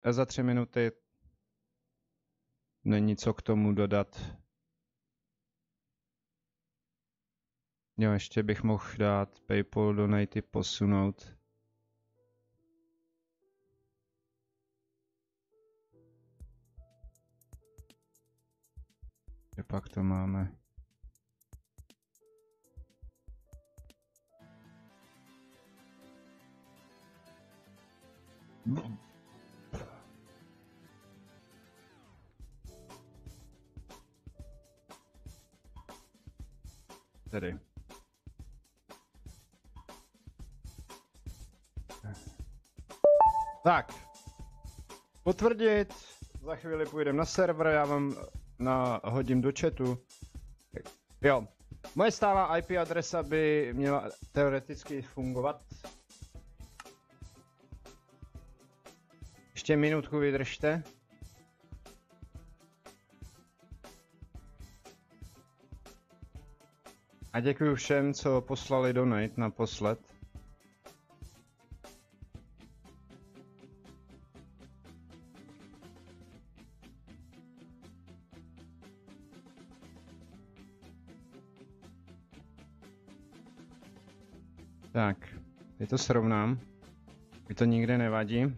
A za 3 minuty není co k tomu dodat. Jo, ještě bych mohl dát PayPal donaty posunout. Kde pak to máme? Tady. Tak. Potvrdit. Za chvíli půjdeme na server, já vám hodím do chatu. Jo. Moje stálá IP adresa by měla teoreticky fungovat. Ještě minutku vydržte. A děkuji všem, co poslali donate naposled. Tak, teď to srovnám. Mi to nikde nevadí.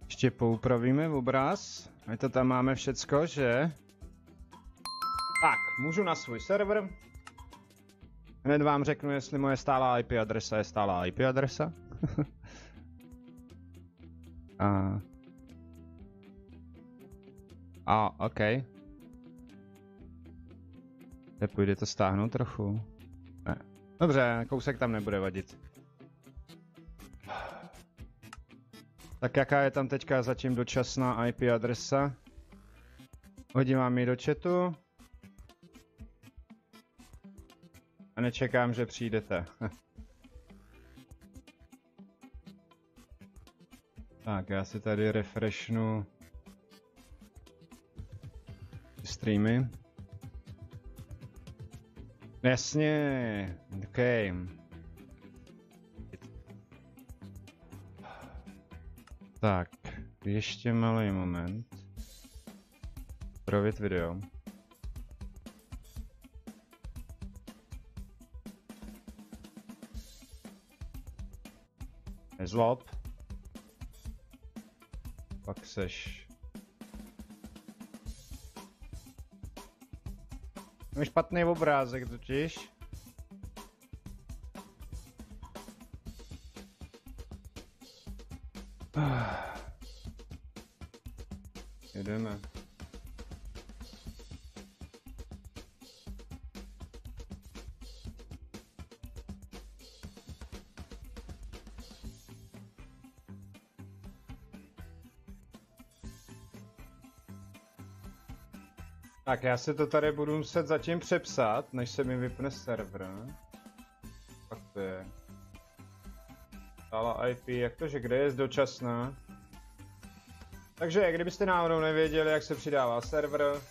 Ještě poupravíme obraz. My to tam máme všecko, že? Tak, můžu na svůj server. Hned vám řeknu, jestli moje stálá IP adresa je stálá IP adresa. OK. Půjde to stáhnout trochu? Ne. Dobře, kousek tam nebude vadit. Tak jaká je tam teďka zatím dočasná IP adresa? Hodím vám ji do chatu. A nečekám, že přijdete. Tak, já si tady refreshnu streamy. Jasně, OK. Tak, ještě malý moment. Provit video. Nezlob. Pak seš. Mám špatný obrázek totiž. Jedeme. Tak já si to tady budu muset zatím přepsat, než se mi vypne server. Tak to je. Stála IP, jak to, že kde je dočasná? Takže kdybyste náhodou nevěděli, jak se přidává server.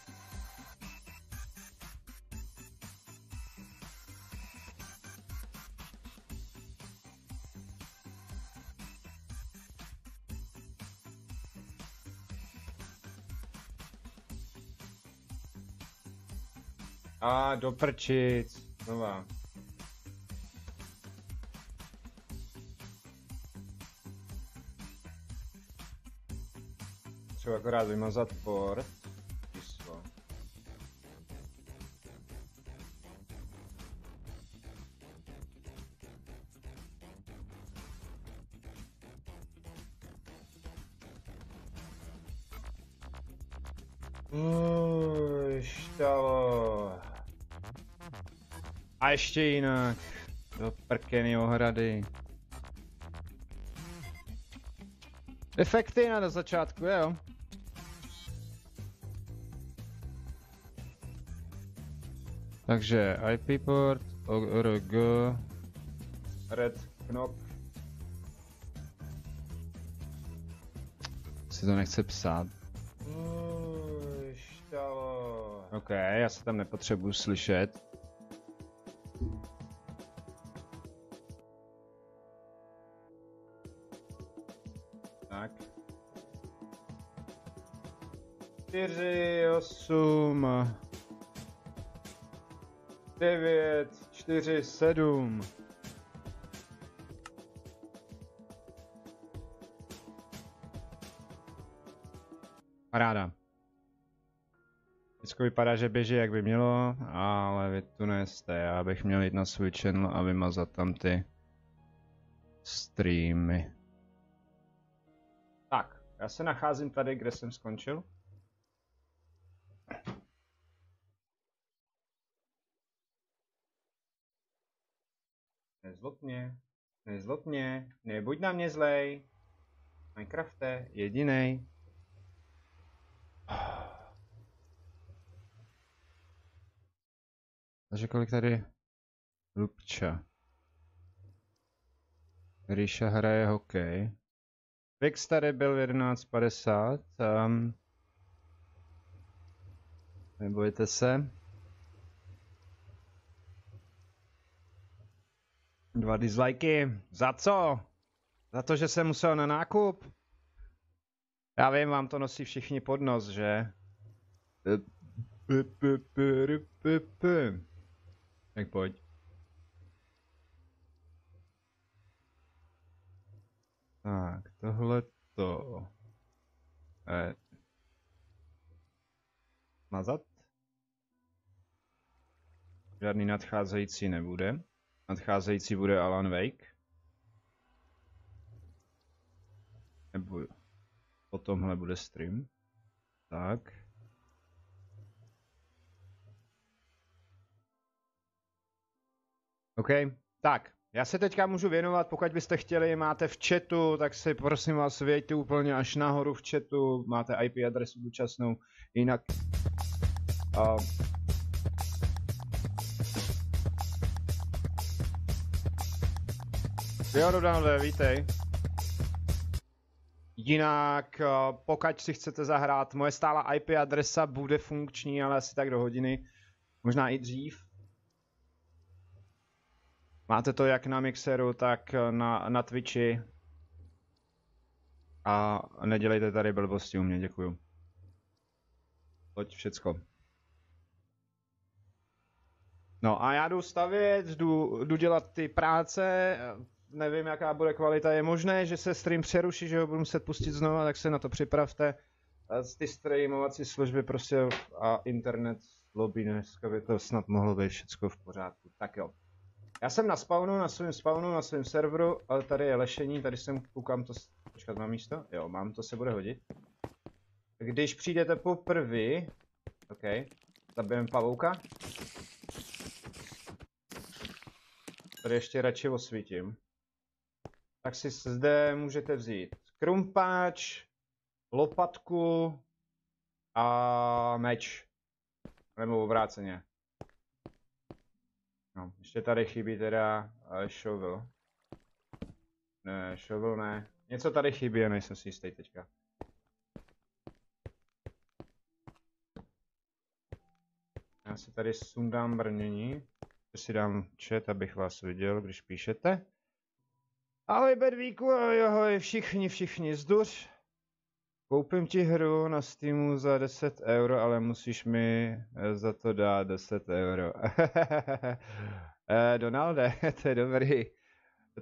A do prčic. Znova. Třeba akorát vymazat port. Číslo. Štalo. A ještě jinak. Do prkeny ohrady. Efekty na začátku, jo. Takže IP port, ORG, red knop. Si to nechce psát. OK, já se tam nepotřebuji slyšet. Tak. 4, 8, 9, 4, 7. Paráda. Vždycky vypadá, že běží jak by mělo, ale vy tu nejste. Já bych měl jít na svůj channel a vymazat tam ty streamy. Tak, já se nacházím tady, kde jsem skončil. Nezlob mě, nebuď na mě zlej. Minecrafte, jedinej. Takže kolik tady Lupča. Ríša hraje hokej. Vix tady byl v 11:50. Nebojte se. 2 dislikey. Za co? Za to, že jsem musel na nákup? Já vím, vám to nosí všichni pod nos, že? Tak pojď. Tak, tohleto. Mazat? Žádný nadcházející nebude. Nadcházející bude Alan Wake. Nebo po tomhle bude stream. Tak. OK, tak. Já se teďka můžu věnovat, pokud byste chtěli, máte v chatu, tak si prosím vás vějte úplně až nahoru v chatu, máte IP adresu dočasnou, jinak... Jo, Donalde, vítej. Jinak, pokud si chcete zahrát, moje stálá IP adresa bude funkční, ale asi tak do hodiny, možná i dřív. Máte to jak na Mixeru, tak na Twitchi. A nedělejte tady blbosti u mě, děkuju. Pojď všecko. No a já jdu stavět, jdu dělat ty práce, nevím jaká bude kvalita, je možné, že se stream přeruší, že ho budu muset pustit znova, tak se na to připravte. Ty streamovací služby prostě a internet lobby dneska by to snad mohlo být všecko v pořádku. Tak jo. Já jsem na spawnu, na svém serveru, ale tady je lešení, tady jsem koukám to, počkat, mám místo? Jo, mám, to se bude hodit. Když přijdete poprvé, OK, zabijeme pavouka. Tady ještě radši osvítím. Tak si zde můžete vzít krumpáč, lopatku a meč. Nebo obráceně. No, ještě tady chybí teda shovel. Ne, shovel ne. Něco tady chybí, a nejsem si jistý teďka. Já si tady sundám brnění. Si dám chat, abych vás viděl, když píšete. Ahoj Bedvíku, ahoj všichni zduř. Koupím ti hru na Steamu za 10 euro, ale musíš mi za to dát 10 euro. Donalde, to je dobrý.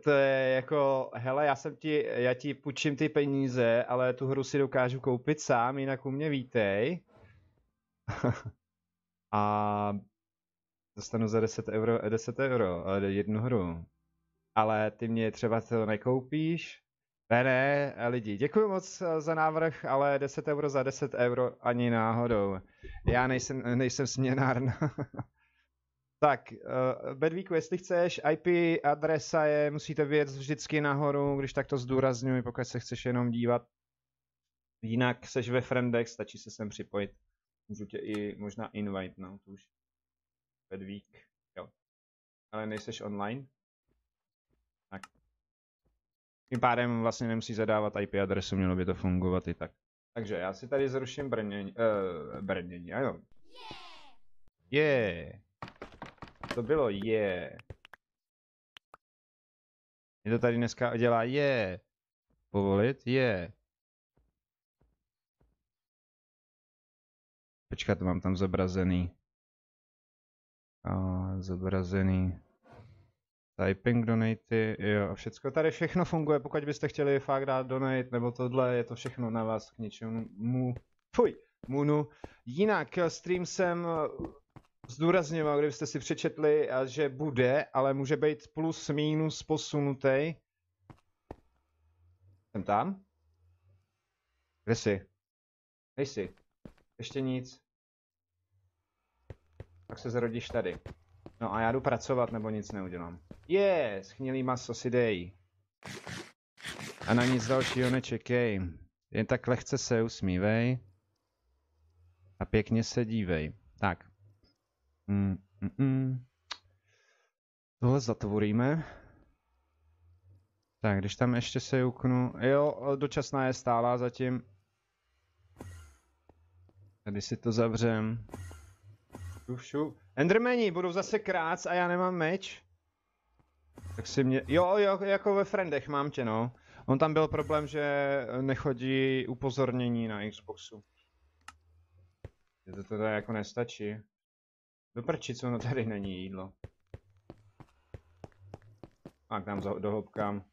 To je jako, hele, já ti půjčím ty peníze, ale tu hru si dokážu koupit sám, jinak u mě vítej. A dostanu za 10 euro, ale jednu hru. Ale ty mě třeba to nekoupíš? Ne, lidi, děkuji moc za návrh, ale 10 euro za 10 euro ani náhodou. Já nejsem směnárna. Tak, Bedvíku, jestli chceš, IP adresa je, musíte vědět vždycky nahoru, když tak to zdůrazňuji, pokud se chceš jenom dívat. Jinak seš ve friendech, stačí se sem připojit. Můžu tě i možná invite, no, to už. Bedvík, jo. Ale nejseš online? Tak. Tím pádem vlastně nemusí zadávat IP adresu, mělo by to fungovat i tak. Takže já si tady zruším brnění, ano. Yeah. To bylo yeah. Mě to tady dneska dělá yeah. Povolit? Yeah. Počkat, mám tam zobrazený. Zobrazený. Typing donaty, jo, všecko tady všechno funguje, pokud byste chtěli fakt dát donate, nebo tohle, je to všechno na vás k ničemu. Munu. Jinak, stream jsem zdůrazňoval, kdybyste si přečetli, že bude, ale může být plus minus posunutý. Jsem tam? Kde jsi? Nejsi. Ještě nic. Tak se zrodíš tady. No a já jdu pracovat, nebo nic neudělám. Schnilý maso si dej. A na nic dalšího nečekej. Jen tak lehce se usmívej. A pěkně se dívej. Tak. Tohle zatvoríme. Tak, když tam ještě se juknu. Jo, dočasná je stálá zatím. Tady si to zavřem. Endermani, budou zase krác a já nemám meč. Tak si mě... Jo, jako ve Friendech mám tě, no. On tam byl problém, že nechodí upozornění na Xboxu. Že to teda jako nestačí. Do prčicu, no tady není jídlo. Tak tam dohloubkám.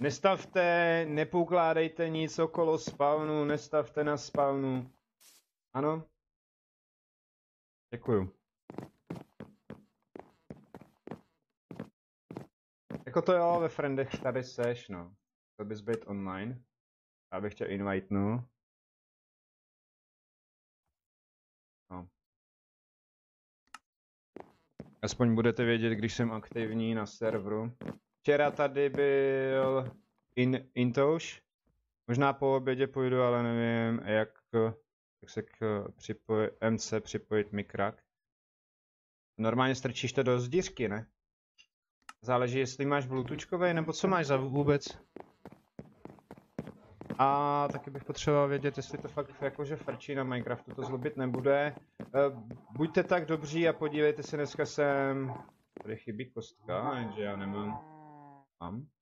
Nestavte, nepoukládejte nic okolo spawnu, nestavte na spawnu. Ano? Děkuju. Jako to jo, ve Friendech tady seš, no. To bys být online. Já bych tě invitenu. No. Aspoň budete vědět, když jsem aktivní na serveru. Včera tady byl Intouš. Možná po obědě půjdu, ale nevím, jak se k MC připojit mikrak. Normálně strčíš to do zdířky, ne? Záleží, jestli máš bluetoothkovej, nebo co máš za vůbec. A taky bych potřeboval vědět, jestli to fakt jakože frčí na Minecraftu, to zlobit nebude. Buďte tak dobří a podívejte se, dneska jsem... Tady chybí kostka, jenže já nemám.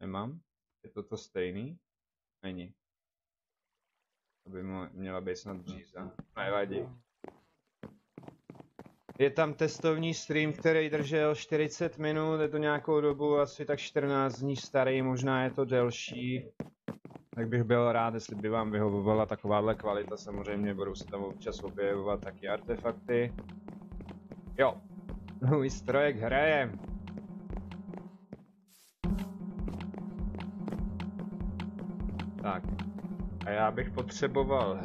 Nemám? Je to stejný? Není. To by měla být snad bříza. Nevadí. Je tam testovní stream, který držel 40 minut, je to nějakou dobu, asi tak 14 dní starý, možná je to delší. Tak bych byl rád, jestli by vám vyhovovala takováhle kvalita, samozřejmě budou se tam občas objevovat taky artefakty. Jo, můj strojek hraje. Tak, a já bych potřeboval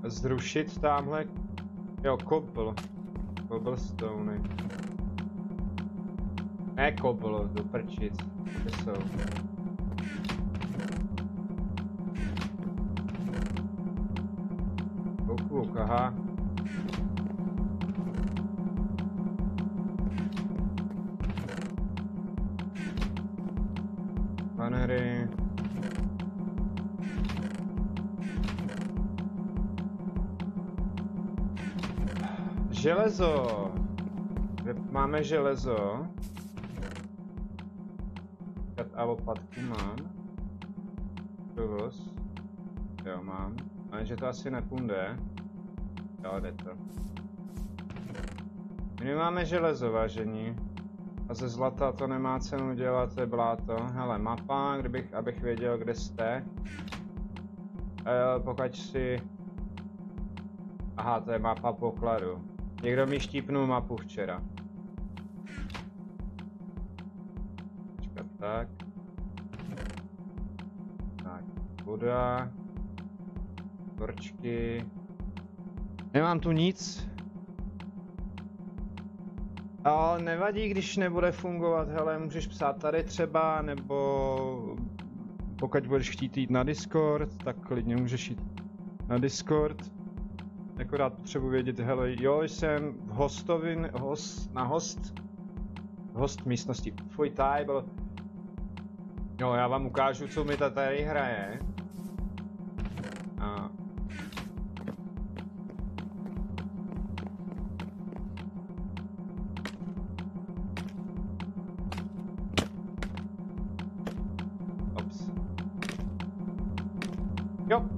zrušit tamhle, jo, cobblestone. Ne cobble, do prčic, kde jsou. Kouk, aha. Banery. Železo. Máme železo. A lopatku mám. Dovoz. Jo, mám. Ale že to asi nepůjde. Jo, jde to. My nemáme železo, vážení. A ze zlata to nemá cenu dělat, to je bláto. Hele, mapa, abych věděl, kde jste. Pokud si... Aha, to je mapa pokladu. Někdo mi štípnul mapu včera. Počkat, tak. Tak, voda. Torčky. Nemám tu nic. Ale nevadí, když nebude fungovat, hele, můžeš psát tady třeba, nebo pokud budeš chtít jít na Discord, tak klidně můžeš jít na Discord. Akorát potřebuji vědět, hele, jo, jsem v host místnosti. Tvůj table. Jo, já vám ukážu, co mi tady hraje. A Jo.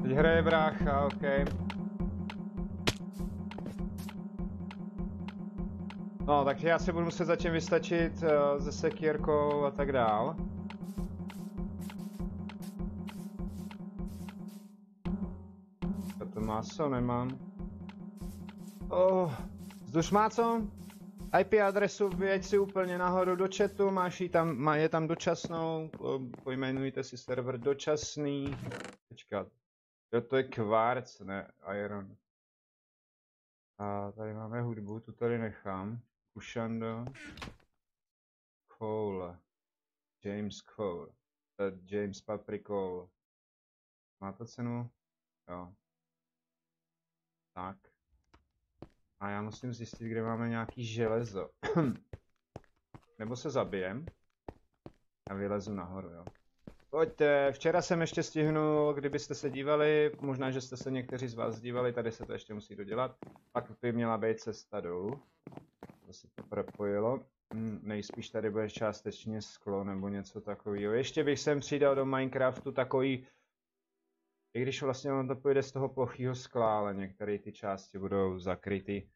Teď hraje brácha, ok. No, takže já si budu muset začít vystačit se sekírkou a tak dál. To maso nemám. Vzduš má co? IP adresu vyjeď si úplně nahoru do chatu, máš ji tam, je tam dočasnou, pojmenujte si server dočasný. Počkat. Jo, to je kvarc, ne iron. A tady máme hudbu, tu tady nechám. Kushando. Cole. James Cole. James Patrick Cole. Má to cenu? Jo. Tak. A já musím zjistit, kde máme nějaký železo. Nebo se zabijem. A vylezu nahoru, jo. Pojďte, včera jsem ještě stihnul, kdybyste se dívali, možná, že jste se někteří z vás dívali, tady se to ještě musí dodělat. Pak by měla být cesta dolů. To se to propojilo. Nejspíš tady bude částečně sklo nebo něco takového. Ještě bych sem přidal do Minecraftu takový, i když vlastně on to půjde z toho plochého skla, ale některé ty části budou zakryty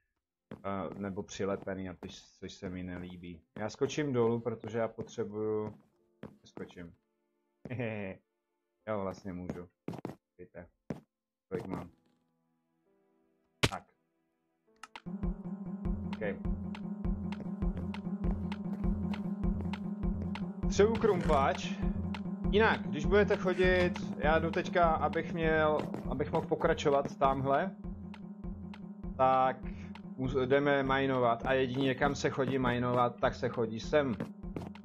nebo přilepený, a což se mi nelíbí. Já skočím dolů, protože já potřebuju... Skočím. Jo, vlastně můžu. Víte, kolik mám. Tak. OK. Třebu krumpáč. Jinak, když budete chodit, já jdu teďka, abych mohl pokračovat tamhle, tak jdeme minovat a jedině kam se chodí minovat, tak se chodí sem.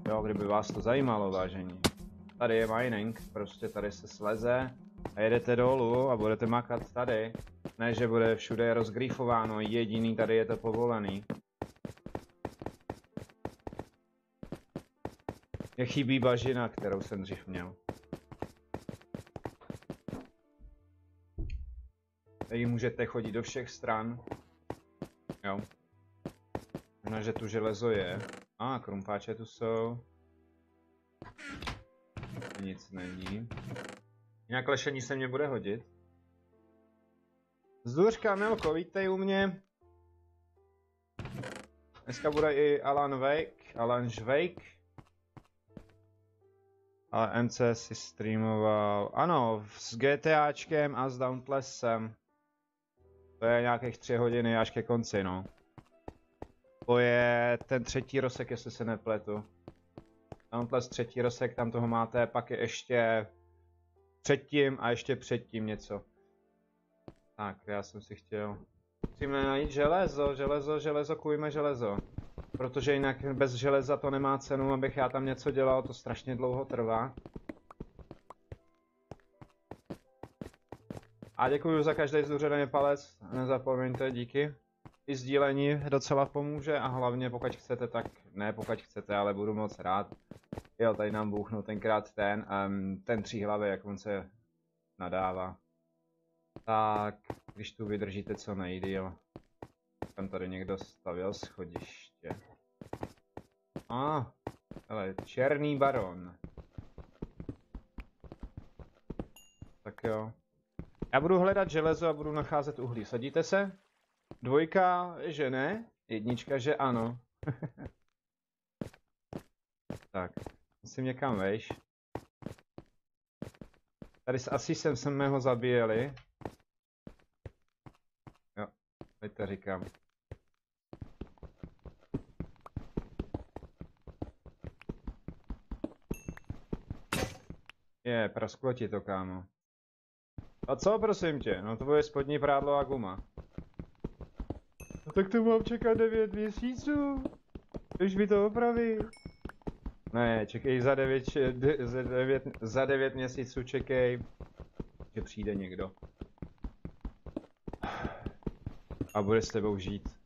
Jo, kdyby vás to zajímalo, vážení. Tady je mining, prostě tady se sleze a jedete dolů a budete makat tady. Ne, že bude všude rozgrýfováno, jediný tady je to povolený. Mně chybí bažina, kterou jsem dřív měl. Tady můžete chodit do všech stran. Jo. Možná, že tu železo je. Krumpáče tu jsou. Nic není. Jinak lešení se mě bude hodit. Zdůřka, Melko, vítej u mě. Dneska bude i Alan Žvejk. Ale MC si streamoval, ano, s GTAčkem a s Dauntlessem. To je nějakých 3 hodiny až ke konci, no. To je ten 3. rozsek, jestli se nepletu. Dauntless 3. rozsek, tam toho máte, pak je ještě předtím a ještě předtím něco. Tak, já jsem si chtěl... Musíme najít železo, kujme železo. Protože jinak bez železa to nemá cenu, abych já tam něco dělal, to strašně dlouho trvá. A děkuji za každý zdůřený palec, nezapomeňte, díky. I sdílení docela pomůže a hlavně pokud chcete, tak ne pokud chcete, ale budu moc rád. Jo, tady nám bouchnou tenkrát ten 3 hlavy, jak on se nadává. Tak, když tu vydržíte co nejdýl. Tam tady někdo stavěl schodiště. Hele, černý baron. Tak jo. Já budu hledat železo a budu nacházet uhlí. Sadíte se? 2, že ne? 1, že ano. Tak, musím někam vejš. Tady asi jsme ho zabíjeli. Jo, teď to říkám. Prasklo ti to, kámo. A co, prosím tě? No to bude spodní prádlo a guma. No tak to mám čekat 9 měsíců. Už mi to opraví. Ne, čekej za 9 měsíců čekej, že přijde někdo. A bude s tebou žít.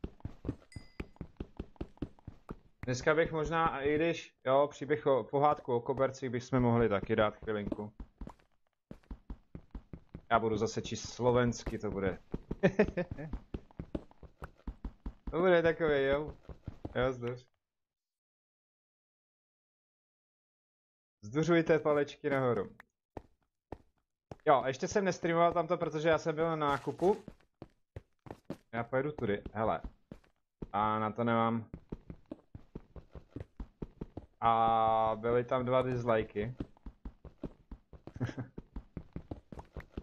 Dneska bych možná, i když, jo, příběh o pohádku o kobercích bychom mohli taky dát chvilinku. Já budu zase číst slovensky, to bude. To bude takový, jo. Jo, zduř. Zduřujte palečky nahoru. Jo, ještě jsem nestreamoval tamto, protože já jsem byl na nákupu. Já pojedu tudy, hele. A na to nemám. A byly tam 2 dislikey.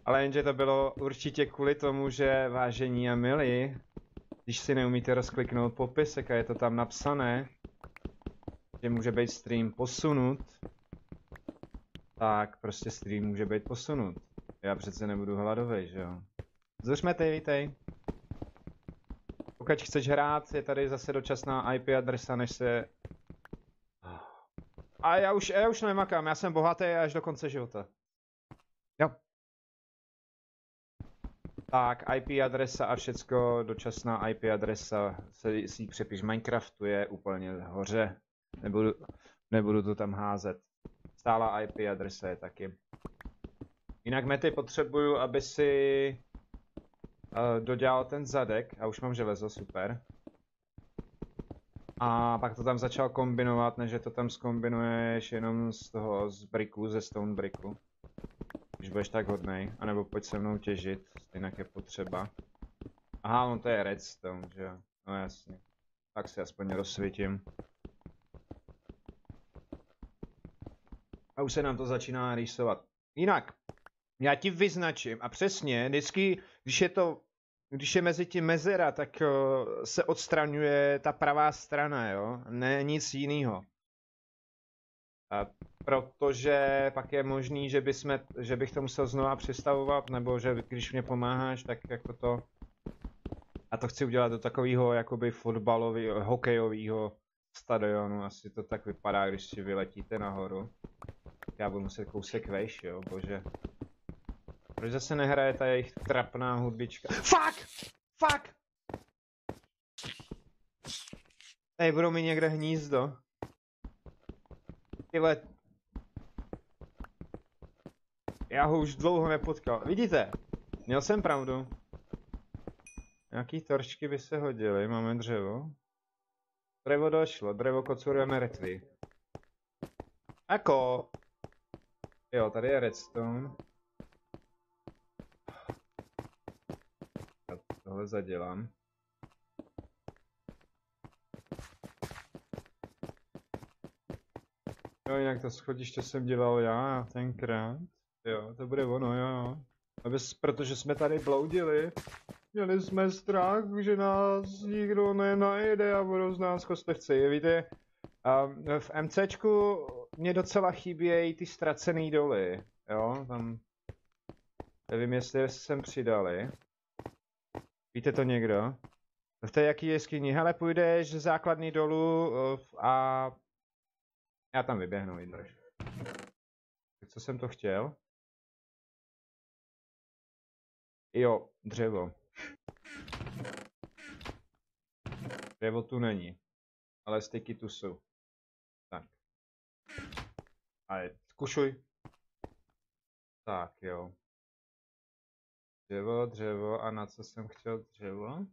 Ale jenže to bylo určitě kvůli tomu, že vážení a milí, když si neumíte rozkliknout popisek a je to tam napsané, že může být stream posunut, tak prostě stream může být posunut. Já přece nebudu hladovej, že jo. Zuřmetej, vítej. Pokud chceš hrát, je tady zase dočasná IP adresa, než se... A já už nemakám, já jsem bohatý až do konce života. Jo. Tak, IP adresa a všecko, dočasná IP adresa, si ji přepiš Minecraftu, je úplně hoře. Nebudu to tam házet. Stálá IP adresa je taky. Jinak Mety potřebuju, aby si dodělal ten zadek, a už mám železo, super. A pak to tam začal kombinovat, než to tam zkombinuješ jenom z toho, z bricku, ze stone bricku. Když budeš tak hodnej, anebo pojď se mnou těžit, stejnak je potřeba. Aha, no to je redstone, že jo, no jasně. Tak si aspoň rozsvítím. A už se nám to začíná rýsovat. Jinak, já ti vyznačím a přesně, vždycky, když je mezi tím mezera, tak se odstraňuje ta pravá strana, jo, ne nic jiného. Protože pak je možný, že bych to musel znova přestavovat, nebo že když mě pomáháš, tak jako to... A to chci udělat do takového jakoby fotbalového, hokejového stadionu, asi to tak vypadá, když si vyletíte nahoru. Já budu muset kousek vejš, jo, bože. Proč zase nehraje ta jejich trapná hudbička? Fuck! Fuck! Tady budou mi někde hnízdo. Tyhle... Já ho už dlouho nepotkal. Vidíte? Měl jsem pravdu. Nějaký torčky by se hodily, máme dřevo. Dřevo došlo, dřevo kocuruje mrtvý. Jako... Jo, tady je redstone. Já tohle zadělám. Jo, jinak to schodiště jsem dělal já tenkrát. Jo, to bude ono, jo. Protože jsme tady bloudili. Měli jsme strach, že nás nikdo nenajde a budou z nás kostlivci. Víte, v MCčku mě docela chybějí ty ztracený doly. Jo, tam... Nevím, jestli sem přidali. Víte to někdo? V té jaký jeskyni? Hele, půjdeš z základny dolů a... Já tam vyběhnu, vydrž. Co jsem to chtěl? Jo, dřevo. Dřevo tu není. Ale styky tu jsou. Tak. A zkušuj. Tak, jo. Dřevo, a na co jsem chtěl dřevo?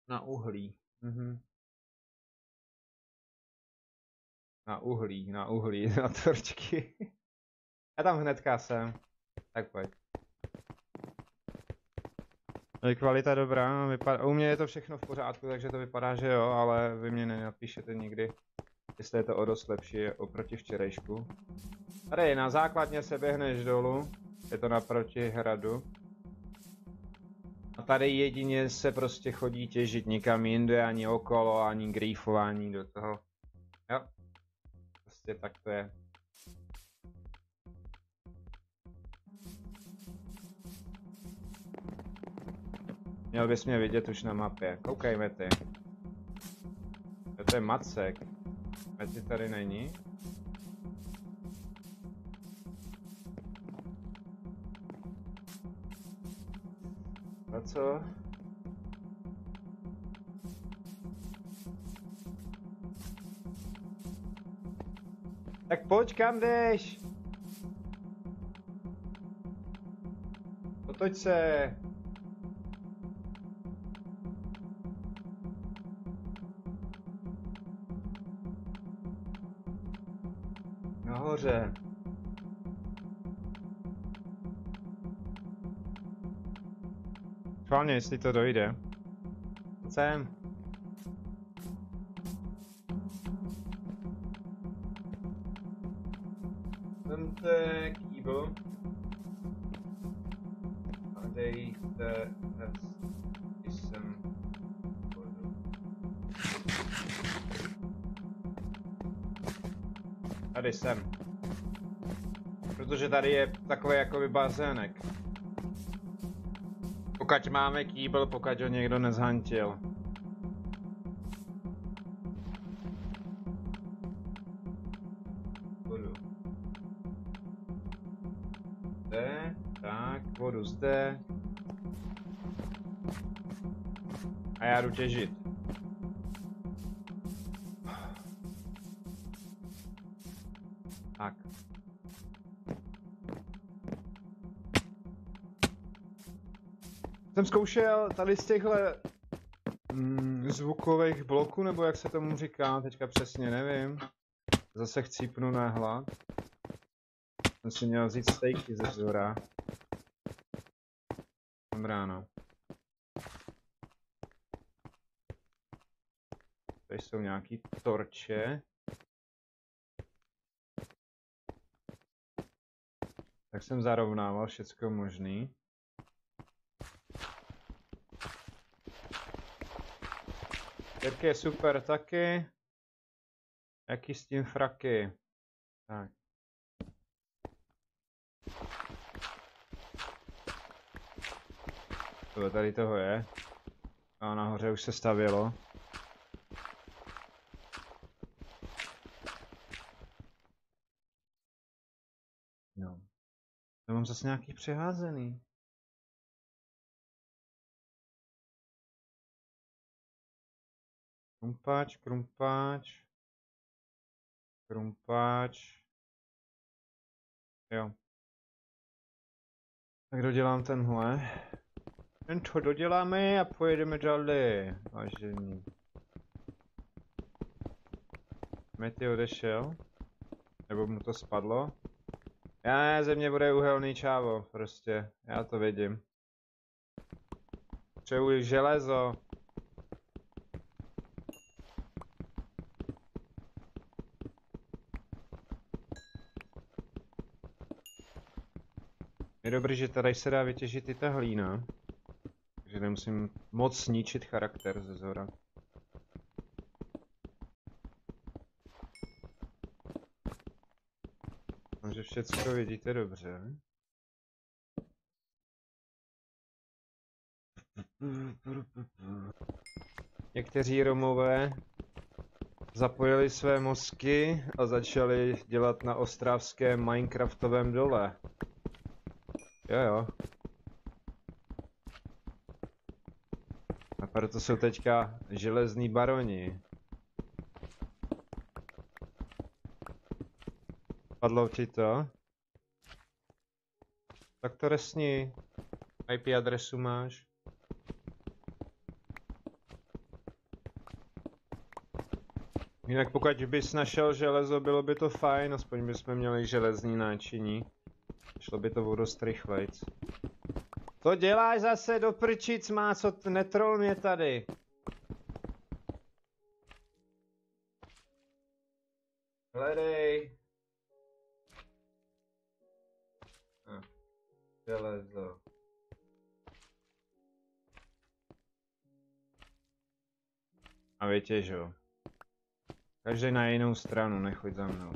Na uhlí. Na uhlí, na torčky. Já tam hnedka jsem. Tak pojď. Je kvalita dobrá, u mě je to všechno v pořádku, takže to vypadá, že jo, ale vy mě nenapíšete nikdy, jestli je to o dost lepší oproti včerejšku. Tady na základně se běhneš dolů, je to naproti hradu. A tady jedině se prostě chodí těžit, nikam jinde, ani okolo, ani griefování do toho. Jo, prostě tak to je. Měl bys mě vidět už na mapě. Koukej, Mety. To je Macek. Mety tady není. A co? Tak pojď, kam jdeš? Otoč se. nahoře. Schválně, jestli to dojde. Sem. Vemte kýbl. A dejte sem vodu. Tady jsem. Protože tady je takový jakoby bazének. Pokud máme kýbl, pokud ho někdo nezhantil. Vodu. Zde, tak, vodu zde. A já jdu těžit. Tak. Jsem zkoušel tady z těchhle zvukových bloků, nebo jak se tomu říká, teďka přesně nevím. Zase chcípnu na hlad. Jsem si měl vzít stejky ze zora. Dobrá, no. Tady jsou nějaký torče. Tak jsem zarovnával všecko možný. Terky je super taky. Jaký s tím fraky? Tak. Tady toho je. A nahoře už se stavělo. No. To mám zase nějaký přeházený. Krumpáč, krumpáč. Krumpáč. Jo. Tak dodělám tenhle. Tento doděláme a pojedeme dál, vážení. Mety odešel. Nebo mu to spadlo. Já, ze mě bude uhelný čávo, prostě. Já to vidím. Potřebuji železo. Je dobrý, že tady se dá vytěžit i ta hlína. Takže nemusím moc sníčit charakter ze zhora. Takže všecko vidíte dobře. Někteří Romové zapojili své mozky a začali dělat na ostravském Minecraftovém dole. Jo. A proto jsou teďka železní baroni. Padlo ti to? Tak to resni. IP adresu máš. Jinak pokud bys našel železo, bylo by to fajn, aspoň bychom měli železní náčiní. Šlo by to o dost rychlejc. To děláš zase do prčic má, co netrol mě tady. Hledej. Železo. A vytěž ho. Každý na jinou stranu, nechoď za mnou.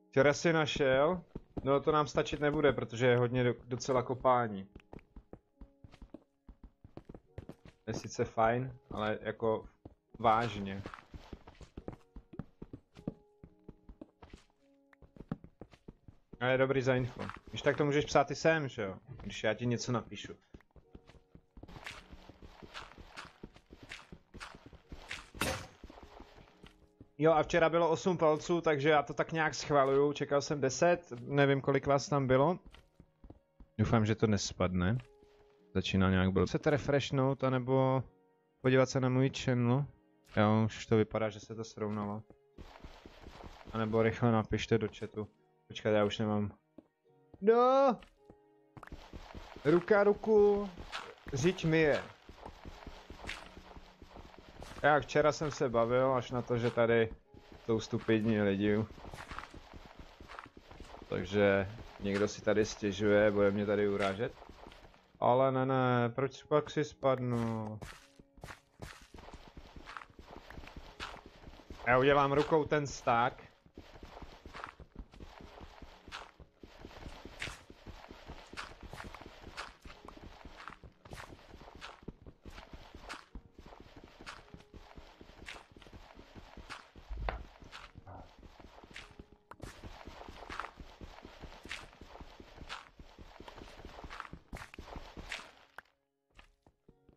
Včera si našel, no to nám stačit nebude, protože je hodně docela kopání. Je sice fajn, ale jako vážně. A je dobrý za info. Když tak to můžeš psát i sem, že jo? Když já ti něco napíšu. Jo, a včera bylo 8 palců, takže já to tak nějak schvaluju. Čekal jsem 10, nevím kolik vás tam bylo. Doufám, že to nespadne. Začíná nějak bylo. Chcete refreshnout, anebo podívat se na můj channel? Jo, už to vypadá, že se to srovnalo. A nebo rychle napište do chatu. Počkat, já už nemám. No! Ruka ruku, řiď myje. Já včera jsem se bavil až na to, že tady jsou stupidní lidi. Takže někdo si tady stěžuje, bude mě tady urážet. Ale ne, proč pak si spadnu? Já udělám rukou ten stack.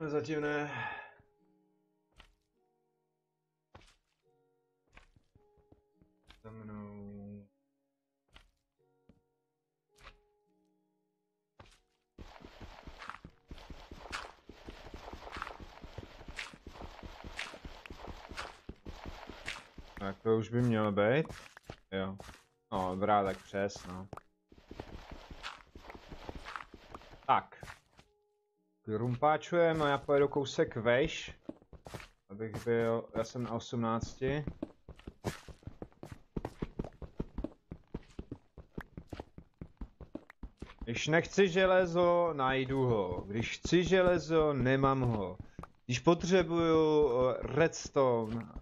Zatím ne. Za mnou. Tak to už by mělo být. Jo. No, dobrá, tak přes, no. Tak. Rumpáčujeme a já pojedu kousek vejš. Abych byl, já jsem na 18. Když nechci železo, najdu ho. Když chci železo, nemám ho. Když potřebuju redstone,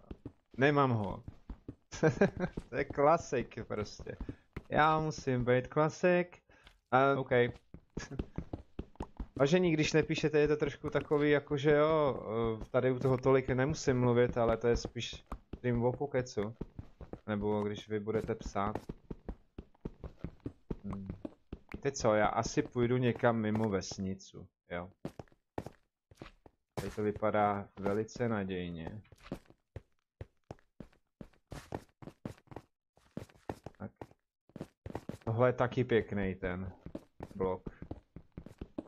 nemám ho. To je klasik prostě. Já musím být klasik. OK. Vážení, když nepíšete, je to trošku takový, jakože jo, tady u toho tolik nemusím mluvit, ale to je spíš stream o pokecu. Nebo když vy budete psát. Víte co, já asi půjdu někam mimo vesnicu, jo. Tady to vypadá velice nadějně. Tak. Tohle je taky pěkný ten blok.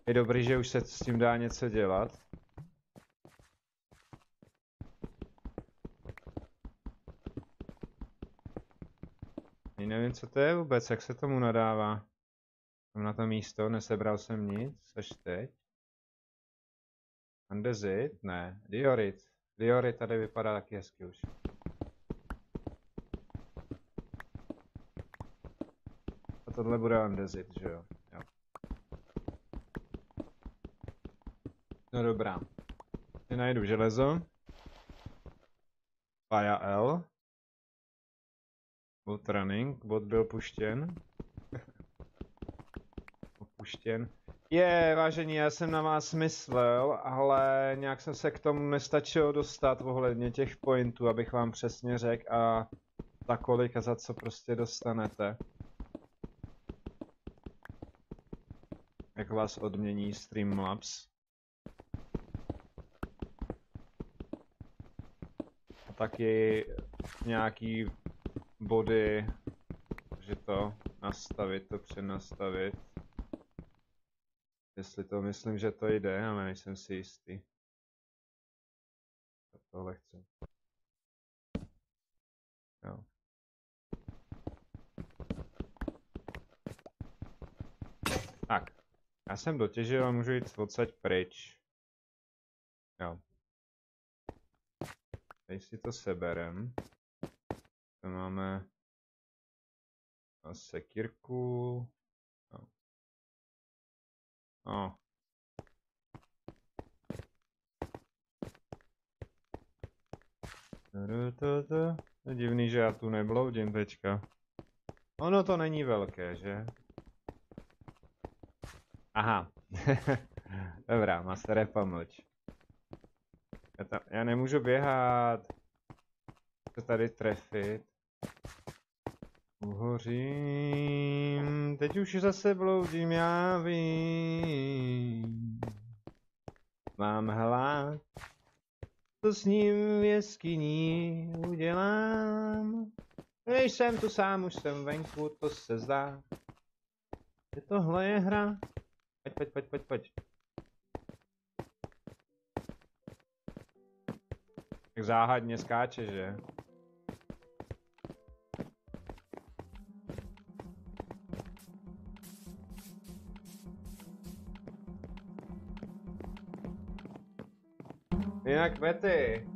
Je dobrý, že už se s tím dá něco dělat. Nevím, co to je vůbec, jak se tomu nadává. Jsem na to místo, nesebral jsem nic, až teď. Andezit? Ne, diorit. Diorit tady vypadá taky hezky už. A tohle bude andezit, že jo? Jo. No dobrá. Teď najdu železo. Fire L. Bot running, bot byl puštěn. Opuštěn. Vážení, já jsem na vás myslel, ale nějak jsem se k tomu nestačil dostat ohledně těch pointů, abych vám přesně řekl a za kolik a za co prostě dostanete. Jak vás odmění Streamlabs. A taky nějaký body, že to nastavit, to přenastavit. Jestli to myslím, že to jde, ale nejsem si jistý. Tohle chci. Jo. Tak. Já jsem dotěžil a můžu jít odsaď pryč. Jo. Teď si to seberem. To máme sekírku. No. Je divný, že já tu nebloudím teďka. Ono to není velké, že? Aha. Dobrá, Mastere, pomlč. Já nemůžu běhat. Co tady trefit? Uhořím. Teď už zase bloudím, já vím. Mám hlad. Co s ním v jeskyni udělám? Když jsem tu sám, už jsem venku, to se zdá. Že tohle je hra. Pojď. Tak záhadně skáče, že? Jinak Betty.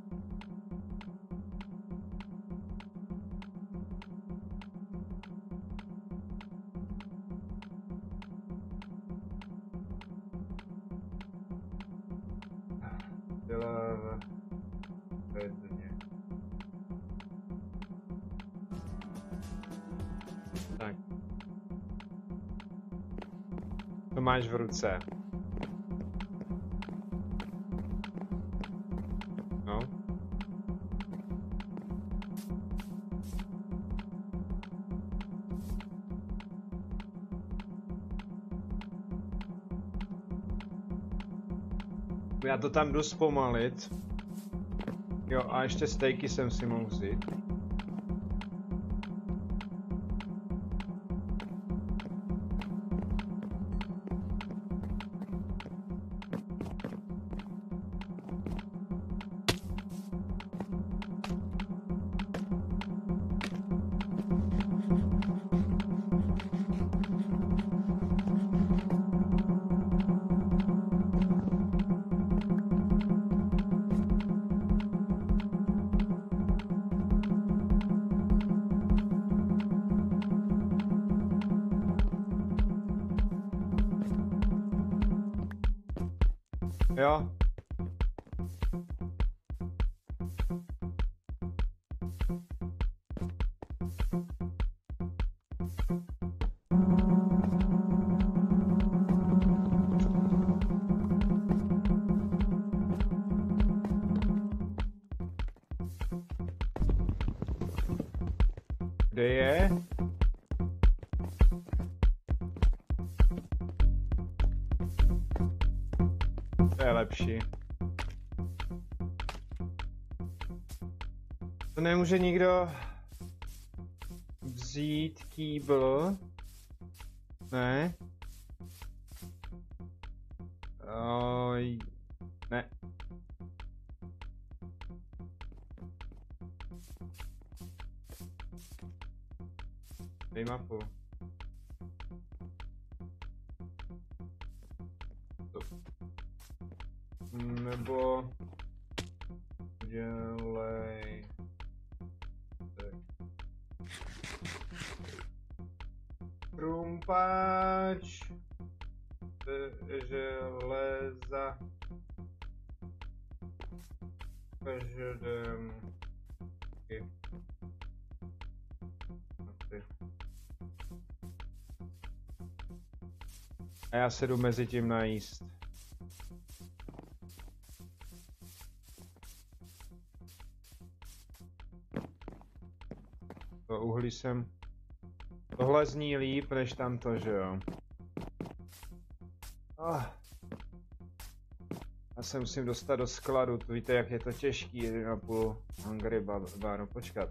Dělá bedně. Tak. To máš v ruce. No. Já to tam jdu zpomalit. Jo, a ještě stejky jsem si mohl vzít. Jo. Kde je? To je lepší. To nemůže nikdo vzít kýbl? Ne? Oj, ne. Dej mapu. Nebo dělej krumpáč železa každém a já se jdu mezi tím najíst. To uhlí jsem... Tohle zní líp než tamto, že jo? Já se musím dostat do skladu, to víte jak je to těžký, 1,5 Hungry bar, no počkat.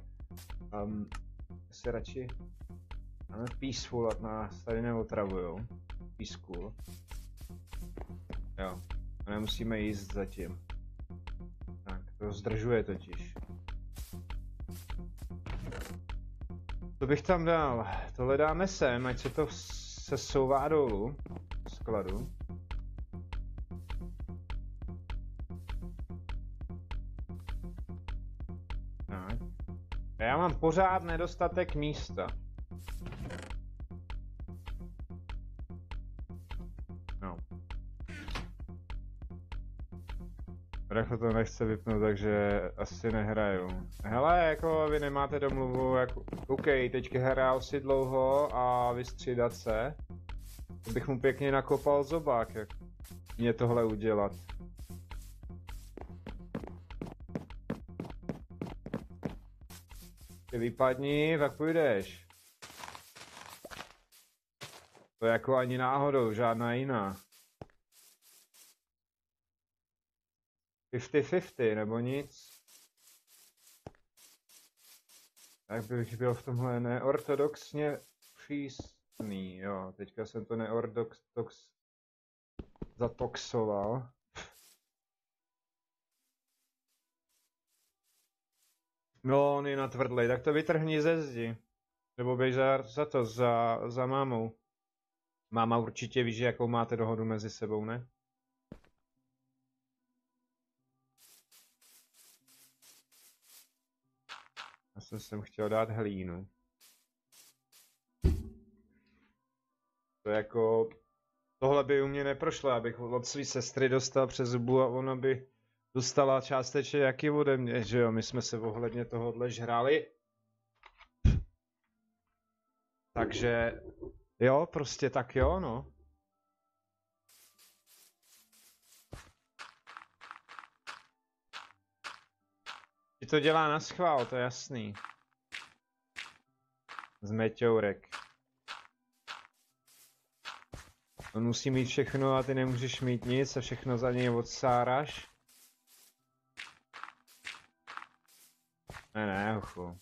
Se radši... Máme peaceful, ať nás tady neotravujou. Peaceful. Jo, a nemusíme jíst zatím. Tak, to zdržuje totiž. To bych tam dal. Tohle dáme sem, ať se to sesouvá dolů. Skladu. Tak. A já mám pořád nedostatek místa. No. Recho to nechce vypnout, takže asi nehraju. Hele, jako vy nemáte domluvu, jako... OK, teďka hrál si dlouho a vystřídat se. To bych mu pěkně nakopal zobák, jak mě tohle udělat. Ty vypadni, tak půjdeš. To jako ani náhodou, žádná jiná. 50-50, nebo nic. Tak bych byl v tomhle neortodoxně přísný, jo. Teďka jsem to neortodox zatoxoval. No, on je natvrdlej, tak to vytrhni ze zdi. Nebo běž za mámou. Máma určitě ví, že jakou máte dohodu mezi sebou, ne? Já jsem sem chtěl dát hlínu. To jako... Tohle by u mě neprošlo, abych od své sestry dostal přes zubu a ona by dostala částečně jaký ode mě, že jo? My jsme se ohledně tohohle žrali. Takže... Jo, prostě tak jo, no. Ti to dělá na schvál, to je jasný. Zmeťourek. On musí mít všechno a ty nemůžeš mít nic a všechno za něj odsáraš. Ne, hochu.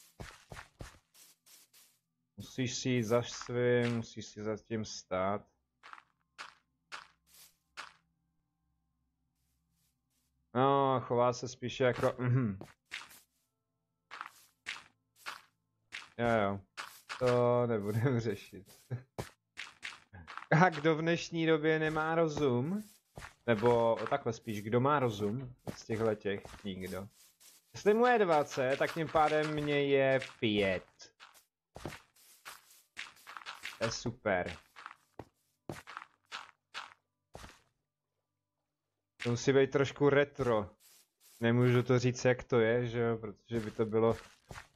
Musíš si jít za svým, musíš si za tím stát. No, chová se spíše jako... Jo, to nebudem řešit. A kdo v dnešní době nemá rozum? Nebo takhle spíš, kdo má rozum z těchhletěch? Nikdo. Jestli mu je 20, tak tím pádem mě je 5. To je super. To musí být trošku retro. Nemůžu to říct, jak to je, že jo, protože by to bylo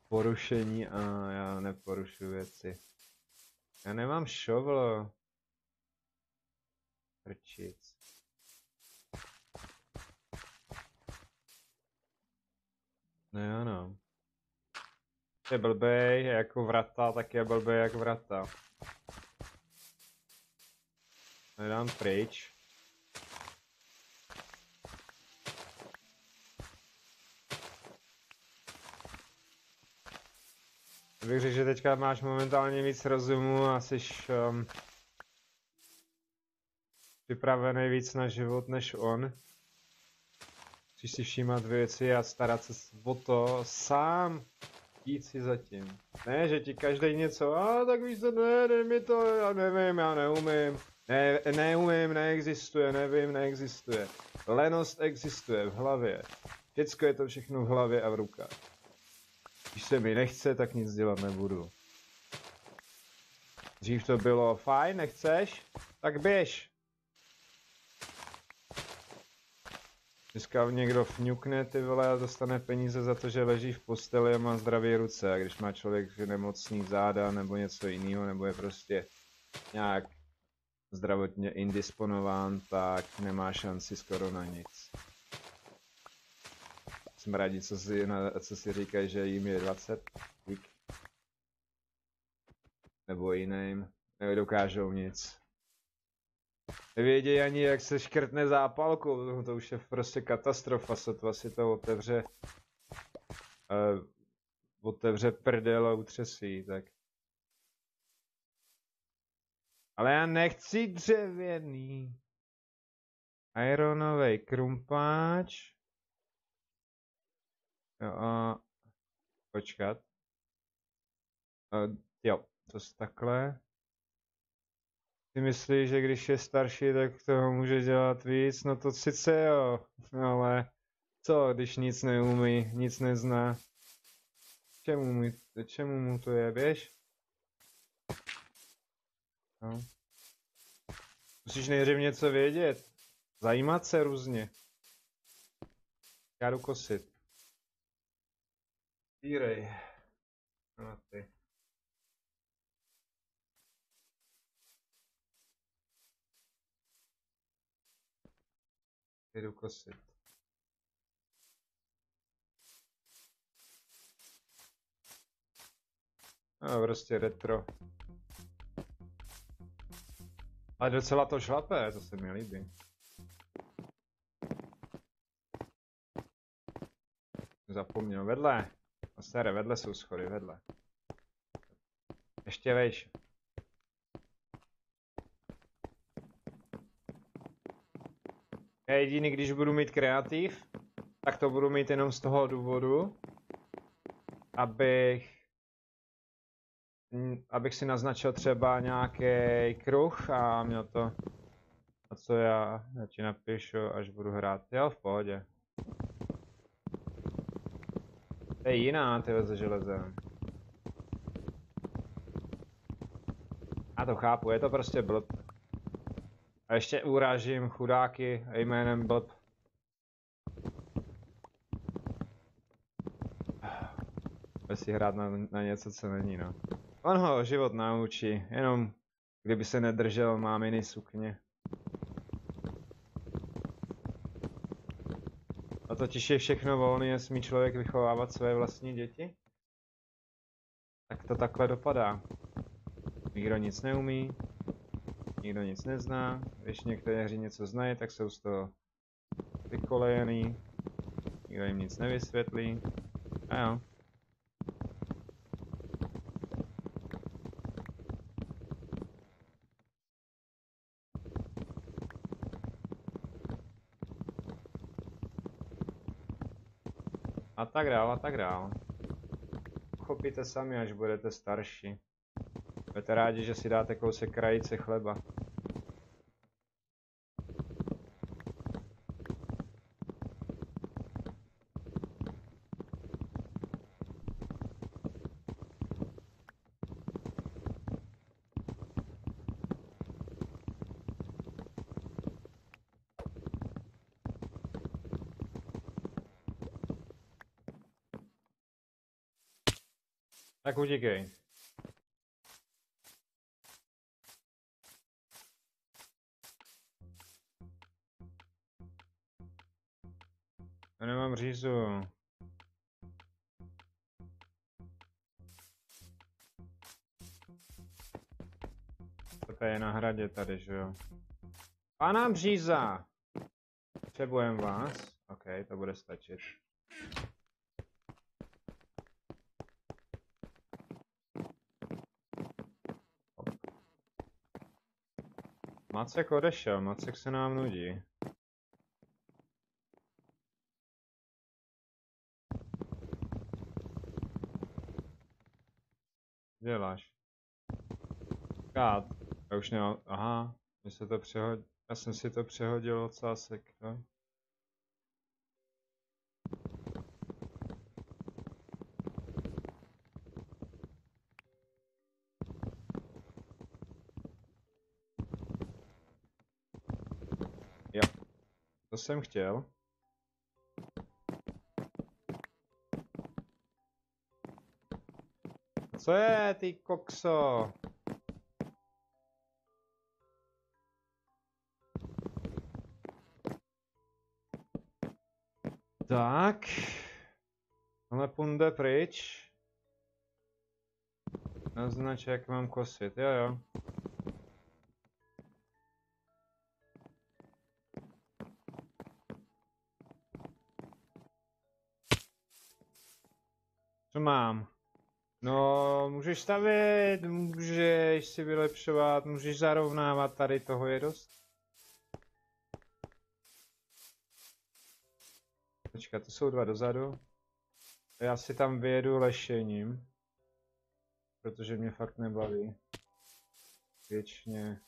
porušení a já neporušuji věci. Já nemám šovlo. Prčic. No jo, no. Je blbej jako vrata, tak je blbej jak vrata. Nedám pryč. Bych řekl, že teďka máš momentálně víc rozumu a jsi připravený víc na život než on. Musíš si všímat věci a starat se o to sám. Jít si zatím. Ne, že ti každý něco, tak víš co, ne, dej mi to, já nevím, já neumím. Neumím, neexistuje, nevím, neexistuje. Lenost existuje v hlavě. Všecko je to všechno v hlavě a v rukách. Když se mi nechce, tak nic dělat nebudu. Dřív to bylo fajn, nechceš? Tak běž. Dneska někdo fňukne, ty vole, a dostane peníze za to, že leží v posteli a má zdravé ruce. A když má člověk nemocný záda nebo něco jiného, nebo je prostě nějak zdravotně indisponován, tak nemá šanci skoro na nic. Jsem rádi, co si říkají, že jim je 20. Dík. Nebo jiným. Nedokážou nic. Nevědějí ani, jak se škrtne zápalku, to už je prostě katastrofa, sotva si to otevře. Otevře prdel a utřesí, tak. Ale já nechci dřevěný. Ironový krumpáč. Jo, počkat. Jo, to je takhle. Ty myslíš, že když je starší, tak toho může dělat víc? No to sice jo, ale co, když nic neumí, nic nezná? Čemu mu to je, běž? No. Musíš nejdřív něco vědět. Zajímat se různě. Já jdu kosit. Týrej. No ty. Jdu kosit. No, prostě retro. Ale docela to šlape, to se mi líbí. Zapomněl, vedle. No staré, vedle jsou schody, vedle. Ještě vejš. Jediný, když budu mít kreativ, tak to budu mít jenom z toho důvodu, abych si naznačil třeba nějaký kruh a měl to, a co já ti napíšu, až budu hrát. Jo, v pohodě. To je jiná, tyhle ze železem. Já to chápu, je to prostě blb. A ještě urážím chudáky jménem blb. Bude si hrát na něco, co není, no. On ho život naučí, jenom kdyby se nedržel máminy sukně. A totiž je všechno volný, nesmí člověk vychovávat své vlastní děti? Tak to takhle dopadá. Nikdo nic neumí, nikdo nic nezná, když někteří něco znají, tak jsou z toho vykolejený, nikdo jim nic nevysvětlí, a jo. A tak dál, a tak dál. Pochopíte sami, až budete starší. Budete rádi, že si dáte kousek krajice chleba. Tak utíkej. Já nemám řízu. To je na hradě tady, že jo? Pana Bříza! Potřebujeme vás. OK, to bude stačit. Macek odešel, Macek se nám nudí. Děláš. Kát. Já už nemám, aha, mě se to přehodil, já jsem si to přehodil od sásek, no. Jo, to jsem chtěl. Co je, ty kokso? Tak. Ale punde pryč. Naznač, jak mám kosit, jo jo. Co mám? No, můžeš stavit, můžeš si vylepšovat, můžeš zarovnávat, tady toho je dost. Počkat, to jsou dva dozadu. Já si tam vyjedu lešením. Protože mě fakt nebaví. Věčně.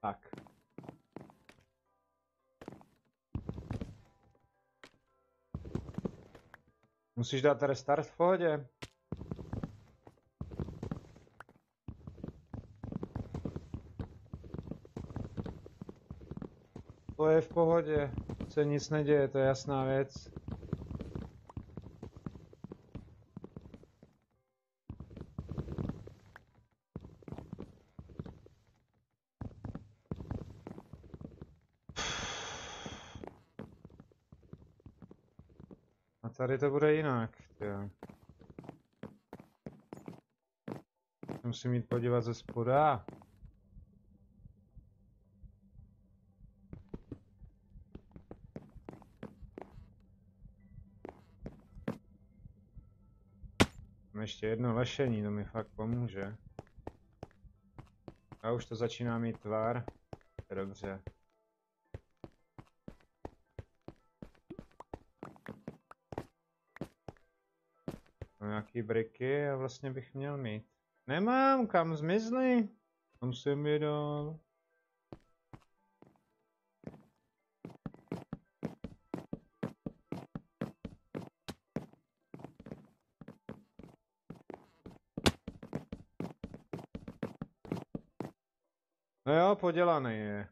Tak. Musíš dát restart v pohodě. To je v pohodě, se nic neděje, to je jasná věc. A tady to bude jinak, jo. Musím jít podívat ze spoda. Mám ještě jedno lešení, to mi fakt pomůže. A už to začíná mít tvar. Dobře. Mám nějaký briky a vlastně bych měl mít. Nemám, kam zmizli? Tam jsem je dal. No jo, podělaný je.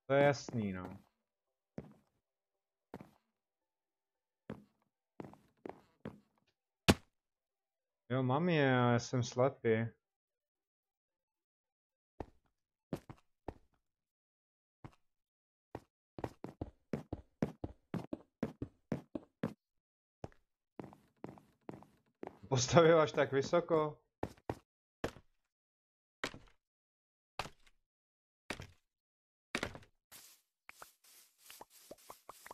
To je jasný, no. Jo, mám je, ale já jsem slepý. Postavil až tak vysoko.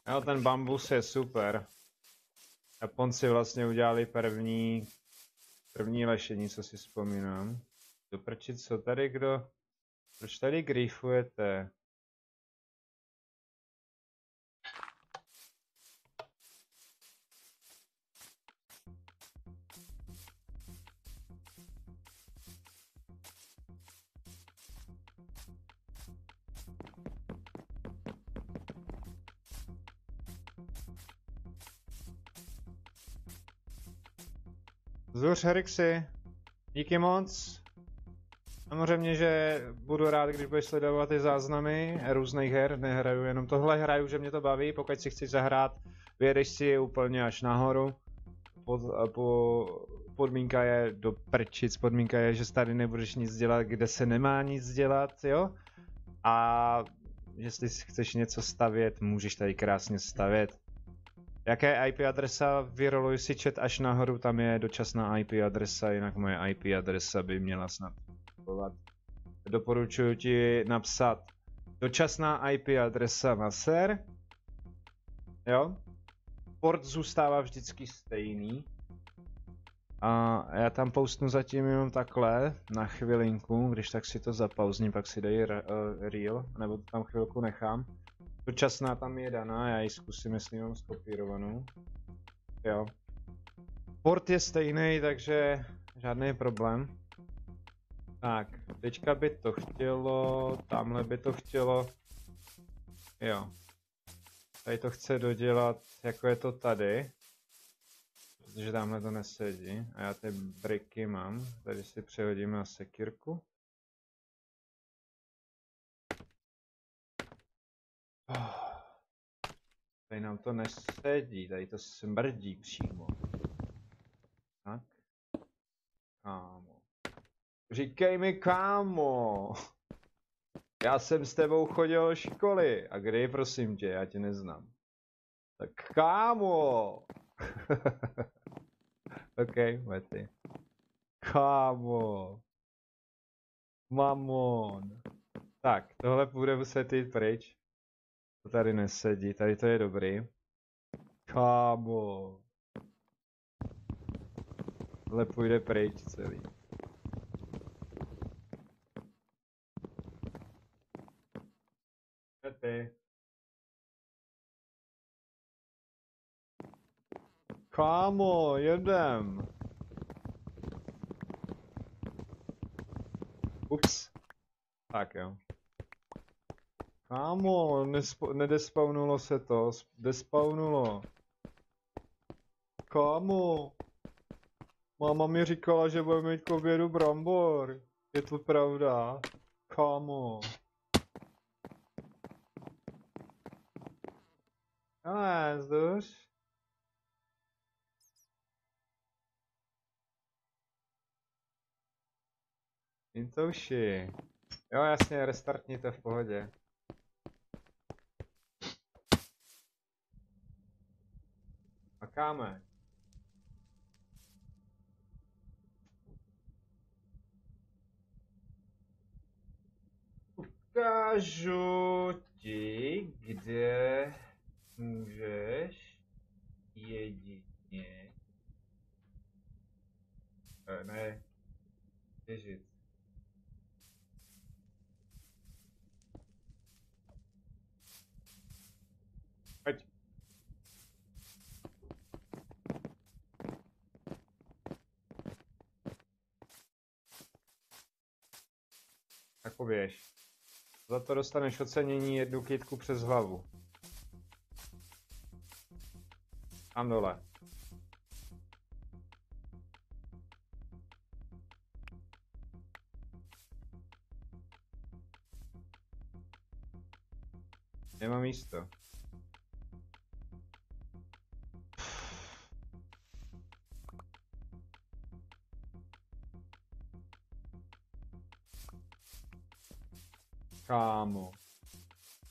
Jo, ten bambus je super. Japonci vlastně udělali první lešení, co si vzpomínám. Doprčit, co tady kdo? Proč tady griefujete? Zuř, Herixy. Díky moc. Samozřejmě, že budu rád, když budeš sledovat ty záznamy různých her, nehraju jenom tohle, hraju, že mě to baví, pokud si chceš zahrát, vyjedeš si je úplně až nahoru. Podmínka je do prčic, podmínka je, že tady nebudeš nic dělat, kde se nemá nic dělat, jo? A jestli si chceš něco stavět, můžeš tady krásně stavět. Jaké IP adresa? Vyroluj si chat až nahoru, tam je dočasná IP adresa, jinak moje IP adresa by měla snad fungovat. Doporučuji ti napsat dočasná IP adresa na ser. Jo? Port zůstává vždycky stejný. A já tam postnu zatím jenom takhle, na chvilinku, když tak si to zapauzním, pak si dej real, nebo to tam chvilku nechám. Dočasná tam je daná, já ji zkusím, jestli mám skopírovanou. Jo. Port je stejný, takže žádný problém. Tak, teďka by to chtělo, tamhle by to chtělo. Jo. Tady to chce dodělat, jako je to tady. Protože tamhle to nesedí. A já ty briky mám. Tady si přehodíme na sekírku. Tady nám to nesedí, tady to smrdí přímo. Tak. Kámo. Říkej mi, kámo. Já jsem s tebou chodil do školy. A kdy, prosím tě, já tě neznám. Tak kámo. OK, mety. Kámo. Mamon. Tak, tohle bude muset jít pryč. To tady nesedí, tady to je dobrý. Kámo. Tohle půjde pryč celý. Ty. Kámo, jedem. Ups. Tak jo. Kámo, nedespawnulo se to, despawnulo. Kámo. Máma mi říkala, že budeme mít k obědu brambor. Je to pravda? Kámo. Ale, zduš? Intouši. Jo, jasně, restartněte v pohodě. Makáme. Ukážu ti, kde můžeš jedině... Ne. Těžit. Pojď. Tak poběž. Za to dostaneš ocenění 1 kytku přes hlavu. Tam dole. Nemám místo. Kámo.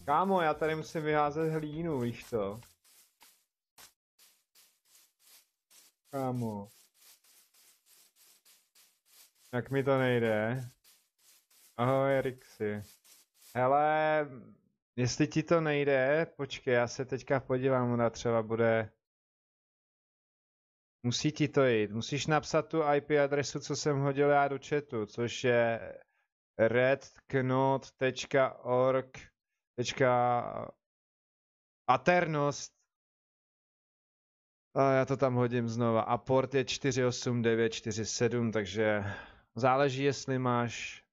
Kámo, já tady musím vyházet hlínu, víš to? Kámo. Jak mi to nejde? Ahoj, Rixi. Hele, jestli ti to nejde, počkej, já se teďka podívám, ona třeba bude... Musí ti to jít, musíš napsat tu IP adresu, co jsem hodil já do chatu, což je redknot.org.aternost. A já to tam hodím znova. A port je 48947, takže záleží, jestli máš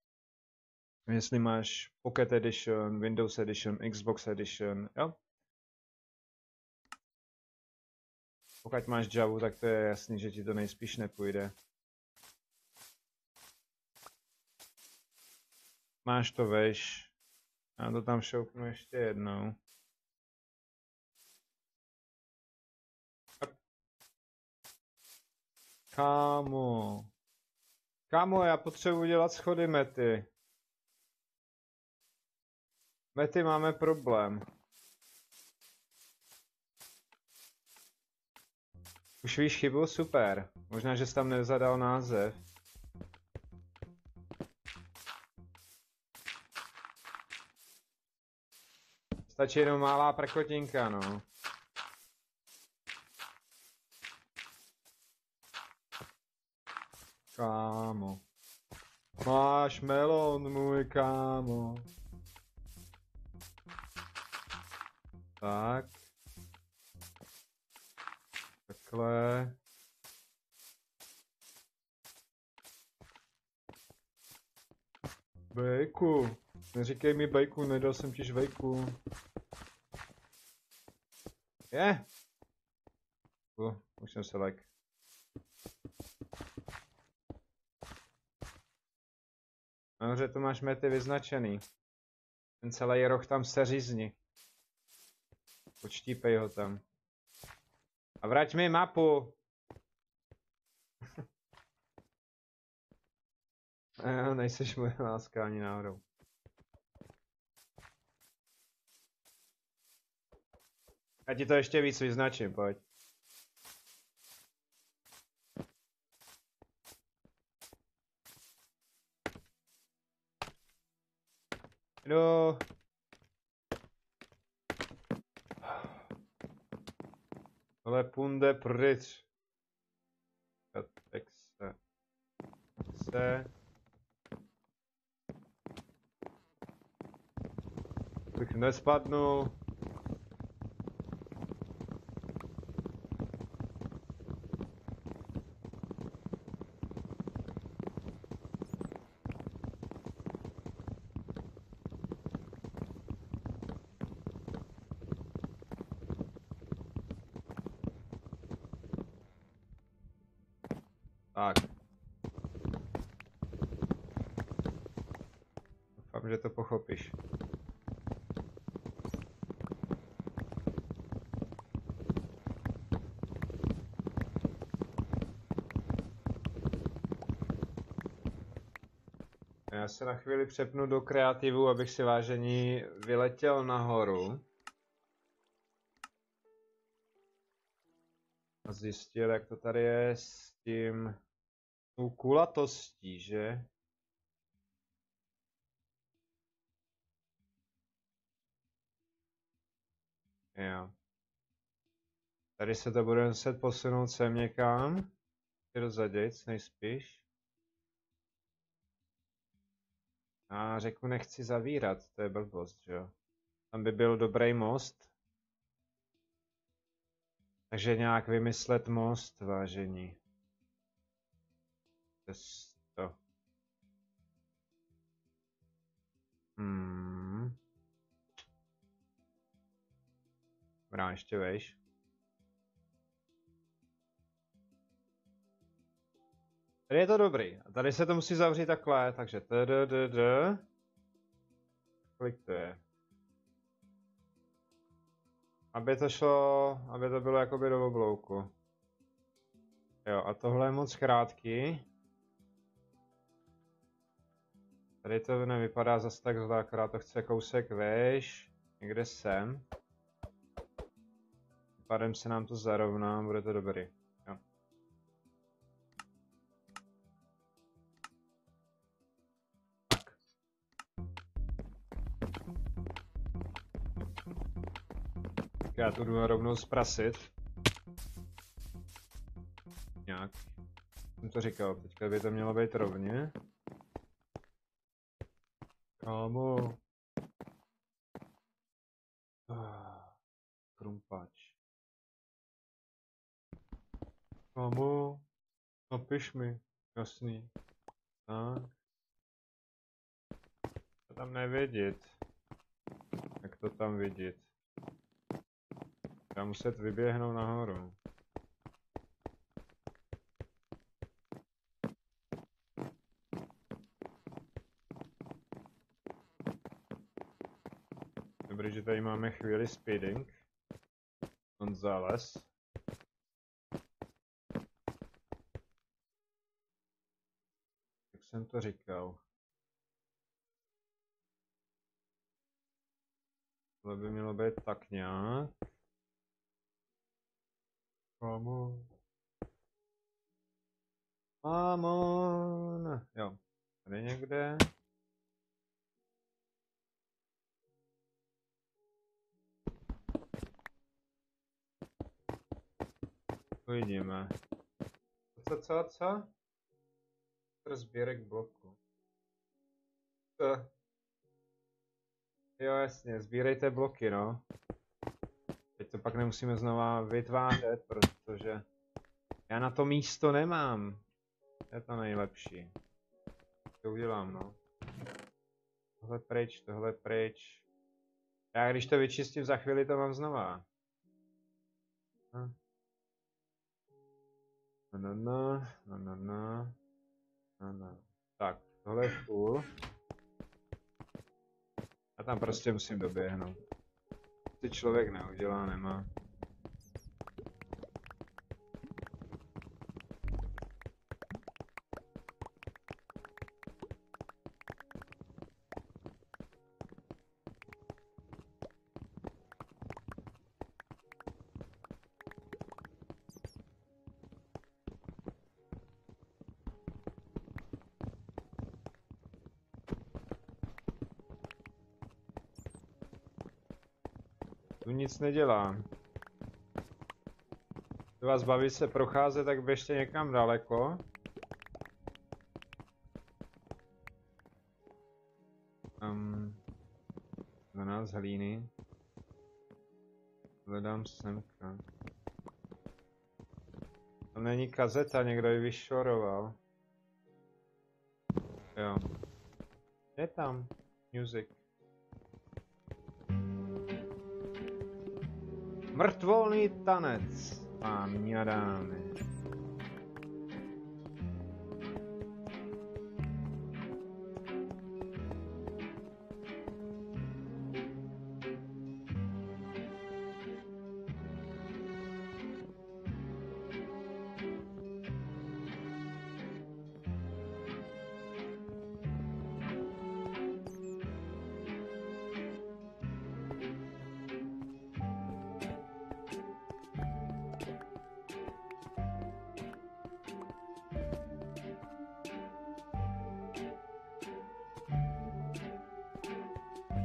Pocket Edition, Windows Edition, Xbox Edition, jo? Pokud máš Javu, tak to je jasný, že ti to nejspíš nepůjde. Máš to veš. Já to tam šoupnu ještě jednou. Kámo. Kámo, já potřebuji dělat schody mety. Mety máme problém. Už víš chybu? Super. Možná, že jsi tam nezadal název. Stačí jenom malá prkotinka, no. Kámo. Máš melon, můj kámo. Tak. Takhle. Bejku. Neříkej mi bejku, nedal jsem ti žvejku. Je. Už jsem se lek. Nahoře tu máš mety vyznačený. Ten celý roh tam seřízni. Počtípej ho tam. A vrať mi mapu. Nejseš moje láska ani náhodou. Já ti to ještě víc vyznačím, pojď. Jdu. Ale punde pryč. Tak se. Bych nespadnul. Tak. Doufám, že to pochopíš. Já se na chvíli přepnu do kreativu, abych si vážení vyletěl nahoru. A zjistil, jak to tady je s tím kulatostí, že? Jo. Tady se to bude muset posunout sem někam. Rozadit, nejspíš. A řeku nechci zavírat, to je blbost, že jo. Tam by byl dobrý most. Takže nějak vymyslet most, vážení. To. Dobrá, ještě vejš. Tady je to dobrý. A tady se to musí zavřít takhle, takže kolik to je? Aby to šlo, aby to bylo jakoby do oblouku. Jo, a tohle je moc krátký. Tady to nevypadá zase tak zle, akorát to chce kousek vejš. Někde sem. Pádem se nám to zarovná, bude to dobrý. Jo. Tak. Tak já tu jdu rovnou zprasit. Nějak. Jsem to říkal, teďka by to mělo být rovně. Kámo. Krumpač. Kámo. Napiš mi. Jasný. Tak. To tam nevidět. Jak to tam vidět? Já muset vyběhnout nahoru. Dobrý, že tady máme chvíli speeding. González. Jak jsem to říkal. Tohle by mělo být tak nějak. Kámo. Mamon. Jo. Tady někde. Uvidíme. Co? Sběrek bloku. Jo, jasně, sbírejte bloky, no. Teď to pak nemusíme znova vytvářet, protože já na to místo nemám. To je to nejlepší. To udělám, no. Tohle pryč. Já když to vyčistím za chvíli, to mám znova. Tak, tohle je full. Já tam prostě musím doběhnout. Ty člověk neudělá, nemá. Tu nic nedělám. Když vás baví se procházet, tak běžte někam daleko. 12 hlíny. Hledám semka. Tam není kazeta, někdo ji vyšoroval. Jo. Je tam. Music. Mrtvolný tanec, páni a dámy.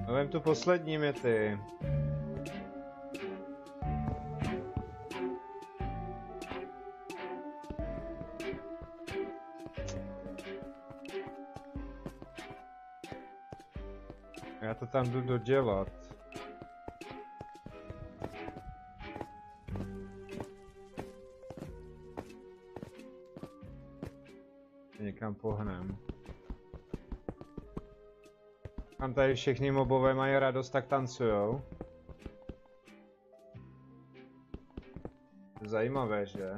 Vem tu poslední měty. Já to tam jdu dodělat. Někam pohnem. Tam tady všichni mobové mají radost, tak tancujou. Zajímavé, že?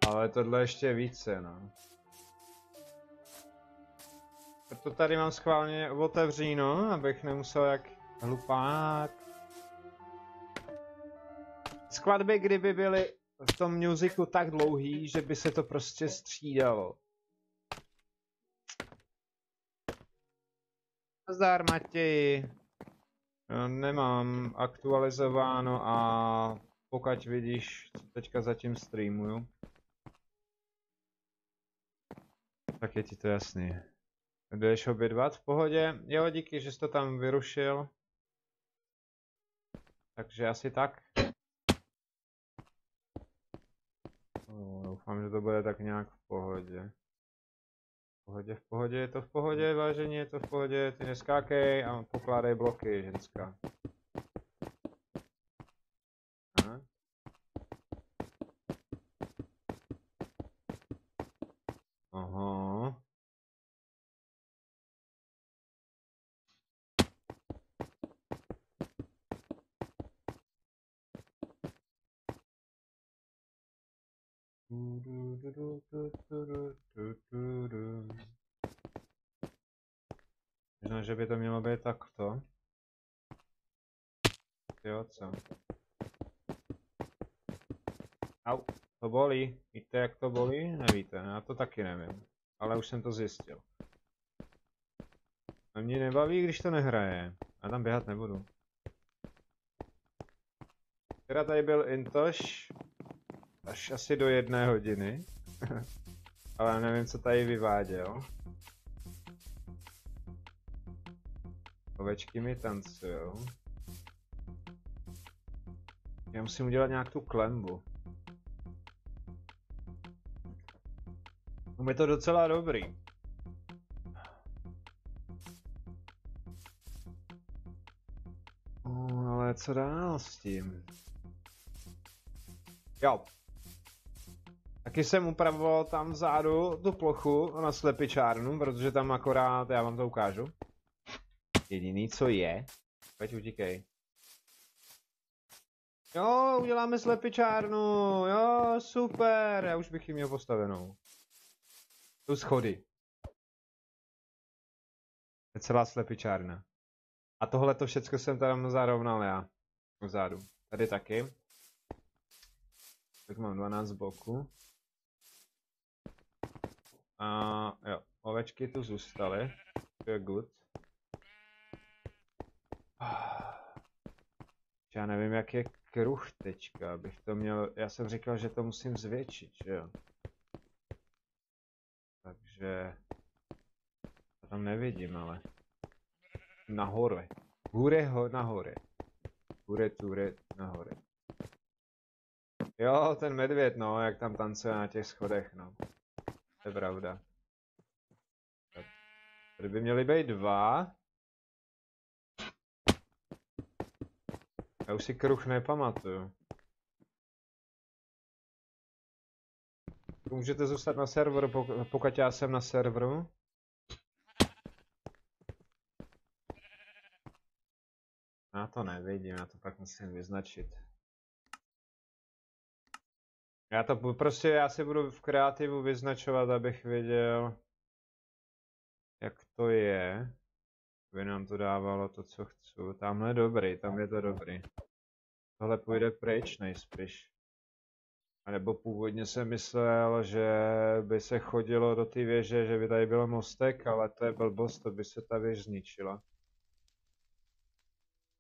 Ale tohle ještě více, no. Proto tady mám schválně otevříno, abych nemusel jak hlupák. Skladby, kdyby byly v tom musicu tak dlouhý, že by se to prostě střídalo. Nazdar, Matěji. No, nemám aktualizováno a pokud vidíš, co teďka zatím streamuju, tak je ti to jasný. Jdeš obědvat v pohodě? Jo, díky, že jsi to tam vyrušil. Takže asi tak. Doufám, že to bude tak nějak v pohodě. V pohodě, je to v pohodě, vážení, je to v pohodě, ty neskákej a pokládej bloky, ženská. Aha. Aha. Možná, že by to mělo být takto. Jo, co? Au, to bolí. Víte, jak to bolí? Nevíte, já to taky nevím. Ale už jsem to zjistil. A mě nebaví, když to nehraje. Já tam běhat nebudu. Včera tady byl Intoš až asi do 1 hodiny. Ale nevím, co tady vyváděl. Ovečky mi tancujou. Já musím udělat nějak tu klembu. Je to docela dobrý. Ale co dál s tím? Jo. Taky jsem upravoval tam vzadu tu plochu na slepičárnu, protože tam akorát, já vám to ukážu. Jediný co je, pojď utíkej. Jo, uděláme slepičárnu, jo, super, já už bych ji měl postavenou. Tu schody. Je celá slepičárna. A tohle to všecko jsem tam zarovnal já. Vzadu. Tady taky. Tak mám 12 bloků. A jo, ovečky tu zůstaly. To je good. Já nevím, jak je kruh teďka, abych to měl, já jsem říkal, že to musím zvětšit, že jo. Takže to tam nevidím, ale nahoře. Nahoře. Ture, nahoře. Jo, ten medvěd, no, jak tam tancuje na těch schodech, no. To je pravda. Tady by měly být 2. Já už si kruh nepamatuju. Můžete zůstat na serveru, pokud já jsem na serveru. Já to nevidím, já to pak musím vyznačit. Já to prostě, já si budu v kreativu vyznačovat, abych věděl, jak to je. Aby nám to dávalo to, co chci. Tamhle je dobrý, tam je to dobrý. Tohle půjde pryč nejspíš. A nebo původně jsem myslel, že by se chodilo do té věže, že by tady byl mostek, ale to je blbost, to by se ta věž zničila.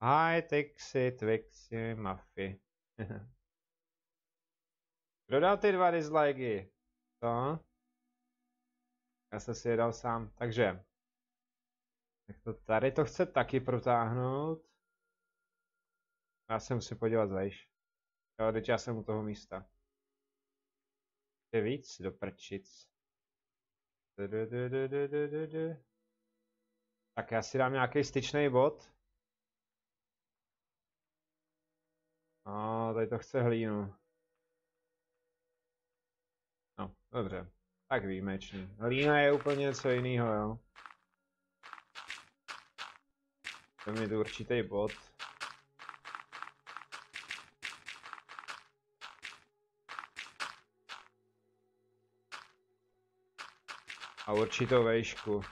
Hi, Tixi, Twixi, Muffy. Kdo dal ty 2 dislikey? Co? Já jsem si je dal sám, takže. Tak to tady to chce taky protáhnout. Já se musím podívat vejš. Jo, teď já jsem u toho místa. Je víc do prčic. Tak já si dám nějaký styčný bod. No, tady to chce hlínu. No, dobře. Tak výjimečný. Hlína je úplně něco jiného, jo. To mít určitý bod. A určitou vejšku.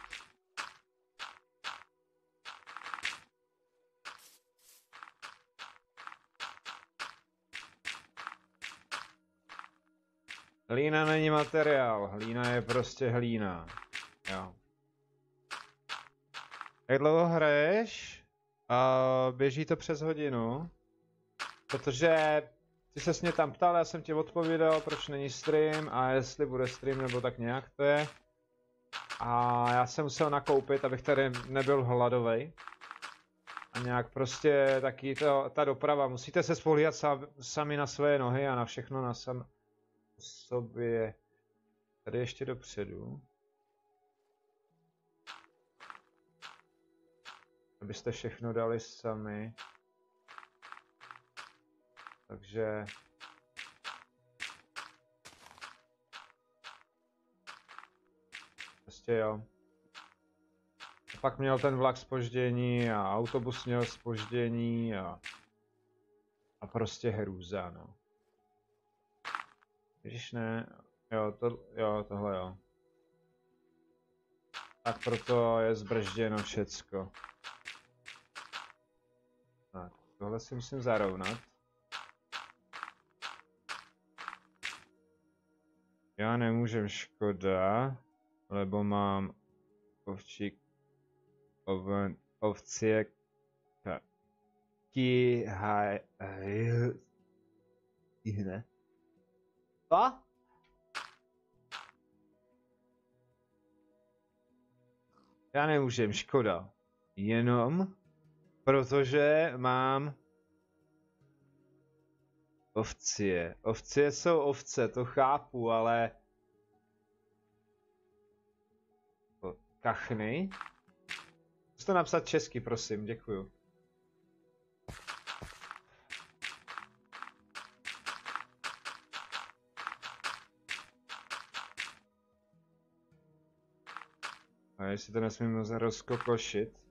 Hlína není materiál, hlína je prostě hlína. Jo. Jak dlouho hraješ? Běží to přes hodinu. Protože ty ses mě tam ptal, já jsem ti odpověděl, proč není stream a jestli bude stream nebo tak nějak to je. A já jsem musel nakoupit, abych tady nebyl hladovej. A nějak prostě taky ta doprava, musíte se spoléhat sami na své nohy a na všechno na sobě. Tady ještě dopředu. Abyste všechno dali sami. Takže... Prostě jo. A pak měl ten vlak zpoždění a autobus měl zpoždění a prostě hrůza, no. Když ne, jo, tohle jo. Tak proto je zbržděno všecko. Tak, tohle si musím zarovnat. Já nemůžem, škoda, lebo mám ovci ne. Co? Já nemůžem, škoda. Jenom protože mám ovcie. Ovcie jsou ovce, to chápu, ale... Kachny? Zkus to napsat česky, prosím, děkuju. A jestli to nesmím rozkokošit.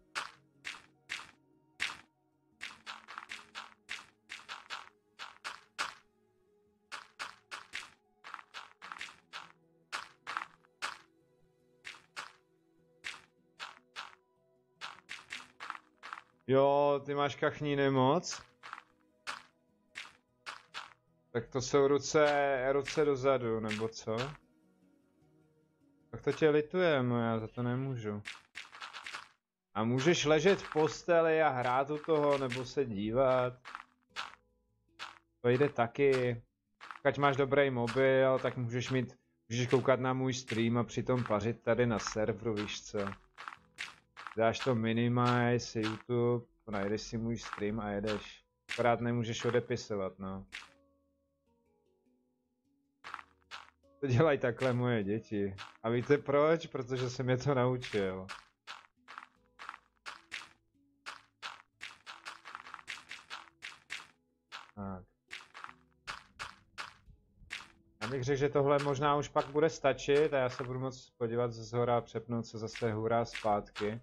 Jo, ty máš kachní nemoc? Tak to jsou ruce dozadu, nebo co? Tak to tě litujem, no já za to nemůžu. A můžeš ležet v posteli a hrát u toho, nebo se dívat. To jde taky. Když máš dobrý mobil, tak můžeš koukat na můj stream a přitom pařit tady na serveru, víš co. Dáš to minimize, YouTube, najdeš si můj stream a jedeš. Akorát nemůžeš odepisovat, no. To dělají takhle moje děti. A víte proč? Protože jsem je to naučil. Tak. Já bych řekl, že tohle možná už pak bude stačit a já se budu moct podívat ze zhora a přepnout se zase hurá zpátky.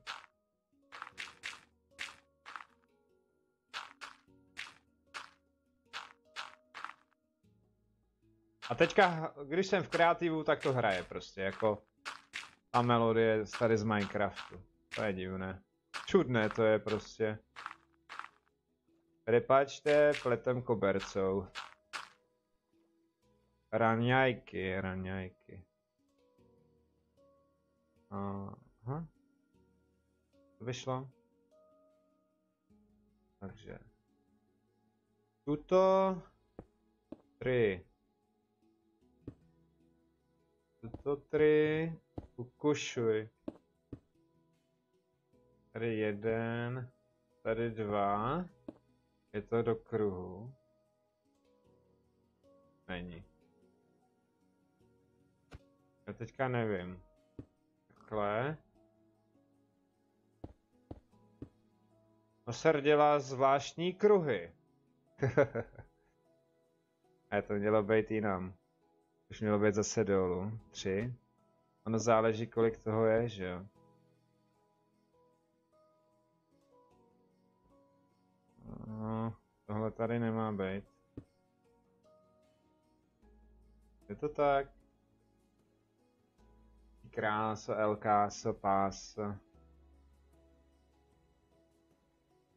A teďka, když jsem v kreativu, tak to hraje prostě, jako a melodie tady z Minecraftu. To je divné. Čudné to je prostě. Repačte pletem kobercou. Raňajky. Aha. To vyšlo. Takže. Tuto 3. Tuto 3. Ukušuj. Tady 1. Tady 2. Je to do kruhu. Není. Já teďka nevím. Takhle. Noser dělá zvláštní kruhy. A to mělo být jinam. Už mělo být zase dolů. 3. Ono záleží, kolik toho je, že jo. No, tohle tady nemá být. Je to tak? Kráso, elkáso, páso.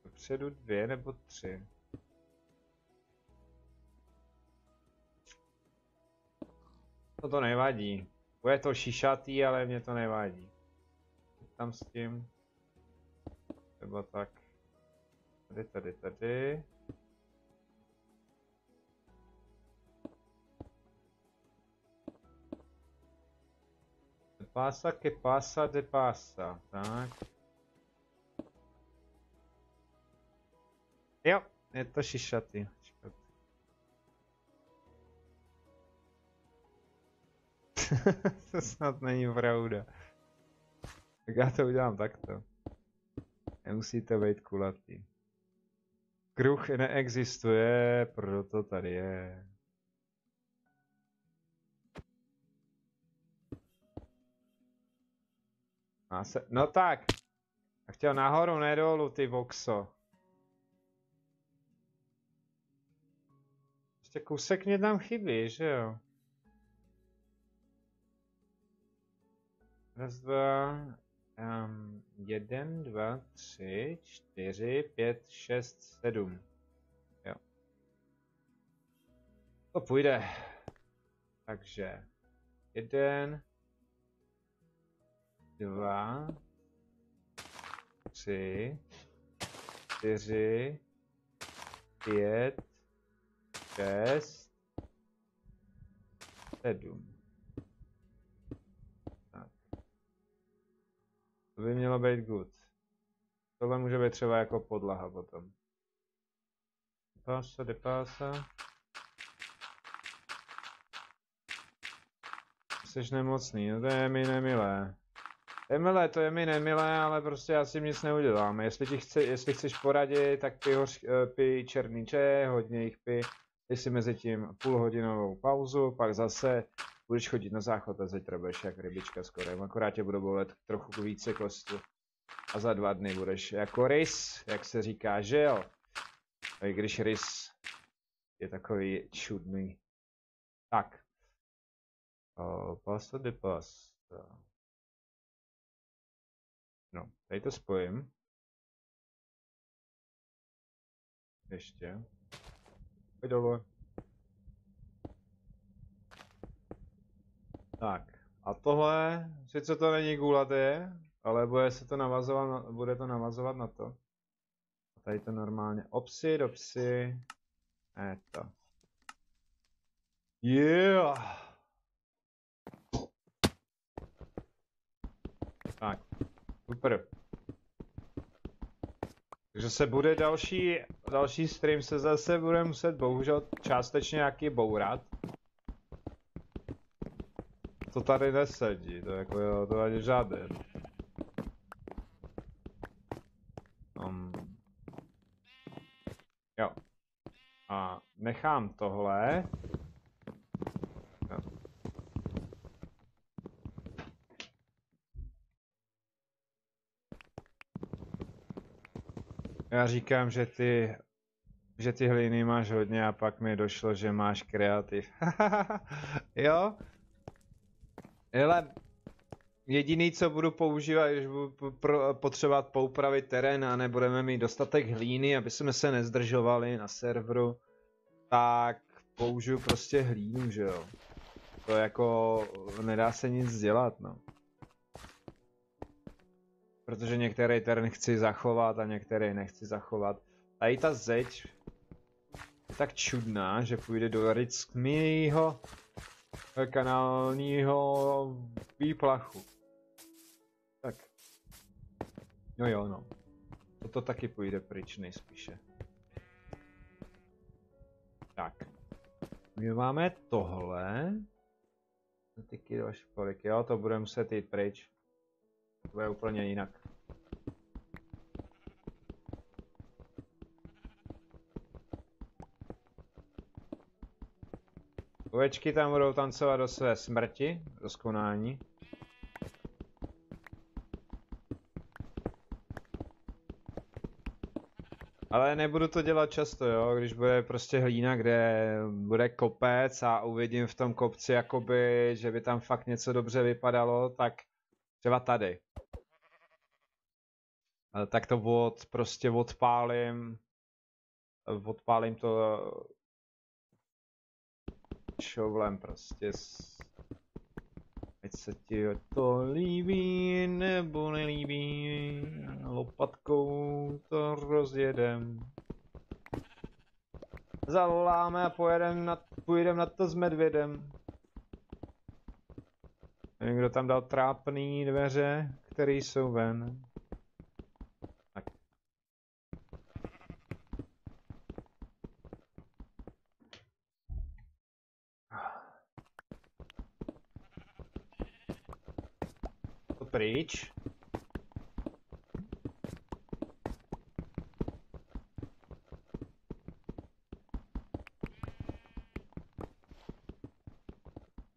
Dopředu 2 nebo 3. To nevadí. Bude to šišatý, ale mě to nevadí. Tam s tím. Třeba tak. Tady. De pasa, que pasa, de pasa. Tak. Jo, je to šišatý. To snad není pravda. Tak já to udělám takto. Nemusí to být kulatý. Kruh neexistuje, proto tady je. No tak. Já chtěl nahoru, ne dolů, ty voxo. Ještě kousek mě tam chybí, že jo? Raz, dva, 1, 2, 3, 4, 5, 6, 7. Jo. To půjde. Takže 1, 2, 3, 4, 5, 6, 7. To by mělo být good. Tohle může být třeba jako podlaha potom. De pasa. Jsi nemocný, no to je mi nemilé. To je mi nemilé, ale prostě já si nic neudělám. Jestli chceš poradit, tak pij černý čaj, hodně jich pij. Dej si mezi tím půlhodinovou pauzu, pak zase budeš chodit na záchod a zítra budeš jak rybička skoro. Akorát tě budou bolet trochu více kosti. A za 2 dny budeš jako rys, jak se říká, že jo? A i když rys je takový čudný. Tak. Pasta de pasta. No, tady to spojím. Ještě. Pojď dolů. Tak. A tohle, sice to není gulaté, ale bude to navazovat na to. A tady to normálně dopsy. To. Yeah! Tak, super. Takže se bude další stream se zase bude muset bohužel částečně nějaký bourat. To tady nesedí, to jako jo, to ani žádný. Jo. A nechám tohle. Jo. Já říkám, že ty hlíny máš hodně a pak mi došlo, že máš kreativ. Jo? Hele, jediný, co budu používat, když budu potřebovat poupravit terén a nebudeme mít dostatek hlíny, aby jsme se nezdržovali na serveru, tak použiju prostě hlínu, že jo. To jako nedá se nic dělat, no. Protože některý terén chci zachovat a některý nechci zachovat. Tady ta zeď je tak čudná, že půjde do mýho kanálního výplachu. Tak. Jo, no. Toto taky půjde pryč nejspíše. Tak. My máme tohle. Tyky do školik, jo, to bude muset jít pryč. To bude úplně jinak. Ovečky tam budou tancovat do své smrti, do skonání. Ale nebudu to dělat často, jo, když bude prostě hlína, kde bude kopec a uvidím v tom kopci jakoby, že by tam fakt něco dobře vypadalo, tak třeba tady. Tak to prostě odpálím to šovlem prostě. Ať se ti to líbí nebo nelíbí, lopatkou to rozjedem. Zavoláme a půjdem na to s medvědem. Někdo tam dal trápný dveře, které jsou ven. Tak. To pryč.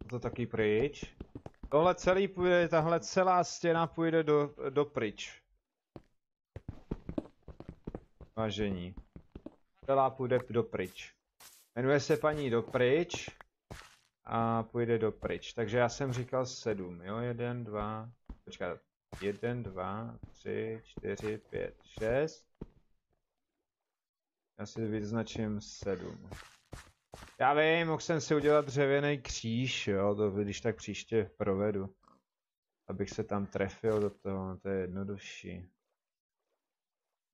To taky pryč. Tohle celý půjde, tahle celá stěna půjde do pryč. Vážení. Celá půjde do pryč. Jmenuje se paní Dopryč a půjde do pryč. Takže já jsem říkal 7, jo? 1, 2, počkat. 1, 2, 3, 4, 5, 6. Já si vyznačím 7. Já vím, mohl jsem si udělat dřevěný kříž, jo, to když tak příště provedu. Abych se tam trefil do toho, to je jednodušší.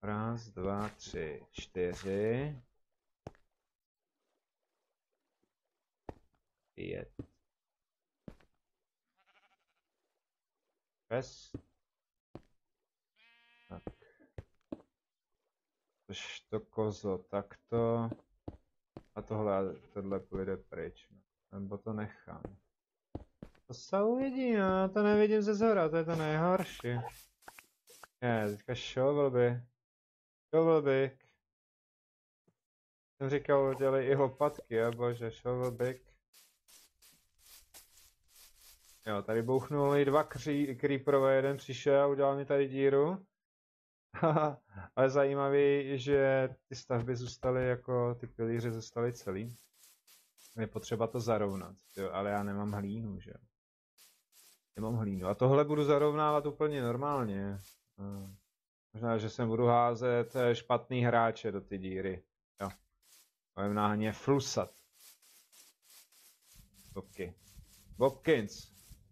1, 2, 3, 4. 5. 6. Tak. Tož to kozo takto. A tohle půjde pryč. Nebo to nechám. To se uvidí, já to nevidím ze zhora, to je to nejhorší. Je, teďka shovelby. Shovelbik. Jsem říkal, dělej i lopatky, jo bože, shovelbik. Jo, tady bouchnuli 2 creeperové, jeden přišel a udělal mi tady díru. Ale zajímavý, že ty stavby zůstaly jako, ty pilíře zůstaly celý. Je potřeba to zarovnat, jo, ale já nemám hlínu, že? Nemám hlínu. A tohle budu zarovnávat úplně normálně. Možná, že sem budu házet špatný hráče do ty díry. Jo. Budeme náhně flusat. Bobky. Bobkins.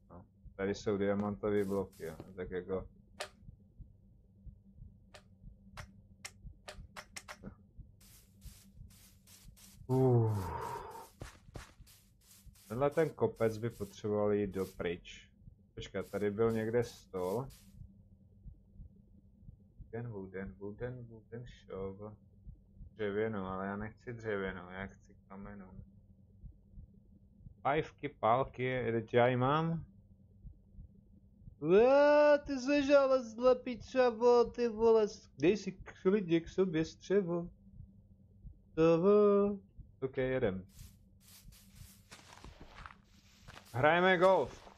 No, tady jsou diamantové bloky, jo. Tak jako... Tenhle ten kopec by potřeboval jít dopryč. Počkat, tady byl někde stol. Wooden shovel. Dřevěnou, ale já nechci dřevěnou, já chci kamenou. Pajvky, pálky, teď já ji mám? Ty seš ale zle pičavo, ty vole, dej si klidně k sobě střevo. Ok, jedem. Hrajeme golf.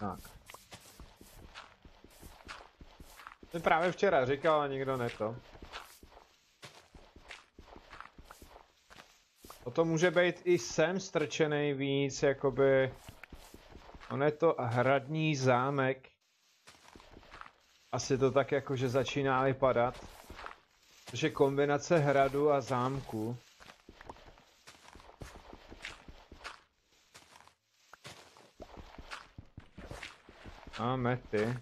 Tak. Jsem právě včera říkal, a nikdo ne to. O to může být i sem strčený víc, jakoby... On je to hradní zámek. Asi to tak jakože začíná vypadat. Což je kombinace hradu a zámku. A mety.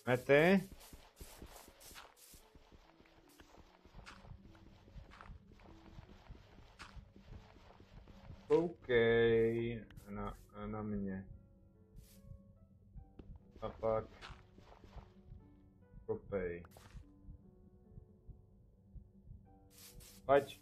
Mety? OK. Na mě. A pak... Kopej. Pojď.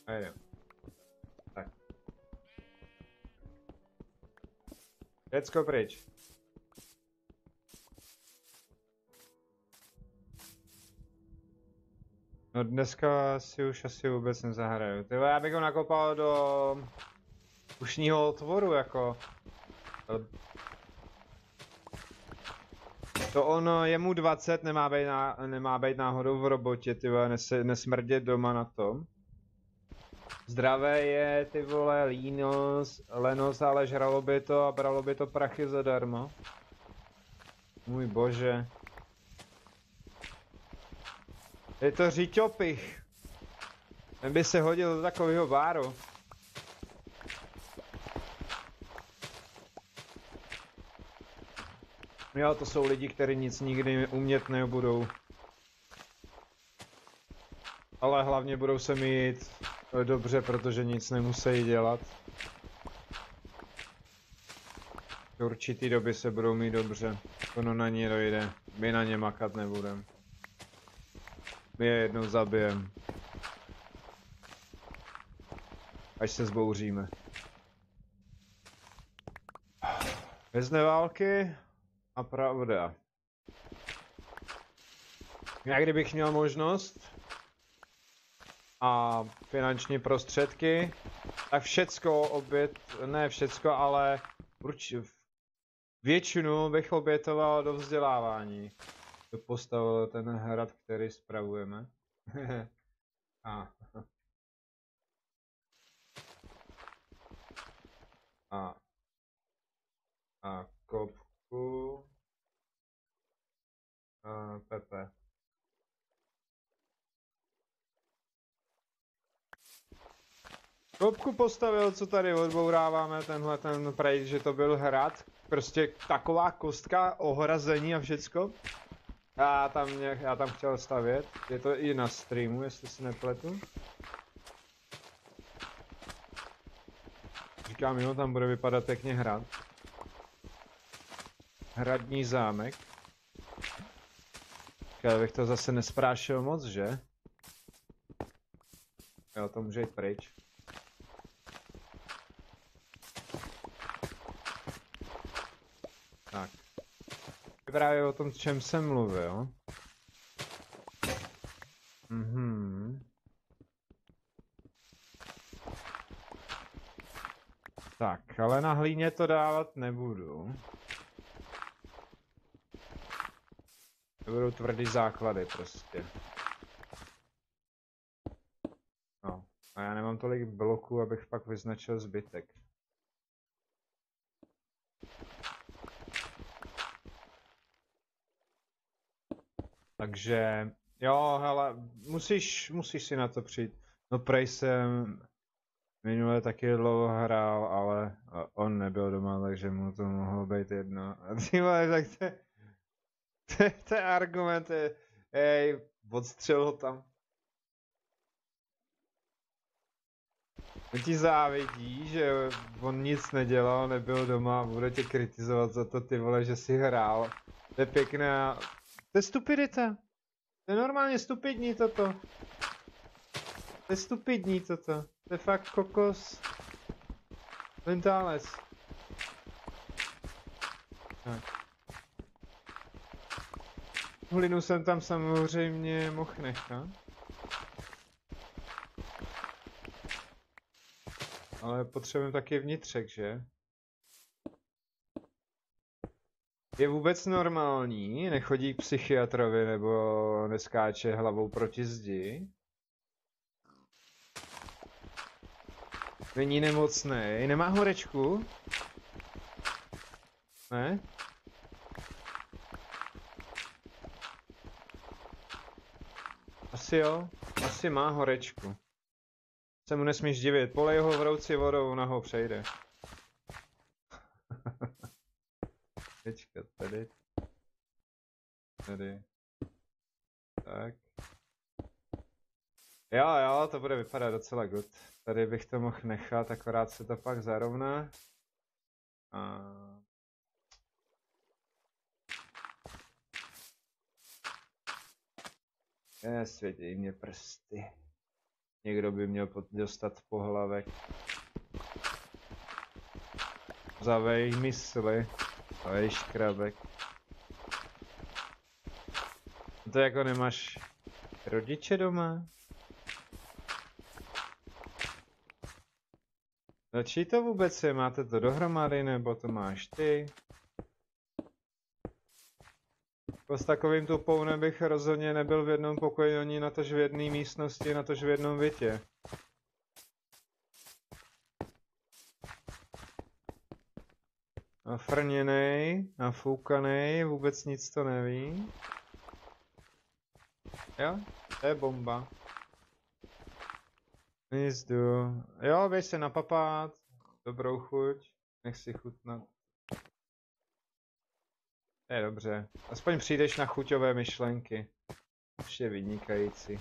A jdem. Tak. Všecko pryč. No dneska si už asi vůbec nezahraju. Tyhle, já bych ho nakopal do ušního otvoru, jako. To ono, je mu 20, nemá být náhodou v robotě, ty vole, nesmrdět doma na tom. Zdravé je, ty vole, lenos, ale žralo by to a bralo by to prachy zadarmo. Můj bože. Je to řiťopich. Ten by se hodil do takového báru. Jo, to jsou lidi, kteří nic nikdy umět nebudou. Ale hlavně budou se mít dobře, protože nic nemusí dělat. V určitý doby se budou mít dobře. Ono na ně dojde. My na ně makat nebudeme. My je jednou zabijem. Až se zbouříme. Vězné války a pravda. Já kdybych měl možnost a finanční prostředky, tak všecko ne všecko, ale většinu bych obětoval do vzdělávání. To postavil ten hrad, který spravujeme. A kopku. Pepe. Kopku postavil, co tady odbouráváme, tenhle ten prej, že to byl hrad. Prostě taková kostka, ohrazení a všecko. Já tam chtěl stavět. Je to i na streamu, jestli si nepletu. Říkám, jo, tam bude vypadat pěkně hrad. Hradní zámek. Já bych to zase nesprášil moc, že? Jo, to může jít pryč. Tak. Právě o tom, o čem jsem mluvil. Tak, ale na hlíně to dávat nebudu. To budou tvrdý základy prostě. No, a já nemám tolik bloků, abych pak vyznačil zbytek. Takže, jo, hele, musíš si na to přijít. No prej jsem minule taky dlouho hrál, ale on nebyl doma, takže mu to mohlo být jedno. A ty vole, tak to je argument, odstřel ho tam. On ti závidí, že on nic nedělal, nebyl doma a bude tě kritizovat za to, ty vole, že jsi hrál. To je pěkná. To je stupidita. To je normálně stupidní toto. To je stupidní toto. To je fakt kokos. Mentálec. Tak. Hlinu jsem tam samozřejmě mohl nechat. Ale potřebujeme taky vnitřek, že? Je vůbec normální, nechodí k psychiatrovi nebo neskáče hlavou proti zdi? Není nemocný, nemá horečku? Ne? Asi jo, asi má horečku. Se mu nesmíš divit, polej ho vroucí vodou, ona ho přejde. Teďka tady. Tady. Tak. Jo, to bude vypadat docela good. Tady bych to mohl nechat, akorát se to pak zarovná. A... Svěděj mě prsty. Někdo by měl dostat pohlavek. Zavej mysli. Zavej škrabek. To jako nemáš rodiče doma? No čí to vůbec je? Máte to dohromady, nebo to máš ty? Jako s takovým tupounem bych rozhodně nebyl v jednom pokoji, ani natož v jedné místnosti, natož v jednom bytě. Nafrněnej, nafoukanej, vůbec nic to neví. Jo, to je bomba. Hnízdu. Jo, běž se napapát. Dobrou chuť. Nech si chutnat. Je dobře. Aspoň přijdeš na chuťové myšlenky. Už je vynikající.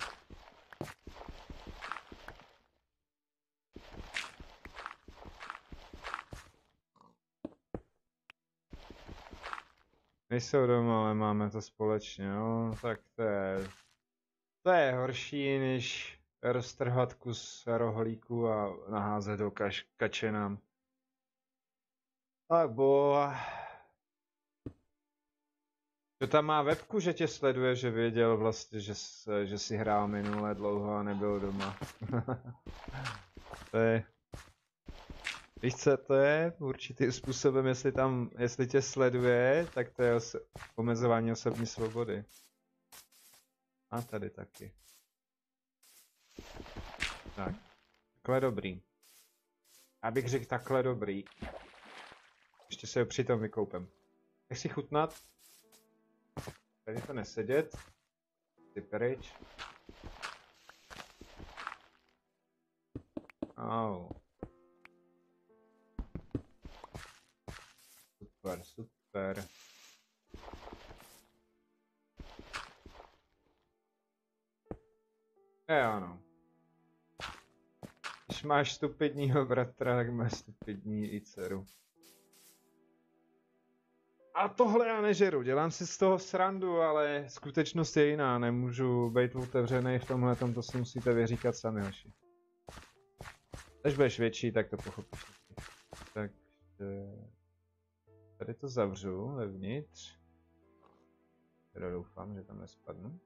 Nejsou doma, ale máme to společně, no, tak to je horší, než roztrhat kus rohlíku a naházet do kačenám. Tak bo... Kdo tam má webku, že tě sleduje, že věděl vlastně, že si hrál minule dlouho a nebyl doma. To je... Víš co to je? Určitým způsobem, jestli tě sleduje, tak to je omezování osobní svobody. A tady taky. Tak. Takhle dobrý. Já bych řekl takhle dobrý. Ještě se ho přitom vykoupem. Nech si chutnat. Tady to nesedět. Ty pryč. Au. Super, super. Ano. Když máš stupidního bratra, tak máš stupidní i dceru. A tohle já nežeru, dělám si z toho srandu, ale skutečnost je jiná, nemůžu být otevřený v tomhle, to si musíte vyříkat sami, hoši. Když budeš větší, tak to pochopíš. Takže... Tady to zavřu vevnitř. Teda doufám, že tam nespadnu.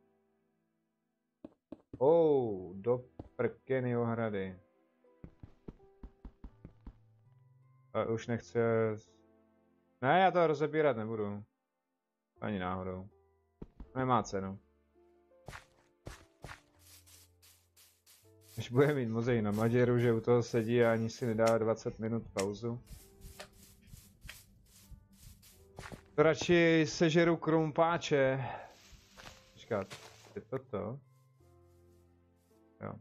Do prkeny ohrady. A už nechce... Ne, já to rozebírat nebudu. Ani náhodou. Nemá cenu. Když bude mít mozej na maděru, že u toho sedí a ani si nedá 20 minut pauzu. To radši sežeru krumpáče. Počkat, je toto? Jo.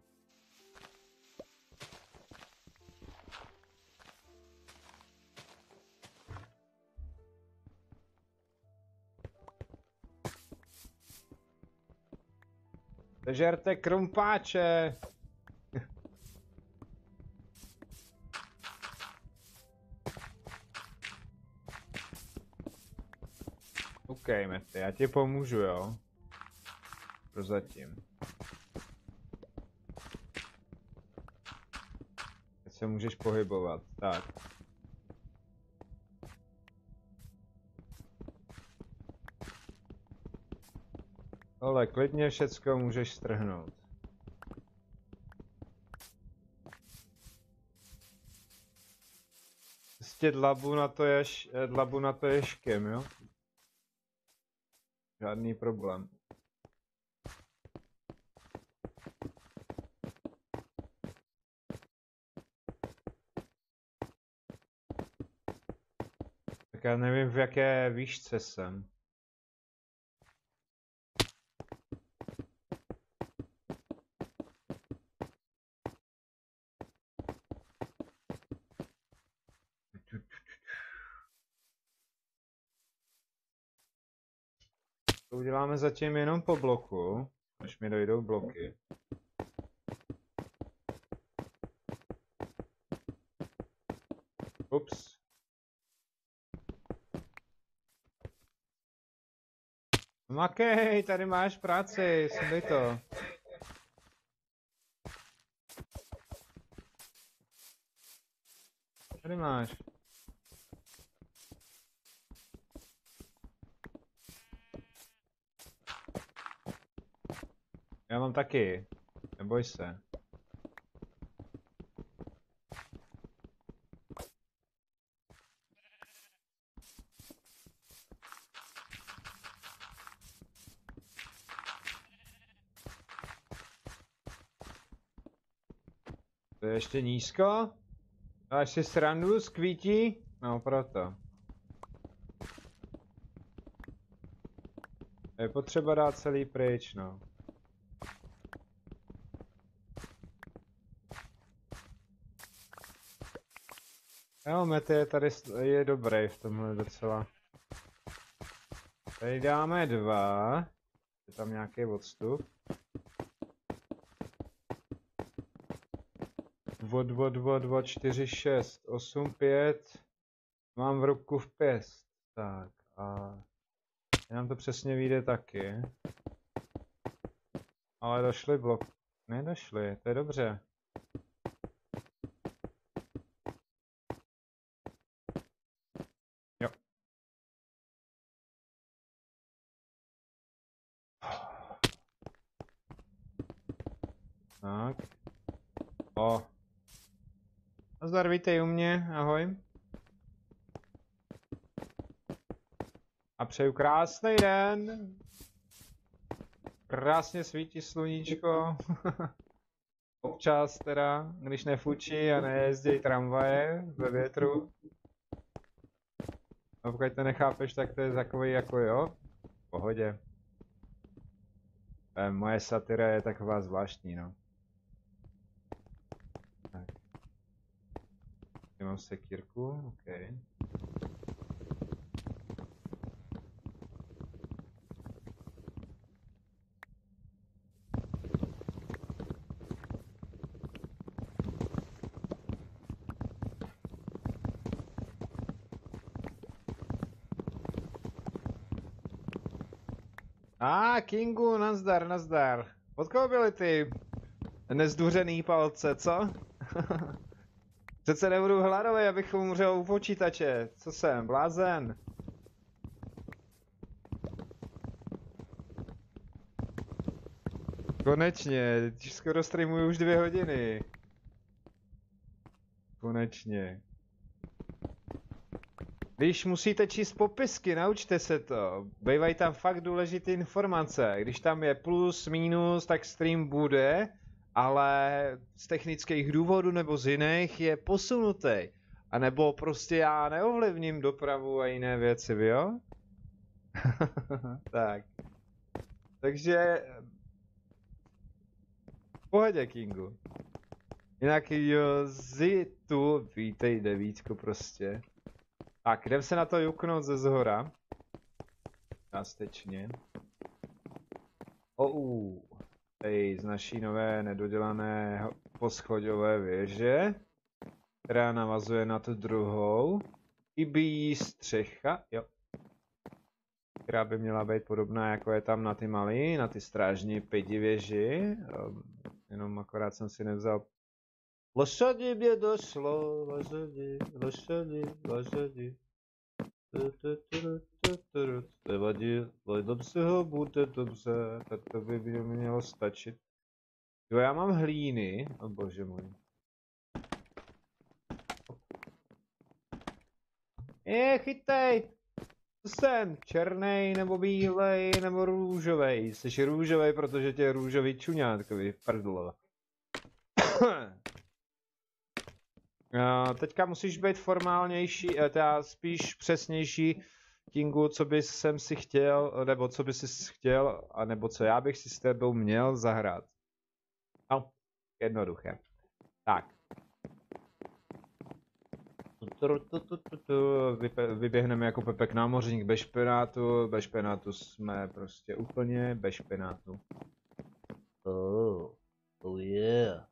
Sežerte krumpáče! OK, Mete, já ti pomůžu, jo? Prozatím. Teď se můžeš pohybovat, tak. Ale klidně všecko můžeš strhnout. Prostě dlabu na to ješkem, jo? Žádný problém. Tak já nevím, v jaké výšce jsem. To uděláme zatím jenom po bloku, až mi dojdou bloky. Ups. Makej, tady máš práci, sundej to. Tady máš. Já mám taky. Neboj se. To je ještě nízko? Dáš si srandu z kvítí? No proto. Je potřeba dát celý pryč, no. Jo, Mety je tady je dobrý v tomhle docela. Tady dáme 2. Je tam nějaký odstup. Dva, 4, 6, 8, 5. Mám v ruku v pěst. Tak a nám to přesně vyjde taky. Ale došly blok. Nedošly, to je dobře. Jo. Tak. O. Nazdar, vítej u mě, ahoj. A přeju krásný den. Krásně svítí sluníčko. Občas teda, když nefučí a nejezdí tramvaje ve větru. A pokud to nechápeš, tak to je takový jako jo, v pohodě. Moje satyra je taková zvláštní, no. Tak. Já mám sekírku, ok. Kingu, nazdar, nazdar. Od koho byly ty nezduřený palce, co? Přece nebudu hladový, abych umřel u počítače. Co jsem, blázen? Konečně, skoro streamuju už 2 hodiny. Konečně. Když musíte číst popisky, naučte se to. Bývají tam fakt důležité informace. Když tam je plus, minus, tak stream bude, ale z technických důvodů nebo z jiných je posunutý. A nebo prostě já neovlivním dopravu a jiné věci, jo? Tak. Takže... V pohodě, Kingu. Jinak jo, tu vítej 9 prostě. Tak, jdem se na to juknout ze zhora. Částečně. Tady z naší nové nedodělané poschodové věže, která navazuje na tu druhou. Chybí střecha, jo. Která by měla být podobná, jako je tam na ty malý, na ty strážní věži. Jenom akorát jsem si nevzal. Lošadi mě došlo, lošadi. Nevadí, dobře ho bude dobře, tak to by mělo stačit. Jo, já mám hlíny, o bože můj. Chytej! Co jsem? Černej, nebo bílej, nebo růžovej? Jsi růžovej, protože tě je růžový čuňátkový prdlo. Teďka musíš být formálnější, teda spíš přesnější, Kingu, co bys jsem si chtěl, nebo co bys si chtěl, anebo co já bych si s tebou měl zahrát. No, jednoduché. Tak. Vyběhneme jako Pepek námořník bez špenátu. Bez špenátu jsme prostě úplně bez špenátu. Oh yeah.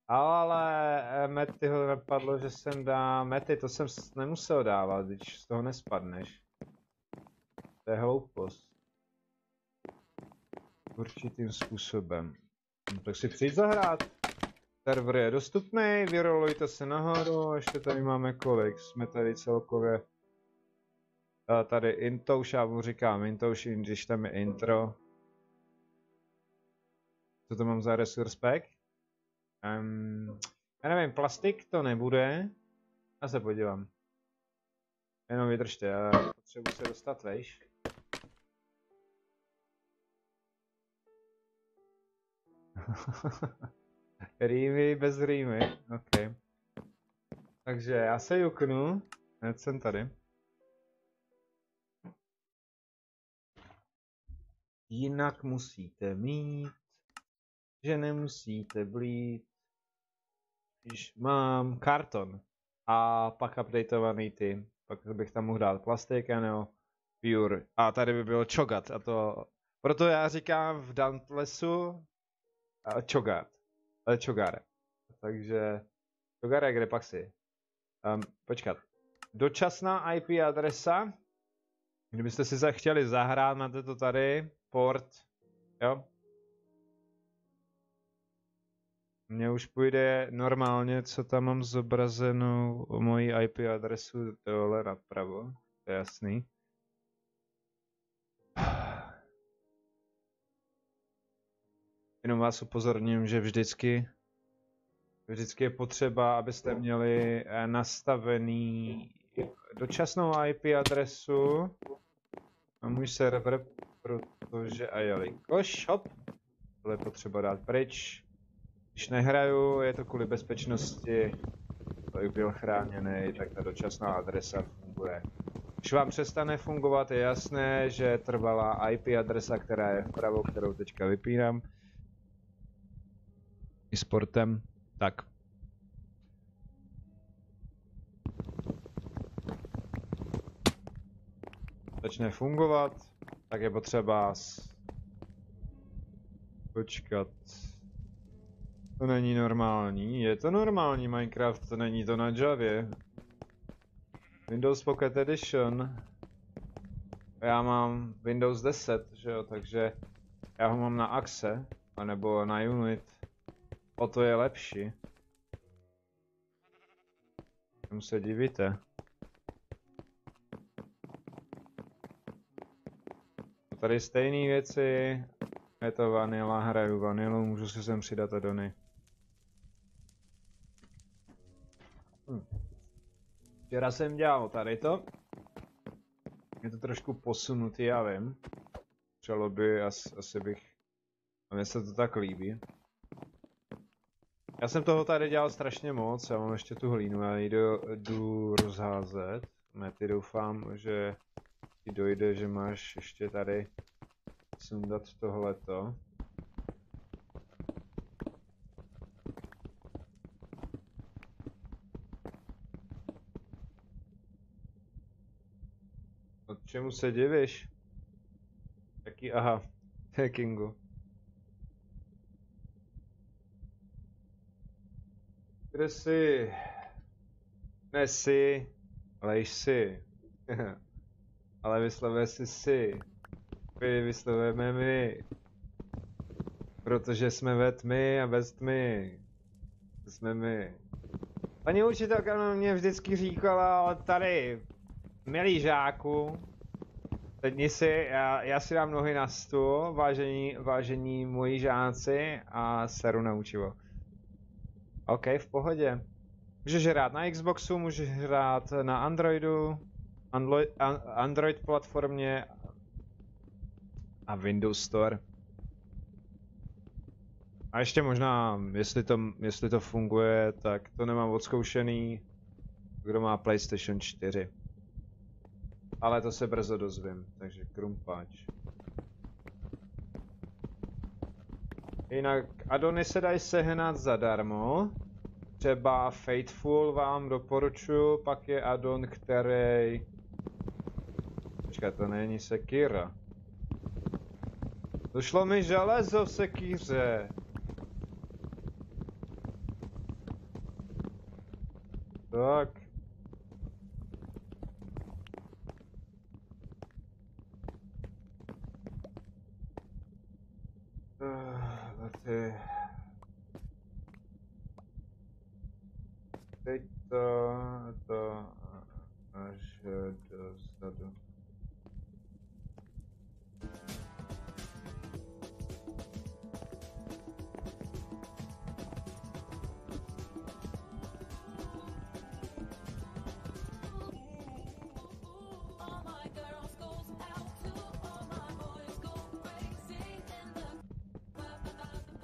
Ale Metyho napadlo, že jsem dá... Mety, to jsem nemusel dávat, když z toho nespadneš. To je hloupost. Určitým způsobem. No, tak si přijď zahrát. Server je dostupný, vyrolujte se nahoru, ještě tady máme kolik, jsme tady celkově. Tady Intouš, já mu říkám Intouš, když tam je intro. Co to mám za resource pack? Já nevím, plastik to nebude. Já se podívám. Jenom vydržte, já potřebuji se dostat vejš. Rýmy bez rýmy, ok. Takže já se juknu, hned jsem tady. Jinak musíte mít, že nemusíte blít. Když mám karton a pak updateovaný ty, pak bych tam mohl dát plastik, nebo pure. A tady by byl čogat a to, proto já říkám v Dauntlessu čogat, ale čogare. Takže čogare, kde pak si? Počkat. Dočasná IP adresa. Kdybyste si se chtěli zahrát, máte to tady. Port. Jo. Mně už půjde normálně, co tam mám zobrazenou moji IP adresu dole napravo. To je jasný. Jenom vás upozorním, že vždycky je potřeba, abyste měli nastavený dočasnou IP adresu na můj server, protože a jelikož hop, tohle je potřeba dát pryč. Když nehraju, je to kvůli bezpečnosti, abych byl chráněný, tak ta dočasná adresa funguje. Když vám přestane fungovat, je jasné, že trvalá IP adresa, která je vpravo, kterou teďka vypínám, i sportem, tak. Začne fungovat, tak je potřeba počkat. To není normální, je to normální Minecraft, to není to na Javě. Windows Pocket Edition. Já mám Windows 10, že jo, takže já ho mám na Axe, anebo na Unit. O to je lepší. Čemu se divíte? Tady stejné věci, je to vanila, hraju vanilu, můžu si sem přidat addony. Včera jsem dělal tady to. Je to trošku posunutý, já vím. Třeba by, asi bych, a mně se to tak líbí. Já jsem toho tady dělal strašně moc, já mám ještě tu hlínu, já ji jdu rozházet. Ty doufám, že ti dojde, že máš ještě tady sundat tohleto. Od čemu se divíš? Taký aha, hackingu. Kde jsi? Ne jsi, ale jsi. Ale vyslovuje si. My vyslovujeme my. Protože jsme ve tmy a bez tmy. Jsme my. Paní učitelka mě vždycky říkala, ale tady, milý žáku, sedni si, já si dám nohy na stůl, vážení moji žáci, a seru na učivo. OK, v pohodě. Můžeš hrát na Xboxu, můžeš hrát na Androidu, Android platformě a Windows Store. A ještě možná, jestli to funguje, tak to nemám odzkoušený, kdo má PlayStation 4. Ale to se brzo dozvím, takže krumpáč. Jinak addony se dají sehnat zadarmo. Třeba Faithful vám doporučuji, pak je addon, který... Počkej, to není sekýra. Došlo mi železo v sekýře. Tak. Ty. to až dozadu.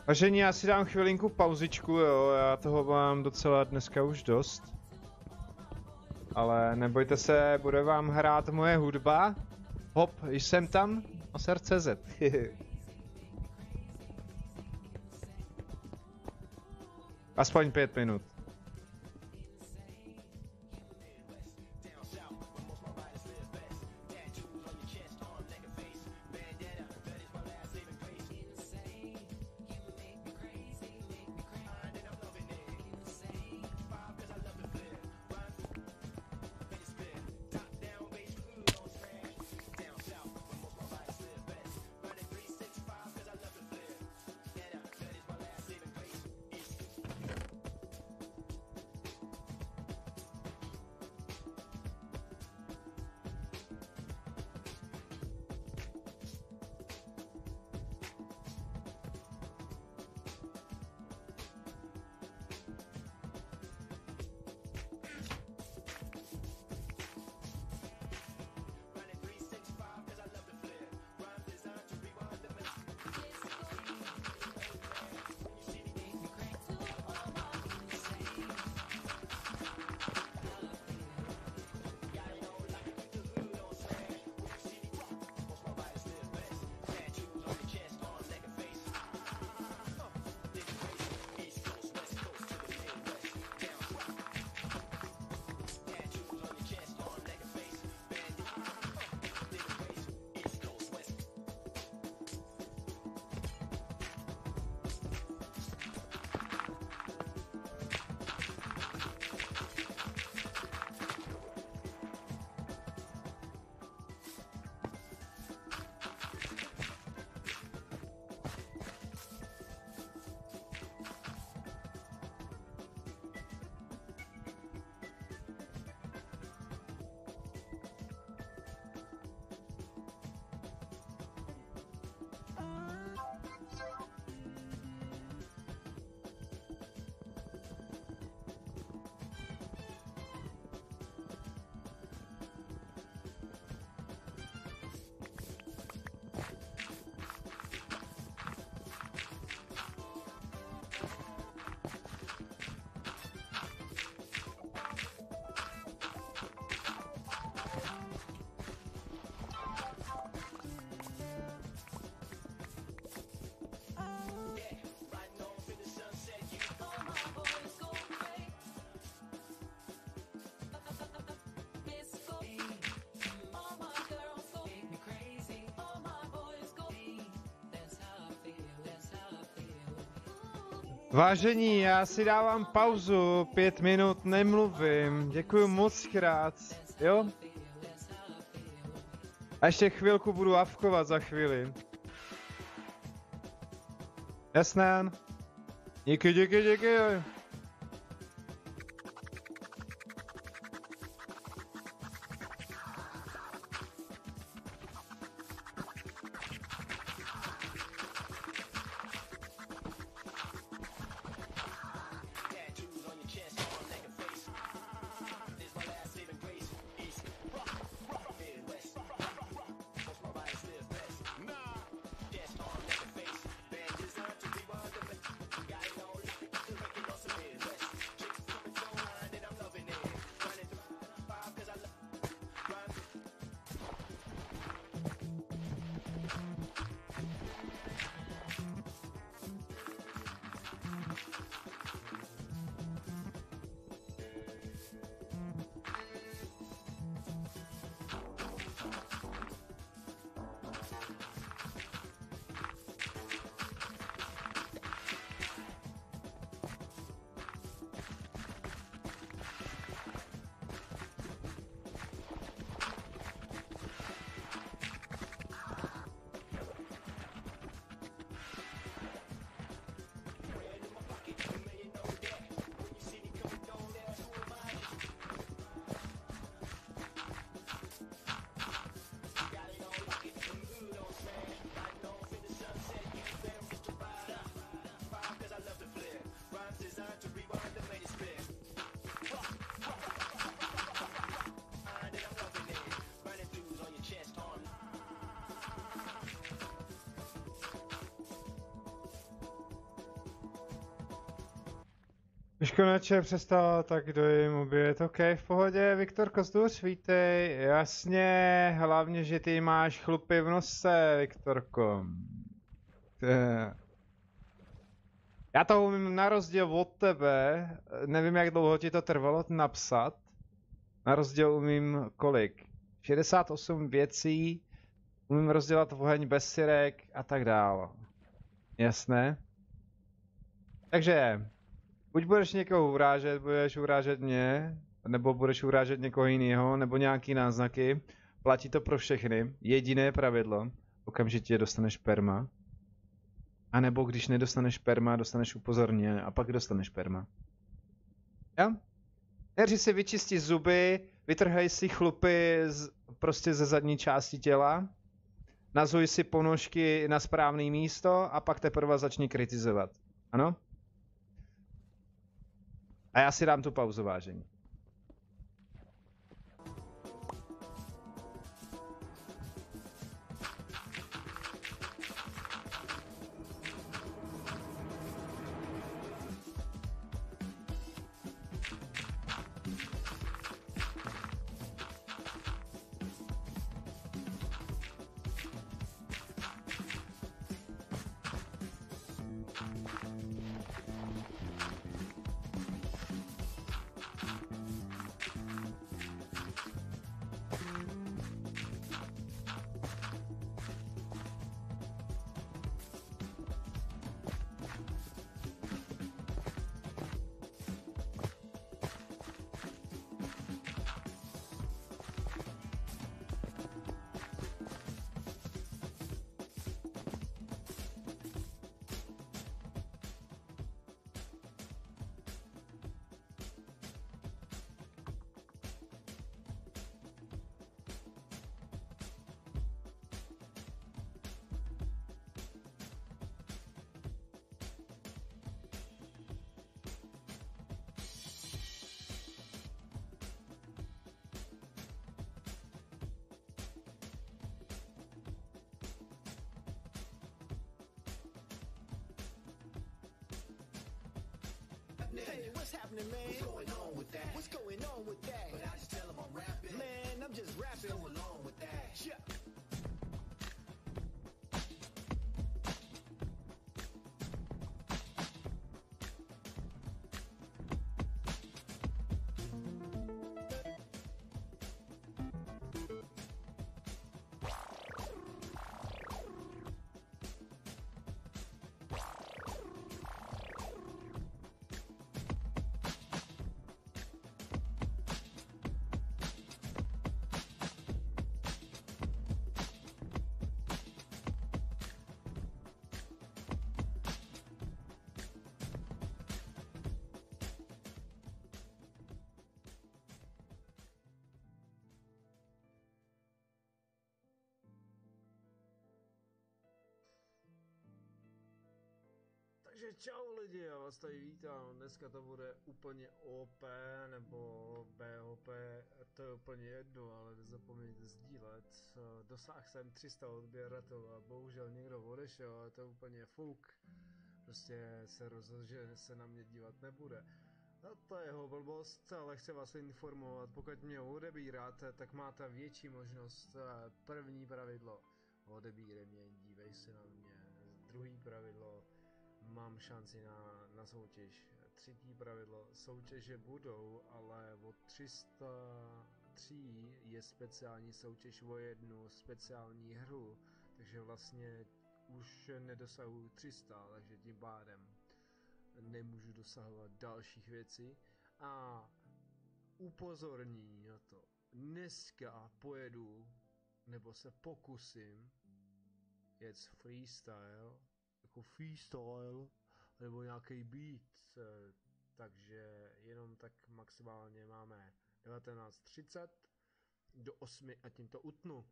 Vážení, já si dám chvilinku pauzičku, jo, já toho mám docela dneska už dost. Ale nebojte se, bude vám hrát moje hudba. Hop, jsem tam, Oser.cz. Aspoň 5 minut. Vážení, já si dávám pauzu, 5 minut nemluvím, děkuji moc krát, jo? A ještě chvilku budu avkovat za chvíli. Jasné? Díky. Už konečně přestal, tak dojím oběd. OK, v pohodě, Viktor Kozduř, vítej. Jasně, hlavně, že ty máš chlupy v nose, Viktorko. Já to umím na rozdíl od tebe, nevím, jak dlouho ti to trvalo napsat. Na rozdíl umím kolik? 68 věcí, umím rozdělat oheň bez syrek a tak dále. Jasné? Takže, buď budeš někoho urážet, budeš urážet mě, nebo budeš urážet někoho jiného, nebo nějaký náznaky. Platí to pro všechny. Jediné pravidlo, okamžitě dostaneš perma. A nebo když nedostaneš perma, dostaneš upozornění a pak dostaneš perma. Jo? Neři si vyčistit zuby, vytrhej si chlupy prostě ze zadní části těla, nazuj si ponožky na správné místo a pak teprve začni kritizovat. Ano? A já si dám tu pauzu, vážení. Hey, what's happening, man? What's going on with that? What's going on with that? But I just tell them I'm rapping. Man, I'm just rapping. Go along with that. Yeah. Takže čau lidi, já vás tady vítám, dneska to bude úplně OP nebo BOP, to je úplně jedno, ale nezapomeňte sdílet. Dosáhl jsem 300 odběratelů a bohužel někdo odešel, ale to je úplně fuk. Prostě se rozhodl, že se na mě dívat nebude. No to je jeho blbost, ale chci vás informovat, pokud mě odebíráte, tak máte větší možnost. První pravidlo, odebírej mě, dívej se na mě. Druhý pravidlo, mám šanci na soutěž. Třetí pravidlo, soutěže budou, ale od 303 je speciální soutěž o jednu speciální hru, takže vlastně už nedosahuji 300, takže tím pádem nemůžu dosahovat dalších věcí. A upozorní na to, dneska pojedu, nebo se pokusím jet freestyle, jako freestyle, nebo nějaký beat, takže jenom tak maximálně máme 19:30 do 8 a tím to utnu.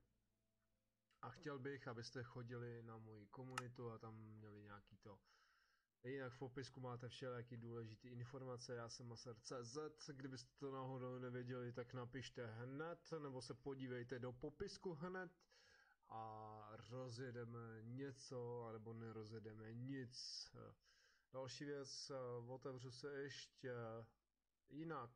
A chtěl bych, abyste chodili na moji komunitu a tam měli nějaký to. Jinak v popisku máte všelijaký důležité informace, já jsem Masar.cz, kdybyste to náhodou nevěděli, tak napište hned, nebo se podívejte do popisku hned a rozjedeme něco, alebo nerozjedeme nic. Další věc, otevřu se ještě jinak.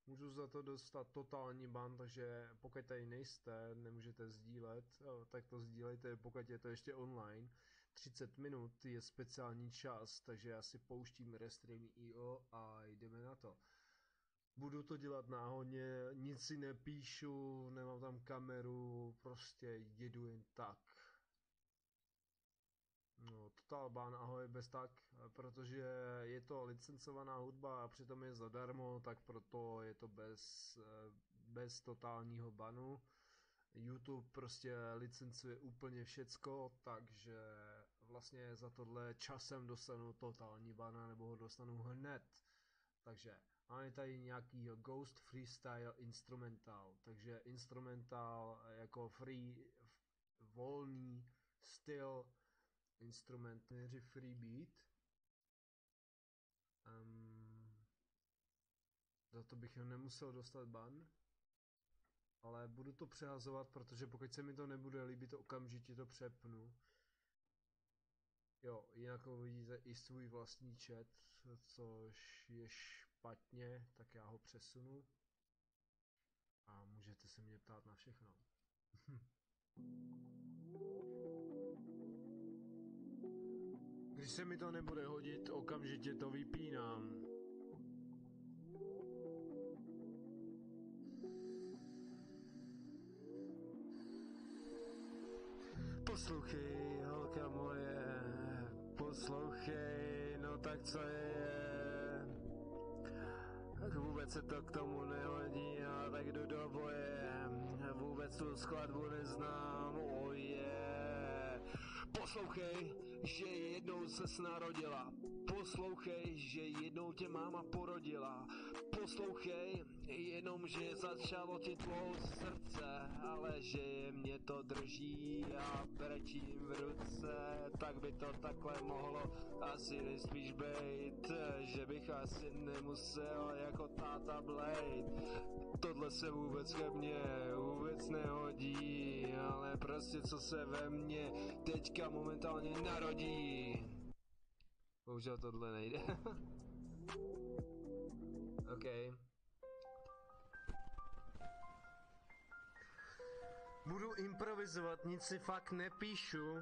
Můžu za to dostat totální ban, takže pokud tady nejste, nemůžete sdílet, tak to sdílejte, pokud je to ještě online. 30 minut je speciální čas, takže já si pouštím Restream.io a jdeme na to. Budu to dělat náhodně, nic si nepíšu, nemám tam kameru, prostě jedu jen tak. No, Total Ban, ahoj, bez tak, protože je to licencovaná hudba a přitom je zadarmo, tak proto je to bez totálního banu. YouTube prostě licencuje úplně všecko, takže vlastně za tohle časem dostanu totální ban, nebo ho dostanu hned. Takže máme tady nějaký Ghost Freestyle Instrumental, takže instrumental jako free, volný styl, instrument, free beat. Za to bych nemusel dostat ban, ale budu to přehazovat, protože pokud se mi to nebude líbit, okamžitě to přepnu. Jo, jinak uvidíte i svůj vlastní chat, což je špatně, tak já ho přesunu. A můžete se mě ptát na všechno. Když se mi to nebude hodit, okamžitě to vypínám. Poslouchej, holka moje, poslouchej, no tak co je? Tak vůbec se to k tomu nehodí, a tak jdu do boje, vůbec tu skladbu neznám, Poslouchej, že jednou ses narodila. Poslouchej, že jednou tě máma porodila. Poslouchej, jenom že začalo ti tvout srdce, ale že mě to drží a brečím v ruce, tak by to takhle mohlo asi nejspíš bejt, že bych asi nemusel jako táta blejt. Tohle se vůbec ke mně vůbec nehodí, ale prostě co se ve mně teďka momentálně narodí. Bohužel tohle nejde. OK. Budu improvizovat, nic si fakt nepíšu.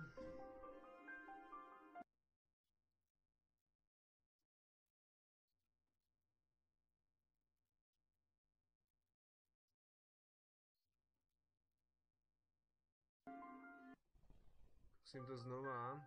Zkusím to znova.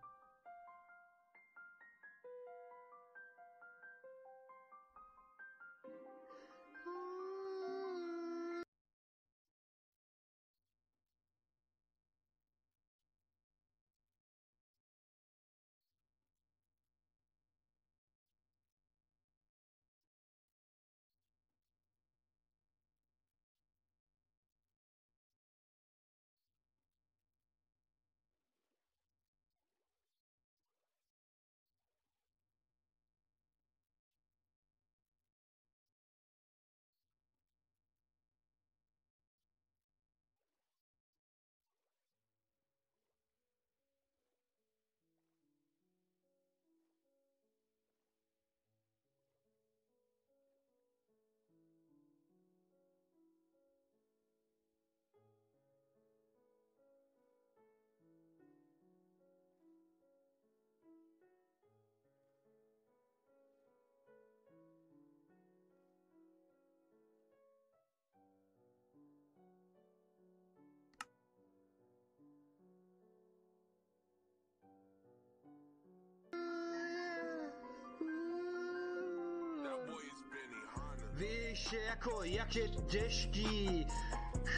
Víš, jako jak je těžký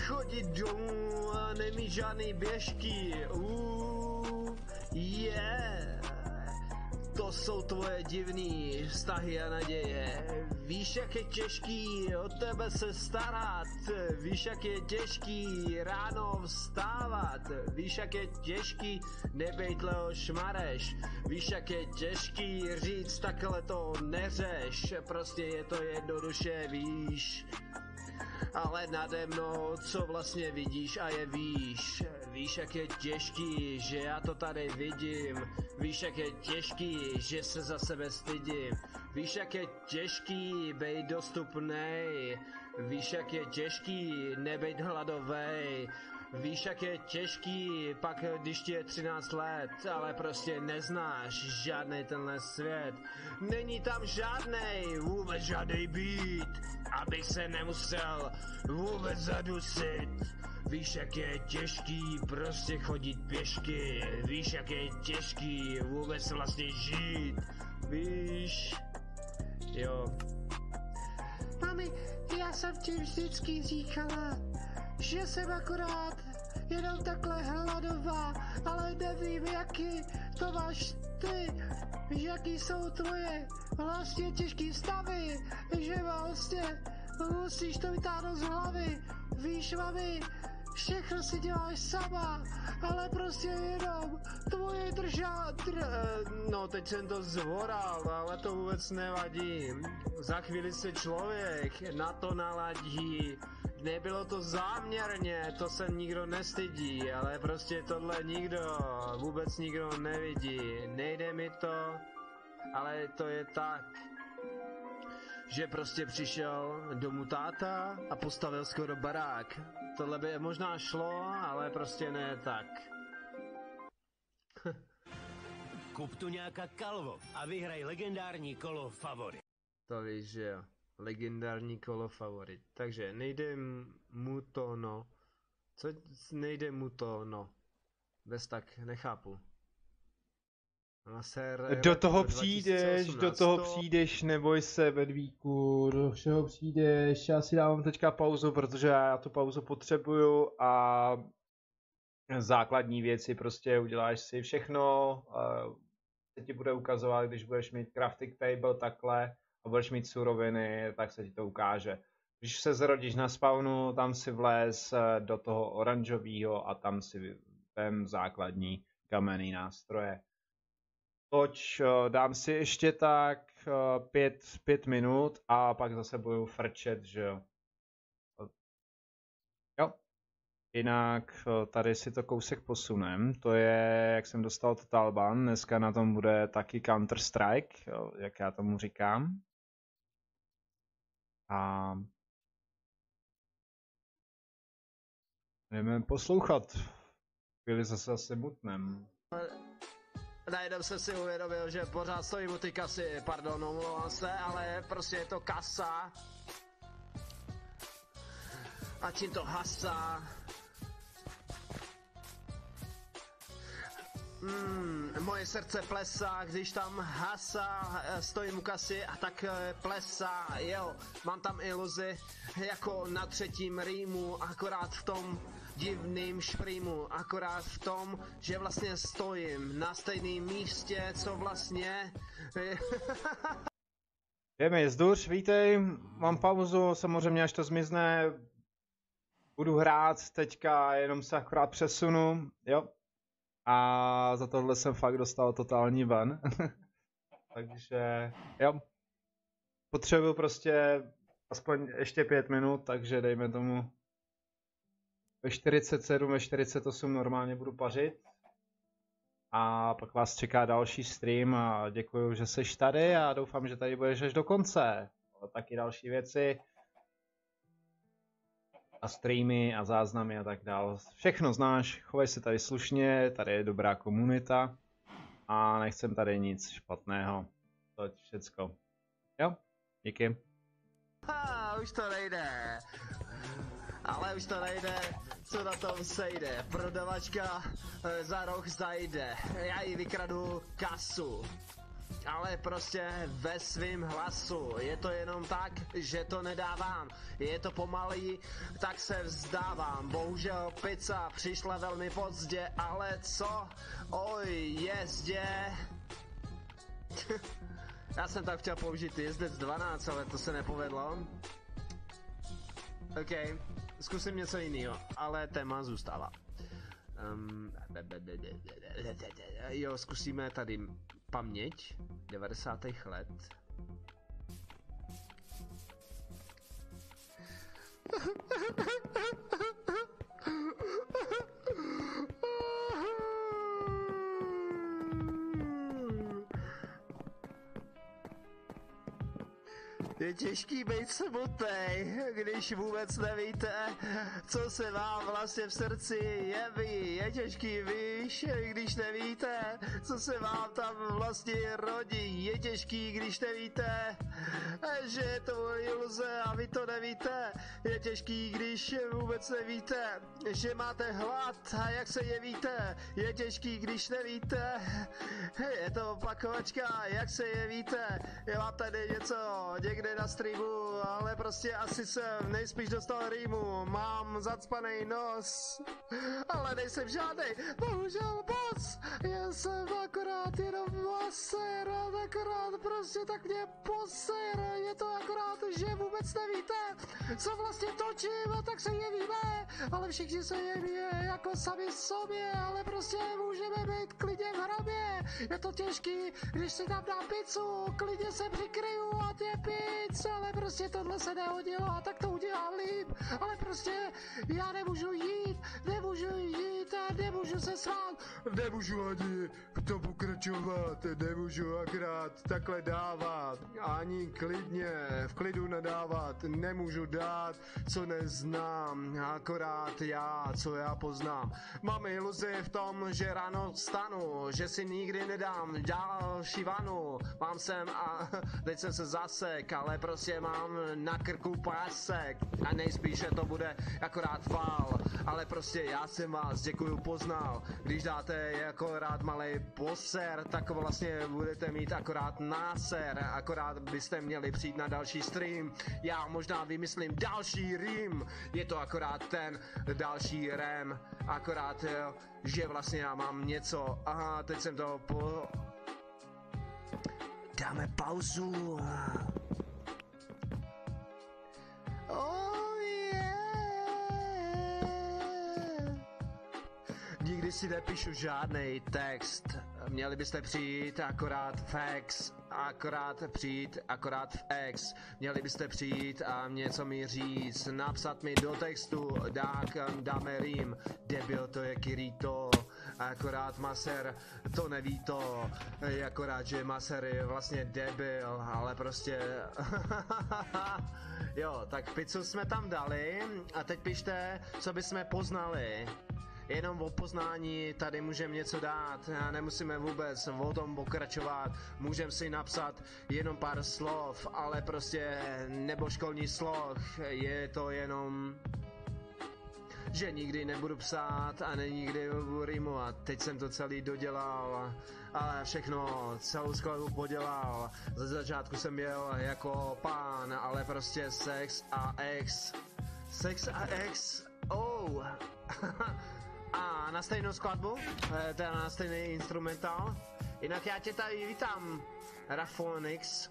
chodit domů a nemít žádný běžky. To jsou tvoje divný vztahy a naděje. Víš, jak je těžký o tebe se starat. Víš, jak je těžký ráno vstávat. Víš, jak je těžký nebejt Leoš Mareš. Víš, jak je těžký říct takhle to neřeš. Prostě je to jednoduše, víš. ale nade mnou, co vlastně vidíš a je víš. Víš, jak je těžký, že já to tady vidím. Víš, jak je těžký, že se za sebe stydím. Víš, jak je těžký být dostupnej. Víš, jak je těžký nebejt hladovej. Víš, jak je těžký, pak když ti je 13 let, ale prostě neznáš žádnej tenhle svět. Není tam žádnej, vůbec žádnej být, abych se nemusel vůbec zadusit. Víš, jak je těžký prostě chodit pěšky. Víš, jak je těžký vůbec vlastně žít. Víš, jo. Mami, já jsem ti vždycky říkala, že jsem akorát jenom takhle hladová, ale nevím, jaký to máš ty, jaký jsou tvoje vlastně těžký stavy, že vlastně musíš to vytáhnout z hlavy. Víš, mami, všechno si děláš sama, ale prostě jenom tvoje no teď jsem to zvoral, ale to vůbec nevadí. Za chvíli se člověk na to naladí. Nebylo to záměrně, to se nikdo nestydí, ale prostě tohle vůbec nikdo nevidí. Nejde mi to, ale to je tak, že prostě přišel domů táta a postavil skoro barák. Tohle by možná šlo, ale prostě ne tak. Kup tu nějaká kalvo a vyhraj legendární kolo favorit. To víš, že jo. Legendární kolo favorit. Takže nejde mu to no. Co nejde mu to no? Bez tak nechápu. Do toho přijdeš, neboj se, Bedvíku, do všeho přijdeš, já si dávám teďka pauzu, protože já tu pauzu potřebuju a základní věci prostě uděláš si všechno, se ti bude ukazovat, když budeš mít crafting table takhle a budeš mít suroviny, tak se ti to ukáže. Když se zrodíš na spawnu, tam si vlez do toho oranžového a tam si vem základní kamenný nástroje. Toč, dám si ještě tak 5 minut a pak zase budu frčet, že jo. Jo. Jinak tady si to kousek posunem. To je, jak jsem dostal Total Ban. Dneska na tom bude taky Counter Strike, jo, jak já tomu říkám. A jdeme poslouchat. Chvíli zase mutnem. Najednou jsem si uvědomil, že pořád stojím u ty kasy, pardon, omlouvám se, ale prostě je to kasa. A čím to hasá. Moje srdce plesá, když tam hasá, stojím u kasy a tak plesá, jo. Mám tam iluzi, jako na třetím rýmu, akorát v tom divným šprýmu, akorát v tom, že vlastně stojím na stejném místě, co vlastně... Jdeme, Zduř, vítej, mám pauzu, samozřejmě až to zmizne, budu hrát teďka, jenom se akorát přesunu, jo. A za tohle jsem fakt dostal totální ban. Takže, jo. Potřebuju prostě aspoň ještě 5 minut, takže dejme tomu ve 47, ve 48 normálně budu pařit. A pak vás čeká další stream a děkuju, že seš tady a doufám, že tady budeš až do konce. A taky další věci. A streamy a záznamy a tak dál. Všechno znáš, chovej se tady slušně, tady je dobrá komunita. A nechcem tady nic špatného. To je všecko. Jo, díky. Už to nejde. Ale už to nejde, co na tom sejde. Prodavačka za roh zajde. Já jí vykradu kasu. Ale prostě ve svým hlasu. Je to jenom tak, že to nedávám. Je to pomalý, tak se vzdávám. Bohužel pizza přišla velmi pozdě, ale co? Oj, jezdě. Já jsem tak chtěl použít jezdec 12, ale to se nepovedlo. OK, zkusím něco jiného, ale téma zůstává. Jo, zkusíme tady paměť 90. let. Je těžký být smutnej, když vůbec nevíte, co se vám vlastně v srdci jeví. Je těžký, víš, když nevíte, co se vám tam vlastně rodí. Je těžký, když nevíte, že je to iluze a vy to nevíte. Je těžký, když vůbec nevíte, že máte hlad a jak se jevíte. Je těžký, když nevíte, je to opakovačka, jak se jevíte. Já mám tady něco někde na streamu, ale prostě asi jsem nejspíš dostal rýmu. Mám zacpaný nos, ale nejsem žádnej, bohužel boss. Já jsem akorát jenom masér, akorát prostě tak mě posér. Je to akorát, že vůbec nevíte, co vlastně točím, a tak se jevíme. Ale všichni se jeví jako sami sobě, ale prostě můžeme být klidně v hrobě. Je to těžký, když si tam dám pizzu, klidně se přikryju a tě pizza, ale prostě tohle se nehodilo a tak to udělám líp. Ale prostě já nemůžu jít a nemůžu se srát. Nemůžu ani to pokračovat, nemůžu akorát takhle dávat, ani klidně, v klidu nadávat, nemůžu dát, co neznám, akorát já, co já poznám. Mám iluzi v tom, že ráno vstanu, že si nikdy nedám další vanu. Mám sem a teď jsem se zasek, ale prostě mám na krku pásek a nejspíše to bude akorát fál, ale prostě já jsem vás, děkuju, poznal. Když dáte akorát malej poser, tak vlastně budete mít akorát náser, akorát byste měli přijít na další stream. Já možná vymyslím další rým, je to akorát ten další rem, akorát jo, že vlastně já mám něco, aha, teď jsem to dáme pauzu. Oh yeah. Nikdy si nepíšu žádnej text. Měli byste přijít akorát fax, akorát přijít akorát v ex. Měli byste přijít a něco mi říct, napsat mi do textu, dáme rým. Debil, to je Kirito, akorát maser to neví to, akorát, že maser je vlastně debil, ale prostě jo, tak pizzu jsme tam dali a teď pište, co bychom poznali. Jenom o poznání tady můžeme něco dát, nemusíme vůbec o tom pokračovat, můžeme si napsat jenom pár slov, ale prostě nebo školní sloh, je to jenom, že nikdy nebudu psát a nikdy budu rýmovat. Teď jsem to celý dodělal, ale všechno, celou skladbu podělal. Ze začátku jsem jel jako pán, ale prostě sex a ex, oh. A na stejnou skladbu, teda na stejný instrumentál. Jinak já tě tady vítám, Rafonix.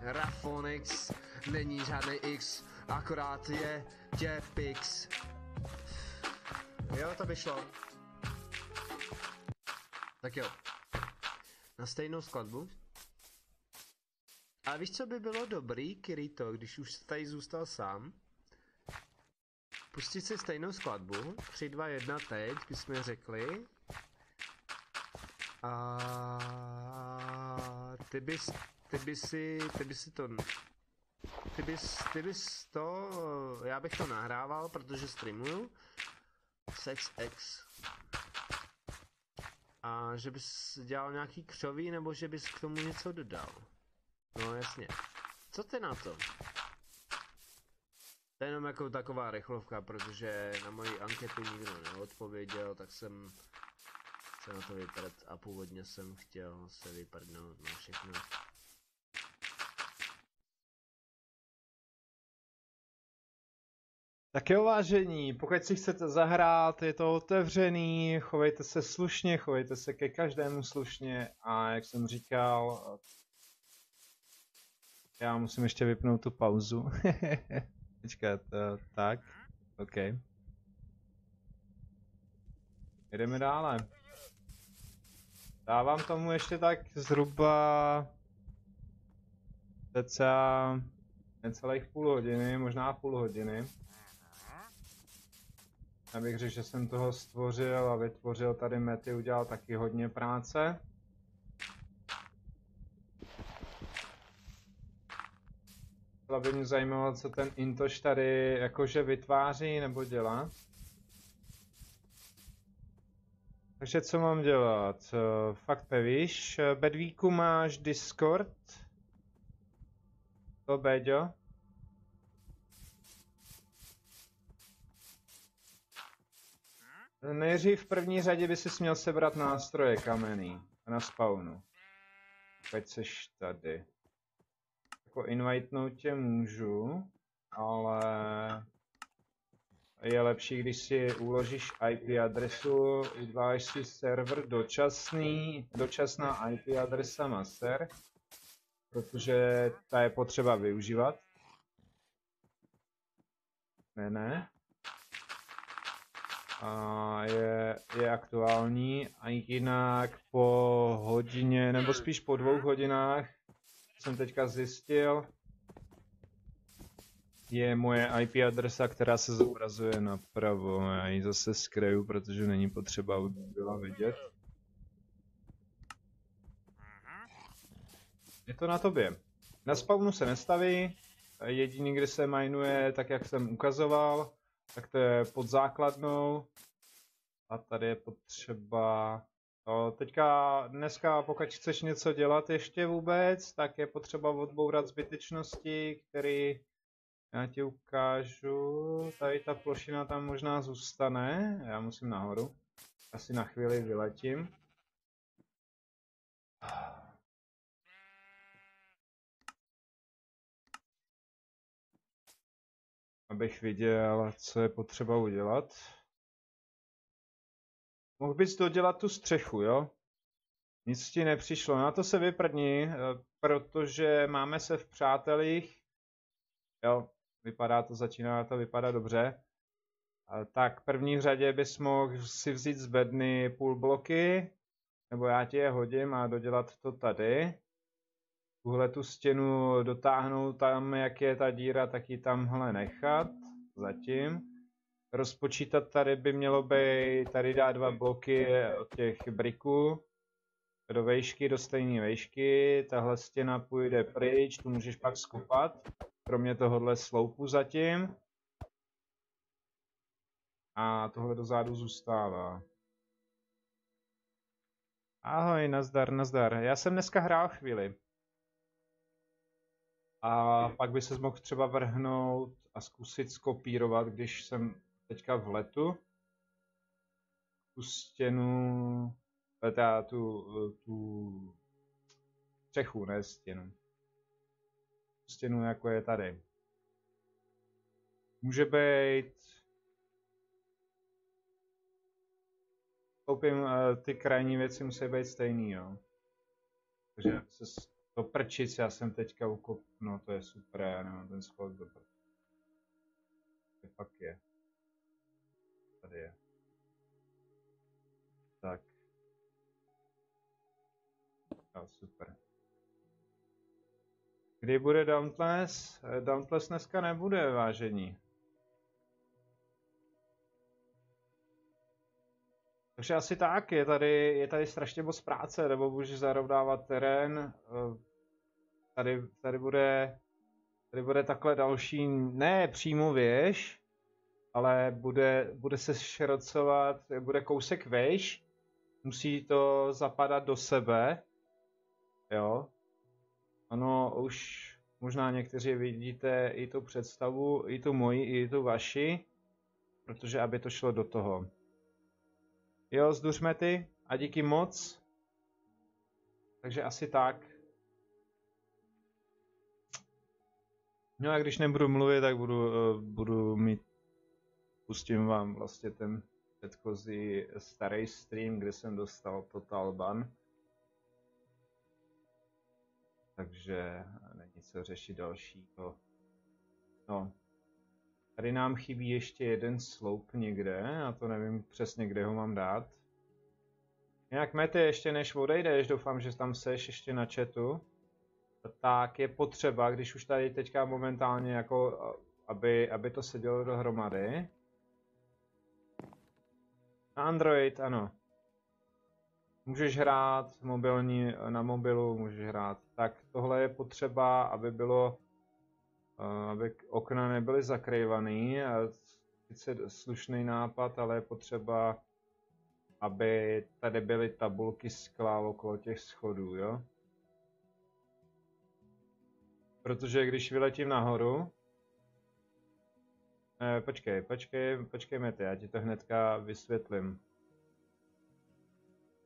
Rafonix není žádný X, akorát je Pix. Jo, to by šlo. Tak jo. Na stejnou skladbu. A víš, co by bylo dobrý, Kirito, když už tady zůstal sám? Pustit si stejnou skladbu. 3, 2, 1, teď bychom řekli. A ty bys to, já bych to nahrával, protože streamuju. Sex X. A že bys dělal nějaký křoví, nebo že bys k tomu něco dodal. No jasně. Co ty na to? To je jenom jako taková rychlovka, protože na moji anketu nikdo neodpověděl, tak jsem se na to vyprt a původně jsem chtěl se vyprdnout na všechno. Tak jo, vážení, pokud si chcete zahrát, je to otevřený, chovejte se slušně, chovejte se ke každému slušně a jak jsem říkal, já musím ještě vypnout tu pauzu. Počkat, tak, OK. Jdeme dále. Dávám tomu ještě tak zhruba cca necelých půl hodiny, možná půl hodiny. Abych řekl, že jsem toho stvořil a vytvořil tady mety, udělal taky hodně práce. Byla by mě zajímalo, co ten Intoš tady jakože vytváří nebo dělá. Takže co mám dělat? Fakt nevíš. Bedvíku máš Discord? To Béďo? Nejdřív v první řadě by si měl sebrat nástroje kamenný na spawnu. Teď seš tady. Jako invitenout tě můžu, ale je lepší, když si uložíš IP adresu, uděláš si server dočasná IP adresa master, protože ta je potřeba využívat. Ne. A je aktuální a jinak po hodině, nebo spíš po 2 hodinách, jsem teďka zjistil, je moje IP adresa, která se zobrazuje napravo. Já ji zase skryju, protože není potřeba, aby byla vidět. Je to na tobě. Na spawnu se nestaví, jediný, kde se minuje, tak jak jsem ukazoval, tak to je pod základnou. A tady je potřeba... dneska, pokud chceš něco dělat ještě vůbec, tak je potřeba odbourat zbytečnosti, který já ti ukážu. Tady ta plošina tam možná zůstane. Já musím nahoru. Asi na chvíli vyletím. Abych viděl, co je potřeba udělat. Mohl bys dodělat tu střechu, jo? Nic ti nepřišlo. Na to se vyprdni, protože máme se v přátelích. Jo, začíná to vypadat dobře. Tak první řadě bys mohl si vzít z bedny půl bloky, nebo já ti je hodím a dodělat to tady. Tuhle tu stěnu dotáhnout tam, jak je ta díra, tak ji tamhle nechat. Zatím. Rozpočítat tady by mělo být, tady dát 2 bloky od těch briků do vejšky, do stejné vejšky. Tahle stěna půjde pryč, tu můžeš pak skopat. Kromě tohohle sloupu zatím. A tohle dozadu zůstává. Ahoj, nazdar. Já jsem dneska hrál chvíli. A pak by se mohl třeba vrhnout a zkusit skopírovat, když jsem teďka v letu. Tu stěnu, tu střechu, ne stěnu. Stěnu, jako je tady. Může být... Koupím, ty krajní věci musí být stejný, jo. Takže se do prčic, já jsem teďka no to je super, já nemám ten schod do prčic. To fakt je. Tady je. Tak. Jo, super. Kdy bude Dauntless? Dauntless dneska nebude, vážení. Takže asi tak, je tady strašně moc práce, nebo můžeš zarovnávat terén. Tady bude takhle další, ne přímo věž, ale bude se šrocovat, bude kousek věž, musí to zapadat do sebe, jo. Ano, už možná někteří vidíte i tu představu, i tu moji, i tu vaši, protože aby to šlo do toho. Jo, zduřme ty a díky moc. Takže asi tak. No a když nebudu mluvit, tak budu mít... Pustím vám vlastně ten předchozí starý stream, kde jsem dostal total ban. Takže není co řešit dalšího. No. Tady nám chybí ještě jeden sloup někde, a to nevím přesně, kde ho mám dát. Jinak Mety, ještě než odejdeš, doufám, že tam seš ještě na chatu, tak je potřeba, když už tady teďka momentálně jako, aby to sedělo dohromady. Na Android, ano. Můžeš hrát mobilní, na mobilu můžeš hrát. Tak tohle je potřeba, aby bylo aby okna nebyly zakrývaný. A sice slušný nápad, ale je potřeba, aby tady byly tabulky skla okolo těch schodů, jo? Protože když vyletím nahoru... Počkej, Mety, já ti to hnedka vysvětlím.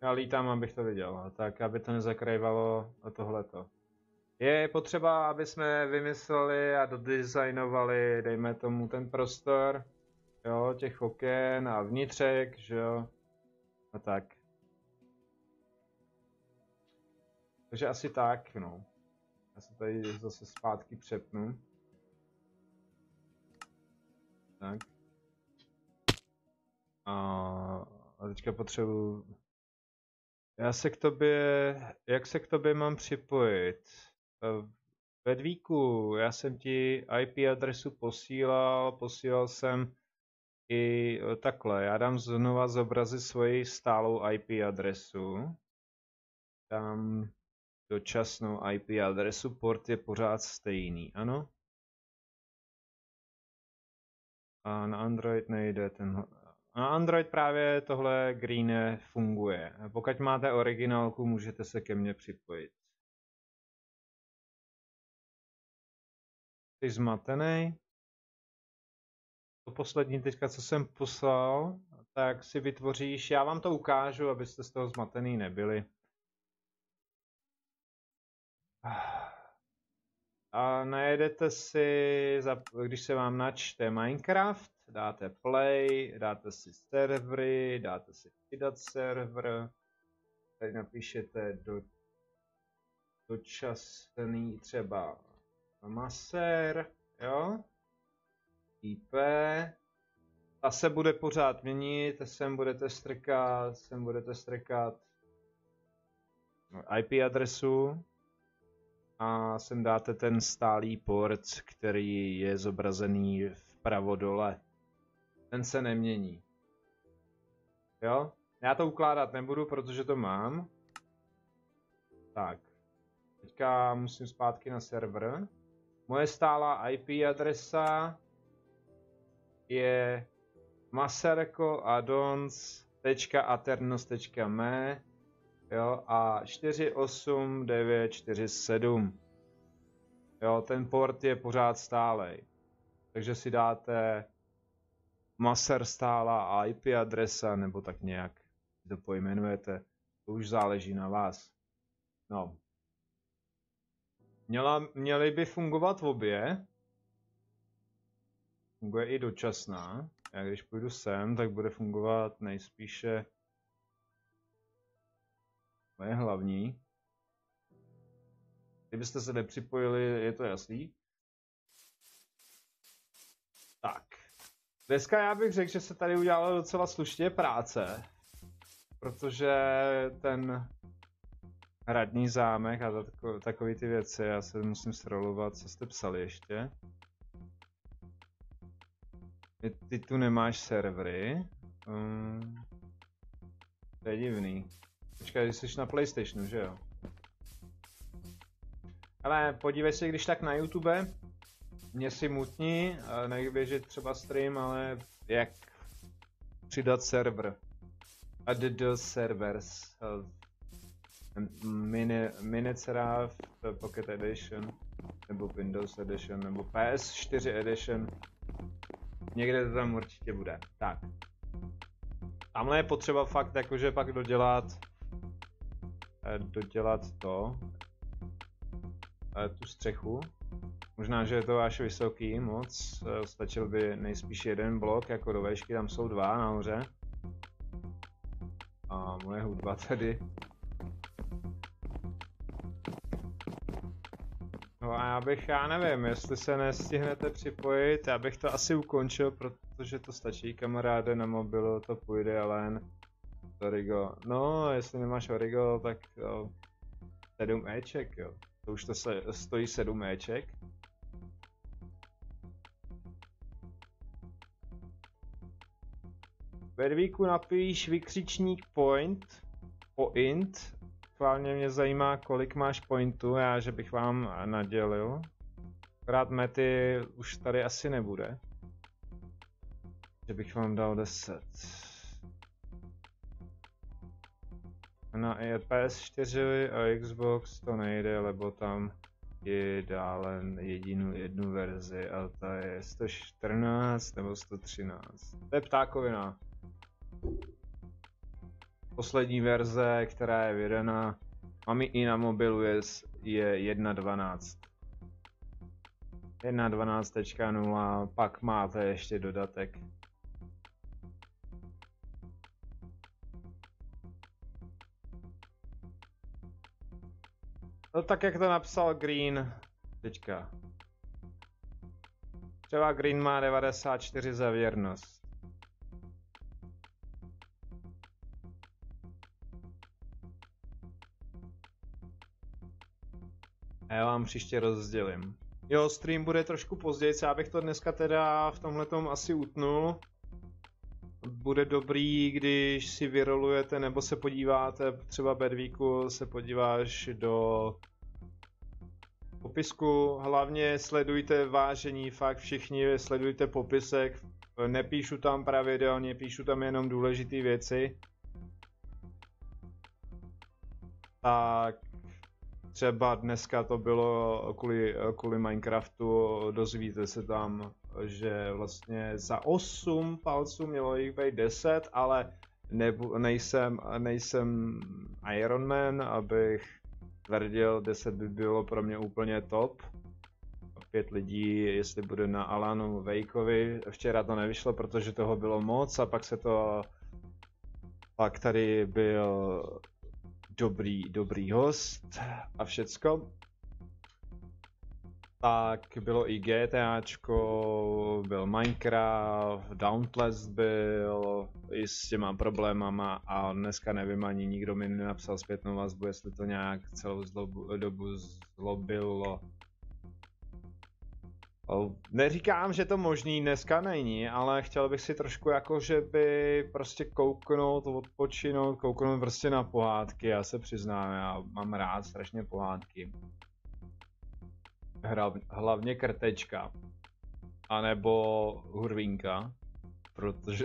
Já lítám, abych to viděl, tak aby to nezakrývalo tohleto. Je potřeba, aby jsme vymysleli a dodizajnovali, dejme tomu, ten prostor, jo, těch oken a vnitřek, že jo, a tak. Takže asi tak, no. Já se tady zase zpátky přepnu. Tak. A teďka potřebuji... Jak se k tobě mám připojit? Vedvíku, já jsem ti IP adresu posílal jsem i takhle. Já dám znova zobrazit svoji stálou IP adresu. Dám dočasnou IP adresu, port je pořád stejný, ano? A na Android nejde tenhle. Na Android právě tohle green funguje. Pokud máte originálku, můžete se ke mně připojit. Jsi zmatený? To poslední teďka, co jsem poslal, tak si vytvoříš, já vám to ukážu, abyste z toho zmatený nebyli. A najedete si, když se vám načte Minecraft, dáte play, dáte si servery, dáte si vydat server, tady napíšete dočasný třeba maser, jo, IP, ta se bude pořád měnit, sem budete strkat IP adresu a sem dáte ten stálý port, který je zobrazený vpravo dole. Ten se nemění. Jo? Já to ukládat nebudu, protože to mám. Tak. Teďka musím zpátky na server. Moje stálá IP adresa je maserkoaddons.aternos.me, jo, a 48947. Jo, ten port je pořád stálej. Takže si dáte maser stálá IP adresa, nebo tak nějak to pojmenujete. To už záleží na vás. No. Měly by fungovat obě. Funguje i dočasná. Já když půjdu sem, tak bude fungovat nejspíše moje hlavní. Kdybyste se nepřipojili, je to jasný. Tak. Dneska já bych řekl, že se tady udělalo docela slušně práce. Protože ten hradní zámek a takový ty věci, já se musím scrollovat, co jste psali ještě. Ty tu nemáš servery. To je divný. Počkej, když jsi na PlayStationu, že jo? Ale podívej se, když tak na YouTube. Mě si mutní, nech běžet třeba stream, ale jak přidat server. Add servers. Minicraft, Pocket Edition, nebo Windows Edition, nebo PS4 Edition. Někde to tam určitě bude. Tak. Tamhle je potřeba fakt jakože pak dodělat tu střechu. Možná, že je to až vysoký moc, stačil by nejspíš jeden blok, jako do výšky, tam jsou dva nahoře. A moje hudba tady. No a já nevím, jestli se nestihnete připojit, já bych to asi ukončil, protože to stačí, kamaráde, na mobilu to půjde, ale jen Origo. No, jestli nemáš Origo, tak jo, 7 Eček, jo. To už to stojí 7 Eček. Vedvíku napíš vykřičník point. Schválně mě zajímá, kolik máš pointů, že bych vám nadělil. Akorát mety už tady asi nebude. Že bych vám dal 10. Na PS4 a Xbox to nejde, lebo tam je dále jednu verzi a ta je 114 nebo 113. To je ptákovina. Poslední verze, která je vydaná, mám i na mobilu, je 1.12. 1.12.0, pak máte ještě dodatek. No tak jak to napsal Green teďka. Třeba Green má 94 za věrnost. A já vám příště rozdělím. Jo, stream bude trošku později, já bych to dneska teda v tomhletom asi utnul. Bude dobrý, když si vyrolujete nebo se podíváte, třeba Bedvíku se podíváš do popisku, hlavně sledujte vážení, fakt všichni sledujte popisek, nepíšu tam pravidelně, píšu tam jenom důležité věci. Tak třeba dneska to bylo kvůli Minecraftu, dozvíte se tam, že vlastně za 8 palců mělo jich být 10, ale nejsem Iron Man, abych tvrdil, 10 by bylo pro mě úplně top. 5 lidí, jestli bude na Alanu Wakeovi, včera to nevyšlo, protože toho bylo moc a pak tady byl dobrý host a všecko. Tak bylo i GTAčko, byl Minecraft, Dauntless byl i s těma problémama a dneska nevím, ani nikdo mi nenapsal zpětnou vazbu, jestli to nějak celou dobu zlobilo. Neříkám, že to možný dneska není, ale chtěl bych si trošku jako, že by prostě kouknout, odpočinout, kouknout prostě na pohádky, já se přiznám, já mám rád strašně pohádky. Hlavně Krtečka, anebo Hurvínka, protože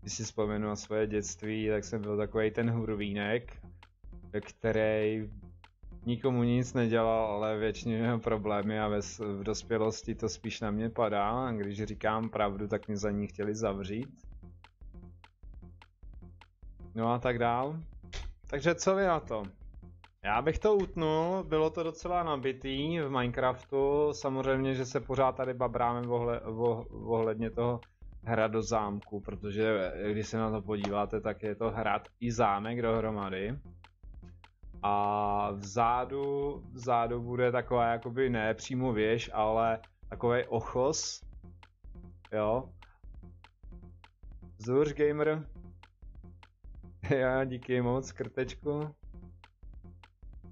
když si vzpomenu na svoje dětství, tak jsem byl takovej ten Hurvínek, který nikomu nic nedělal, ale většině měl problémy a v dospělosti to spíš na mě padá. A když říkám pravdu, tak mě za ní chtěli zavřít. No a tak dál. Takže co vy na to? Já bych to utnul, bylo to docela nabitý v Minecraftu. Samozřejmě, že se pořád tady babráme ohledně toho hradozámku, protože když se na to podíváte, tak je to hrad i zámek dohromady. A vzadu bude taková jakoby ne přímo věž, ale takový ochos. Jo. Zůř gamer. Já díky moc, Krtečku.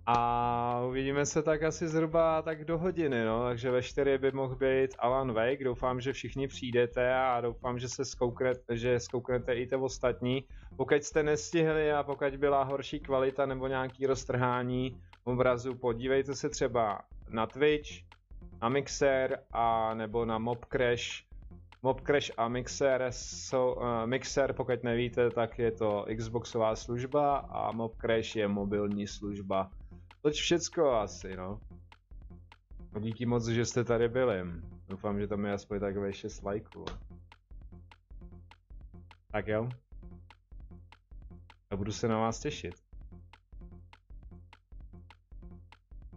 A uvidíme se tak asi zhruba tak do hodiny, no, takže ve 4 by mohl být Alan Wake, doufám, že všichni přijdete a doufám, že zkouknete i ty ostatní. Pokud jste nestihli a pokud byla horší kvalita nebo nějaký roztrhání obrazu, podívejte se třeba na Twitch, na Mixer a nebo na Mobcrash. Mobcrash a Mixer jsou, Mixer, pokud nevíte, tak je to Xboxová služba a Mobcrash je mobilní služba. Toť všecko asi, no. Díky moc, že jste tady byli. Doufám, že tam je aspoň takové 6 lajků. Tak jo. A budu se na vás těšit.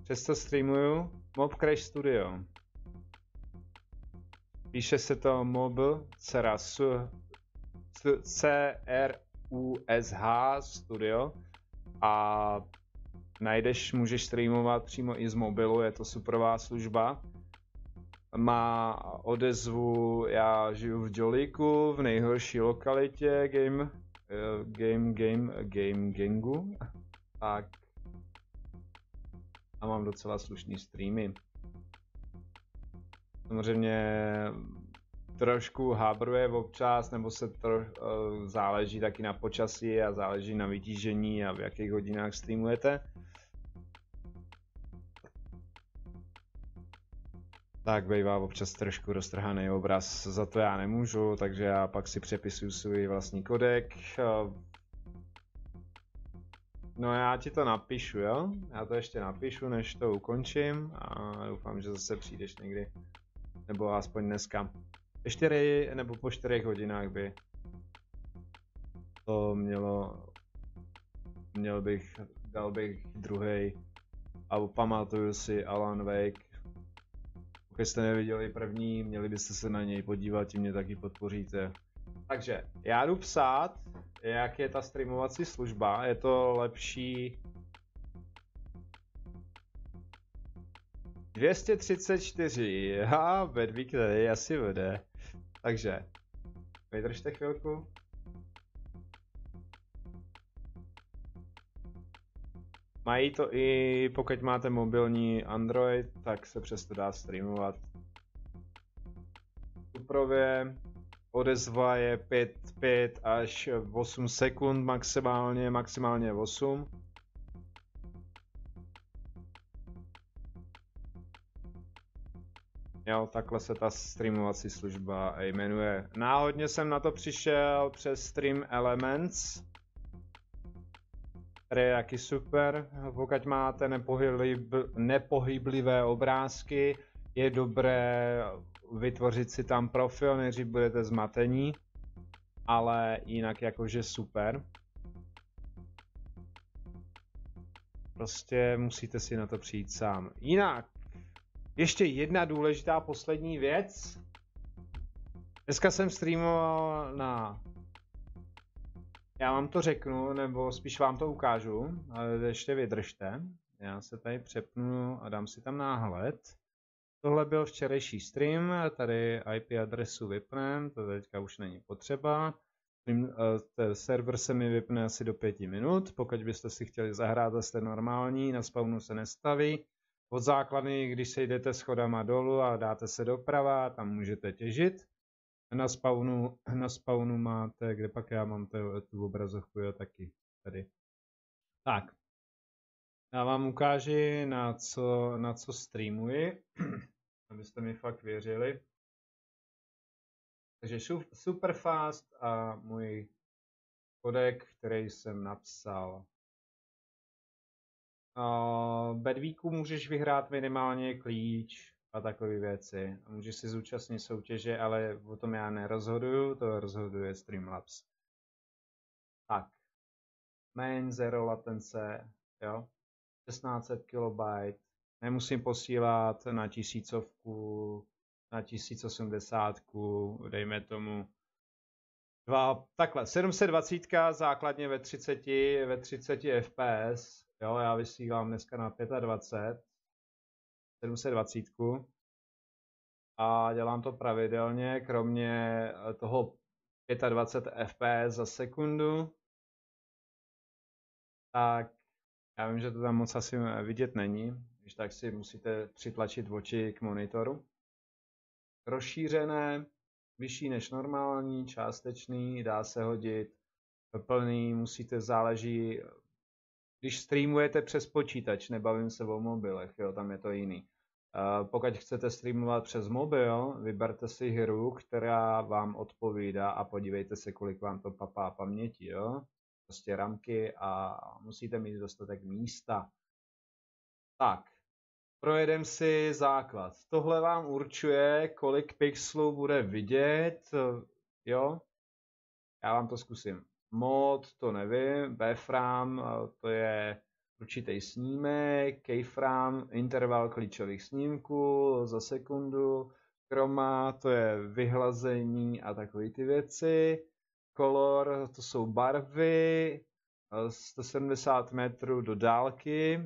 Přesto streamuju Mobcrash Studio. Píše se to Mob CRUSH Studio a můžeš streamovat přímo i z mobilu, je to superová služba. Má odezvu, já žiju v Jolíku, v nejhorší lokalitě Gangu. Tak. A mám docela slušný streamy. Samozřejmě trošku habruje občas, nebo se záleží taky na počasí a záleží na vytížení a v jakých hodinách streamujete. tak bývá občas trošku roztrhaný obraz, za to já nemůžu, takže já pak si přepisuju svůj vlastní kodek. No já ti to napíšu, jo? Já to ještě napíšu, než to ukončím a doufám, že zase přijdeš někdy. Nebo aspoň dneska. Po 4 hodinách by to dal bych druhý a pamatuju si Alan Wake. Pokud jste neviděli první, měli byste se na něj podívat, tím mě taky podpoříte. Takže já jdu psát, jak je ta streamovací služba, je to lepší 234, Bedvík tady asi vede, takže vydržte chvilku. Mají to i pokud máte mobilní Android, tak se přesto dá streamovat. Suprově odezva je 5 až 8 sekund maximálně 8. Jo, takhle se ta streamovací služba jmenuje. Náhodně jsem na to přišel přes Stream Elements, který je taky super. Pokud máte nepohyblivé obrázky, je dobré vytvořit si tam profil, nejdřív budete zmatení, ale jinak jakože super. Prostě musíte si na to přijít sám. Jinak, ještě jedna důležitá poslední věc. Dneska jsem streamoval Já vám to řeknu, nebo spíš vám to ukážu, ale ještě vydržte. Já se tady přepnu a dám si tam náhled. Tohle byl včerejší stream, tady IP adresu vypnem, to teďka už není potřeba. Server se mi vypne asi do 5 minut, pokud byste si chtěli zahrát, jste normální, na spawnu se nestaví. Od základny, když se jdete schodama dolů a dáte se doprava, tam můžete těžit. Na spawnu máte, kde pak já mám tu obrazovku, jo, taky tady. Tak, já vám ukážu, na co streamuji, abyste mi fakt věřili. Takže Superfast a můj kodek, který jsem napsal. Bedvíku můžeš vyhrát minimálně klíč a takové věci. Můžeš si zúčastnit soutěže, ale o tom já nerozhoduju, to rozhoduje Streamlabs. Tak. Main, zero latence, jo. 1600 KB. Nemusím posílat na 1000, na 1080, dejme tomu. Takhle, 720 základně ve 30 fps. Jo, já vysílám dneska na 25, 720 a dělám to pravidelně, kromě toho 25 fps za sekundu. Tak já vím, že to tam moc asi vidět není, když tak si musíte přitlačit oči k monitoru. Rozšířené, vyšší než normální, částečný, dá se hodit, plný, záleží. Když streamujete přes počítač, nebavím se o mobilech, jo, tam je to jiný. Pokud chcete streamovat přes mobil, vyberte si hru, která vám odpovídá a podívejte se, kolik vám to papá paměti, jo. Prostě ramky a musíte mít dostatek místa. Tak, projedeme si základ. Tohle vám určuje, kolik pixelů bude vidět, jo. Já vám to zkusím. Mod, to nevím, BFRAM, to je určitý snímek, keyframe, interval klíčových snímků za sekundu, chroma, to je vyhlazení a takové ty věci, color, to jsou barvy, 170 metrů do dálky,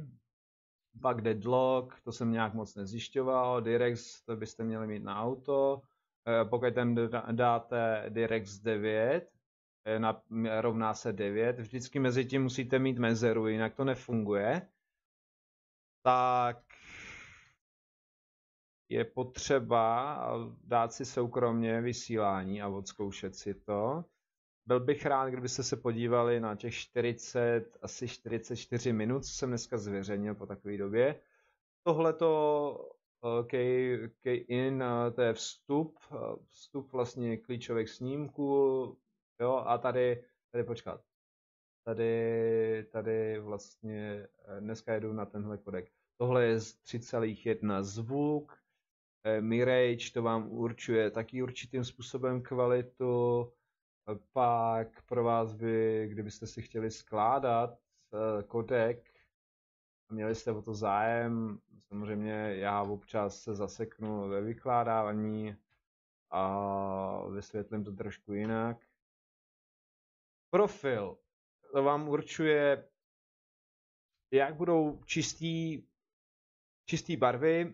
pak deadlock, to jsem nějak moc nezjišťoval, DirectX, to byste měli mít na auto, pokud tam dáte DirectX 9, rovná se 9, vždycky mezi tím musíte mít mezeru, jinak to nefunguje. Tak je potřeba dát si soukromně vysílání a odzkoušet si to. Byl bych rád, kdybyste se podívali na těch asi 44 minut, co jsem dneska zveřejnil po takové době. Tohleto key in, to je vstup, vstup vlastně klíčových snímků, jo, a tady počkat, tady vlastně dneska jedu na tenhle kodek. Tohle je 3,1 zvuk, Mirage, to vám určuje taky určitým způsobem kvalitu, pak pro vás by, kdybyste si chtěli skládat kodek, a měli jste o to zájem, samozřejmě já občas se zaseknu ve vykládání a vysvětlím to trošku jinak. Profil, to vám určuje, jak budou čistý barvy,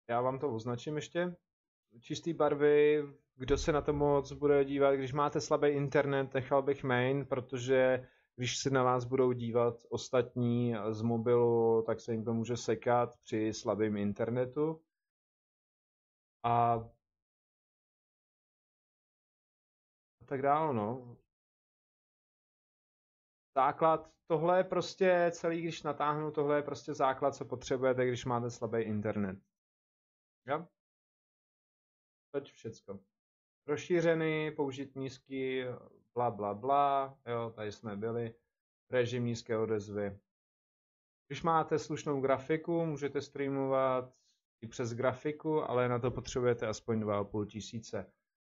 já vám to označím ještě, čistý barvy, kdo se na to moc bude dívat, když máte slabý internet, nechal bych main, protože když se na vás budou dívat ostatní z mobilu, tak se jim to může sekat při slabém internetu. A tak dále, no. Základ, tohle je prostě celý, když natáhnu, tohle je prostě základ, co potřebujete, když máte slabý internet. Jo? Toť všecko. Rozšířený, použít nízký, bla bla bla, jo, tady jsme byli, režim nízké odezvy. Když máte slušnou grafiku, můžete streamovat i přes grafiku, ale na to potřebujete aspoň 2,5 tisíce.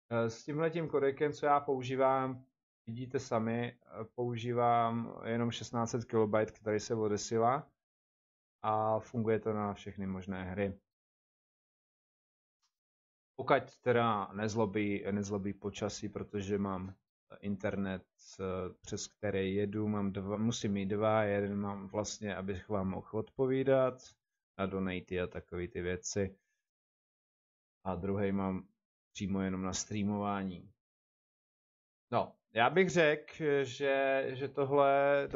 S tímhletím kodekem, co já používám, vidíte sami, používám jenom 1600 KB, který se odesílá a funguje to na všechny možné hry. Pokud teda nezlobí počasí, protože mám internet, přes který jedu, musím mít dva, jeden mám vlastně, abych vám mohl odpovídat na donaty a takové ty věci. A druhý mám přímo jenom na streamování. No, já bych řekl, že tohle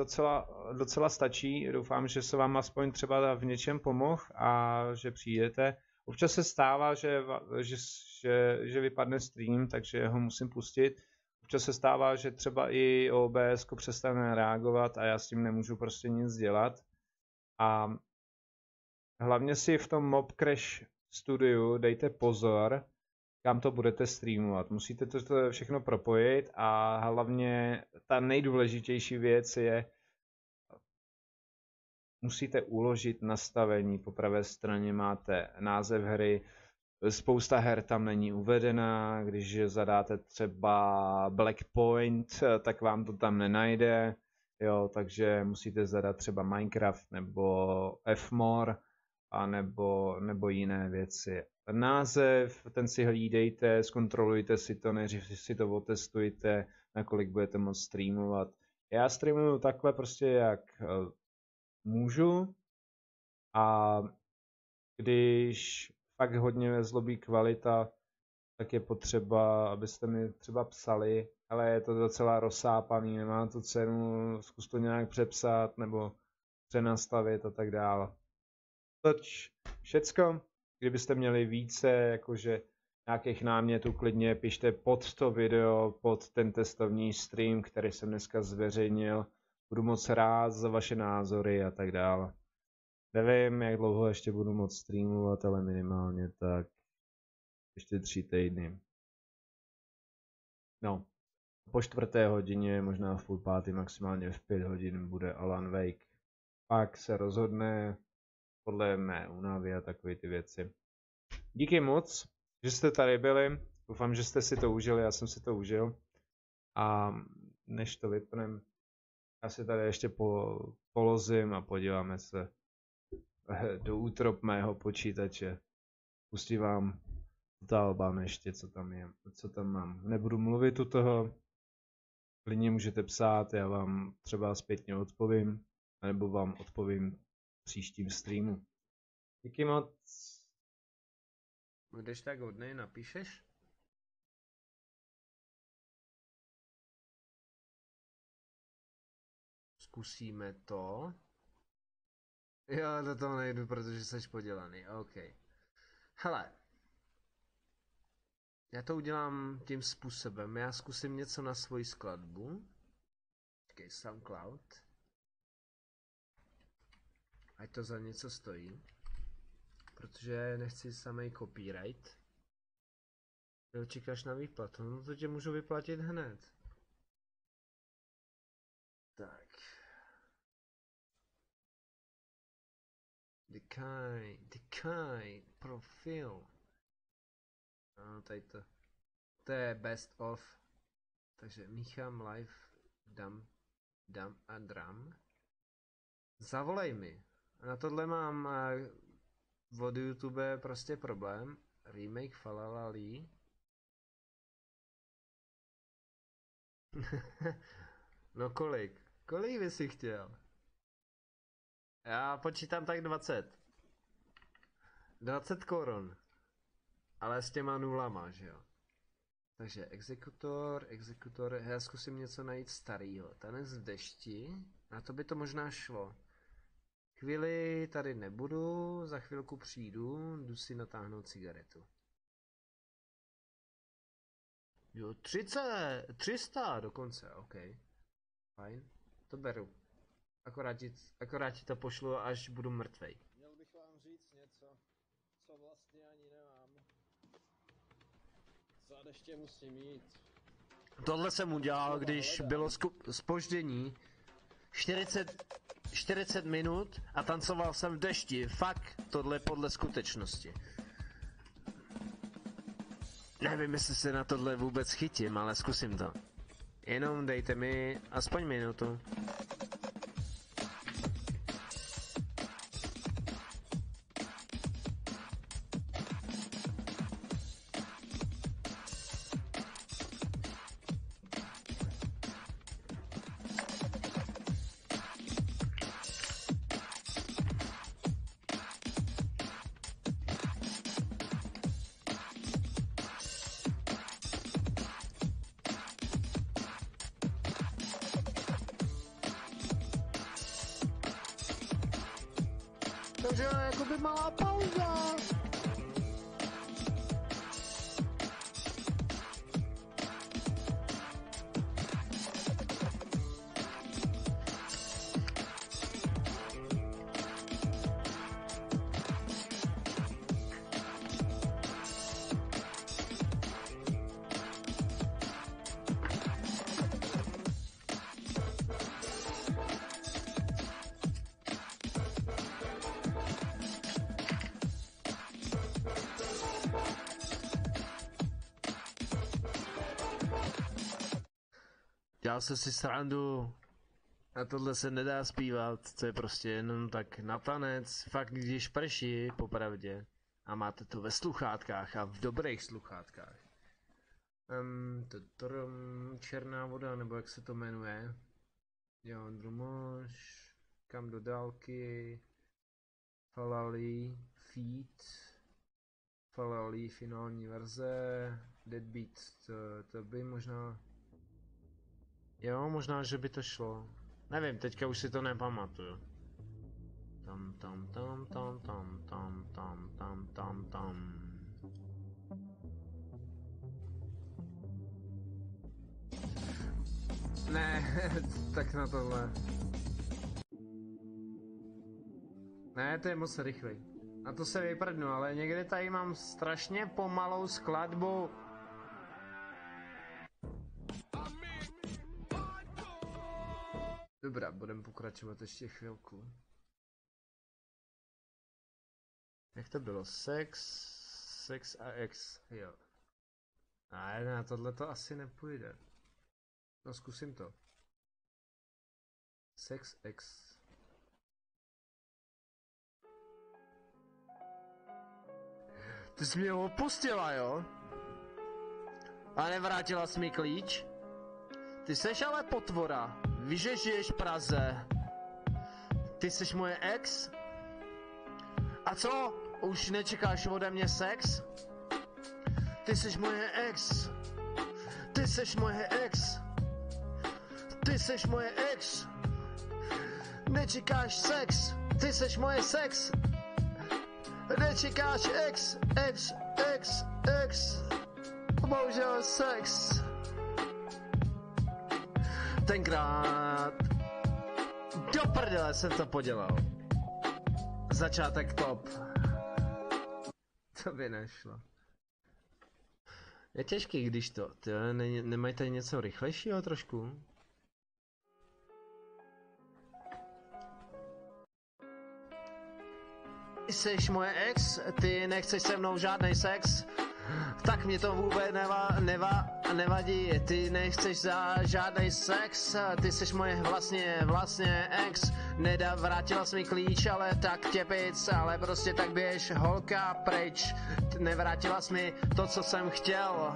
docela stačí. Doufám, že se vám aspoň třeba v něčem pomohl a že přijdete. Občas se stává, že vypadne stream, takže ho musím pustit. Občas se stává, že třeba i OBS přestane reagovat a já s tím nemůžu prostě nic dělat. A hlavně si v tom Mob Crash studiu dejte pozor, kam to budete streamovat. Musíte to všechno propojit a hlavně ta nejdůležitější věc je, musíte uložit nastavení. Po pravé straně máte název hry, spousta her tam není uvedená, když zadáte třeba Blackpoint, tak vám to tam nenajde, jo, takže musíte zadat třeba Minecraft nebo Fmore a nebo jiné věci. Název, ten si hlídejte, zkontrolujte si to, než si to otestujte, nakolik budete moct streamovat. Já streamuju takhle prostě, jak můžu, a když fakt hodně nezlobí kvalita, tak je potřeba, abyste mi třeba psali, ale je to docela rozsápaný, nemá to cenu, zkus to nějak přepsat nebo přenastavit a tak dále. Toť všecko, kdybyste měli více jakože nějakých námětů, klidně pište pod to video, pod ten testovní stream, který jsem dneska zveřejnil. Budu moc rád za vaše názory a tak dále. Nevím, jak dlouho ještě budu moc streamovat, ale minimálně tak ještě 3 týdny. No, po 4. hodině, možná v půl páté, maximálně v 5 hodin bude Alan Wake. Pak se rozhodne podle mé únavy a takové ty věci. Díky moc, že jste tady byli. Doufám, že jste si to užili, já jsem si to užil. A než to vypnem, já si tady ještě polozím a podíváme se do útrop mého počítače. Pustím vám Talban ještě, co tam je, co tam mám. Nebudu mluvit u toho, klidně můžete psát, já vám třeba zpětně odpovím, nebo vám odpovím v příštím streamu. Díky moc. Budeš tak hodnej, napíšeš? Zkusíme to. Jo, do toho nejdu, protože jsi podělaný, OK. Hele. Já to udělám tím způsobem, já zkusím něco na svoji skladbu. Okay, SoundCloud. Ať to za něco stojí. protože nechci samej copyright. Jo, čekáš na výplatu, no to tě můžu vyplatit hned. Tak. Decay, profil. No, tady to. To je best of. Takže Micham live, dam a dram. Zavolej mi. Na tohle mám od YouTube prostě problém. Remake Falalali. No kolik? Kolik by si chtěl? Já počítám tak 20. 20 korun. Ale s těma nulama, že jo? Takže exekutor, já zkusím něco najít starýho. Tanec v dešti, na to by to možná šlo. Chvíli tady nebudu, za chvilku přijdu, jdu si natáhnout cigaretu. Jo, 300 dokonce, ok. Fajn, to beru. Akorát ti to pošlu, až budu mrtvej. Měl bych vám říct něco, co vlastně ani nemám. Za deště musím jít. Tohle jsem udělal, když bylo zpoždění 40 minut a tancoval jsem v dešti. Fakt, tohle podle skutečnosti. Nevím, jestli se na tohle vůbec chytím, ale zkusím to. Jenom dejte mi aspoň minutu. Takže jakoby malá pauza. Dělal jsem si srandu. A tohle se nedá zpívat, to je prostě jenom tak na tanec, fakt když prší, popravdě. A máte to ve sluchátkách a v dobrých sluchátkách. Černá voda, nebo jak se to jmenuje. Jo, Drumoš, kam do dálky, Falali, Feed, Falali, finální verze, Deadbeat, to by možná... Jo, možná, že by to šlo. Nevím, teďka už si to nepamatuju. Tam. Ne, tak na tohle. Ne, to je moc rychlý. Na to se vyprdnu, ale někde tady mám strašně pomalou skladbu. Dobrá, budeme pokračovat ještě chvilku. Jak to bylo? Sex a X, jo. Ne, na tohle to asi nepůjde. No zkusím to. Sex X. Ty jsi mě opustila, jo? A nevrátila jsi mi klíč? Ty seš ale potvora. Víš, že žiješ v Praze. Ty seš moje ex? A co? Už nečekáš ode mě sex? Ty seš moje ex. Ty seš moje ex. Ty seš moje ex. Nečekáš sex. Ty seš moje sex. Nečekáš ex. Bohužel sex. Tenkrát do prdele jsem to podělal. Začátek top. To by nešlo. Je těžký, když to. Ty nemají tady něco rychlejšího trošku? Ty jsi moje ex, ty nechceš se mnou žádný sex, tak mě to vůbec nevadí, ty nechceš žádný sex, ty jsi moje vlastně ex, vrátila jsi mi klíč, ale tak tě pic, ale prostě tak běž, holka pryč, nevrátila jsi mi to, co jsem chtěl,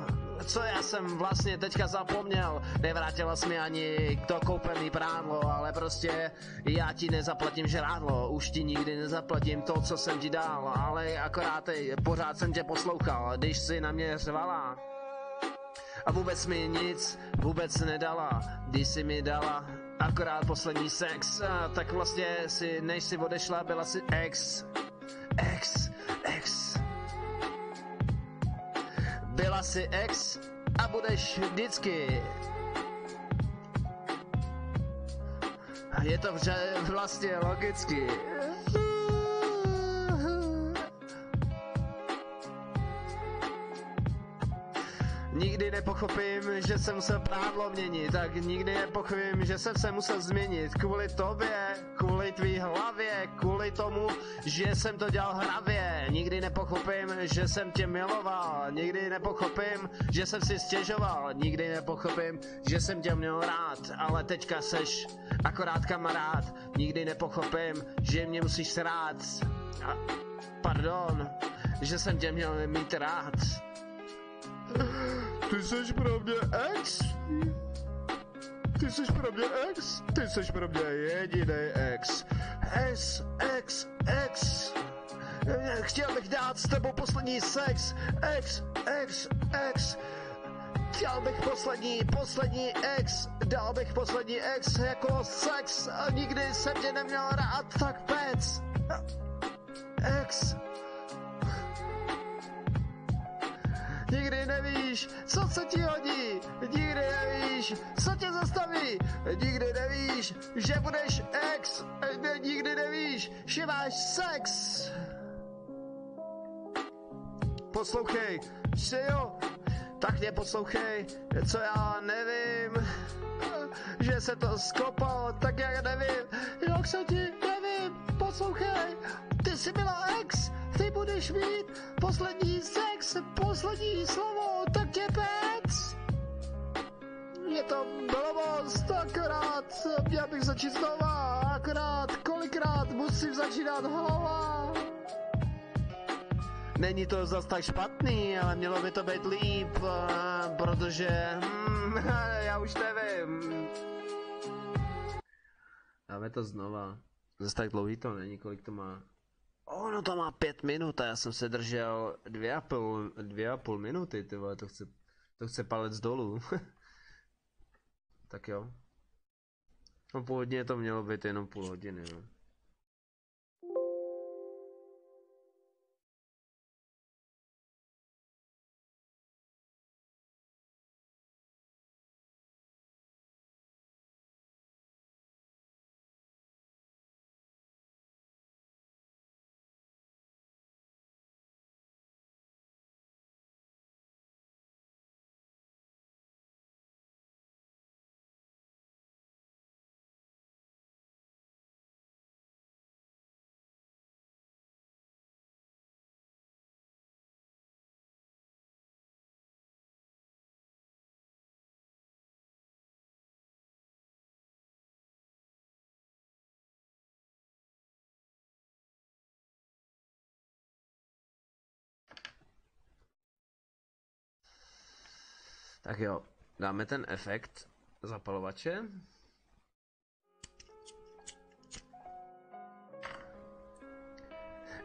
co já jsem vlastně teďka zapomněl, nevrátila jsi mi ani to koupený prádlo, ale prostě já ti nezaplatím žrádlo, už ti nikdy nezaplatím to, co jsem ti dal, ale akorát pořád jsem tě poslouchal, když jsi na mě řvala a vůbec mi nic vůbec nedala, když jsi mi dala akorát poslední sex, tak vlastně si, než si odešla, byla si ex. Byla si ex a budeš vždycky. Je to vlastně logicky. Nikdy nepochopím, že jsem musel prádlo měnit, tak nikdy nepochopím, že jsem se musel změnit kvůli tobě, kvůli tvý hlavě, kvůli tomu, že jsem to dělal hravě. Nikdy nepochopím, že jsem tě miloval, nikdy nepochopím, že jsem si stěžoval, nikdy nepochopím, že jsem tě měl rád, ale teďka seš akorát kamarád. Nikdy nepochopím, že mě musíš srát. Pardon, že jsem tě měl mít rád. Ty jsi pro mě ex? Ty jsi pro mě ex? Ty jsi pro mě jediný ex. Ex. Chtěl bych dát s tebou poslední sex. Ex. Chtěl bych poslední ex. Dal bych poslední ex jako sex. A nikdy jsem tě neměl rád, tak pec. Ex. Nikdy nevíš, co se ti hodí, nikdy nevíš, co tě zastaví, nikdy nevíš, že budeš ex, nikdy nevíš, že máš sex. Poslouchej, že jo, tak mě poslouchej, co já nevím, že se to skopalo, tak jak nevím, jak se ti nevím, poslouchej, ty jsi byla ex, ty budeš mít poslední sex, poslední slovo, tak tě pec. Je to blbost, akorát měl bych začít znova, akorát kolikrát musím začínat hlava. Není to zas tak špatný, ale mělo by to být líp, protože já už nevím. Dáme to znova. Zase tak dlouhý to není, kolik to má. Ono to má 5 minut a já jsem se držel 2,5 minuty, ty vole, to chce palec dolů. Tak jo. No původně to mělo být jenom půl hodiny, no. Tak jo, dáme ten efekt zapalovače.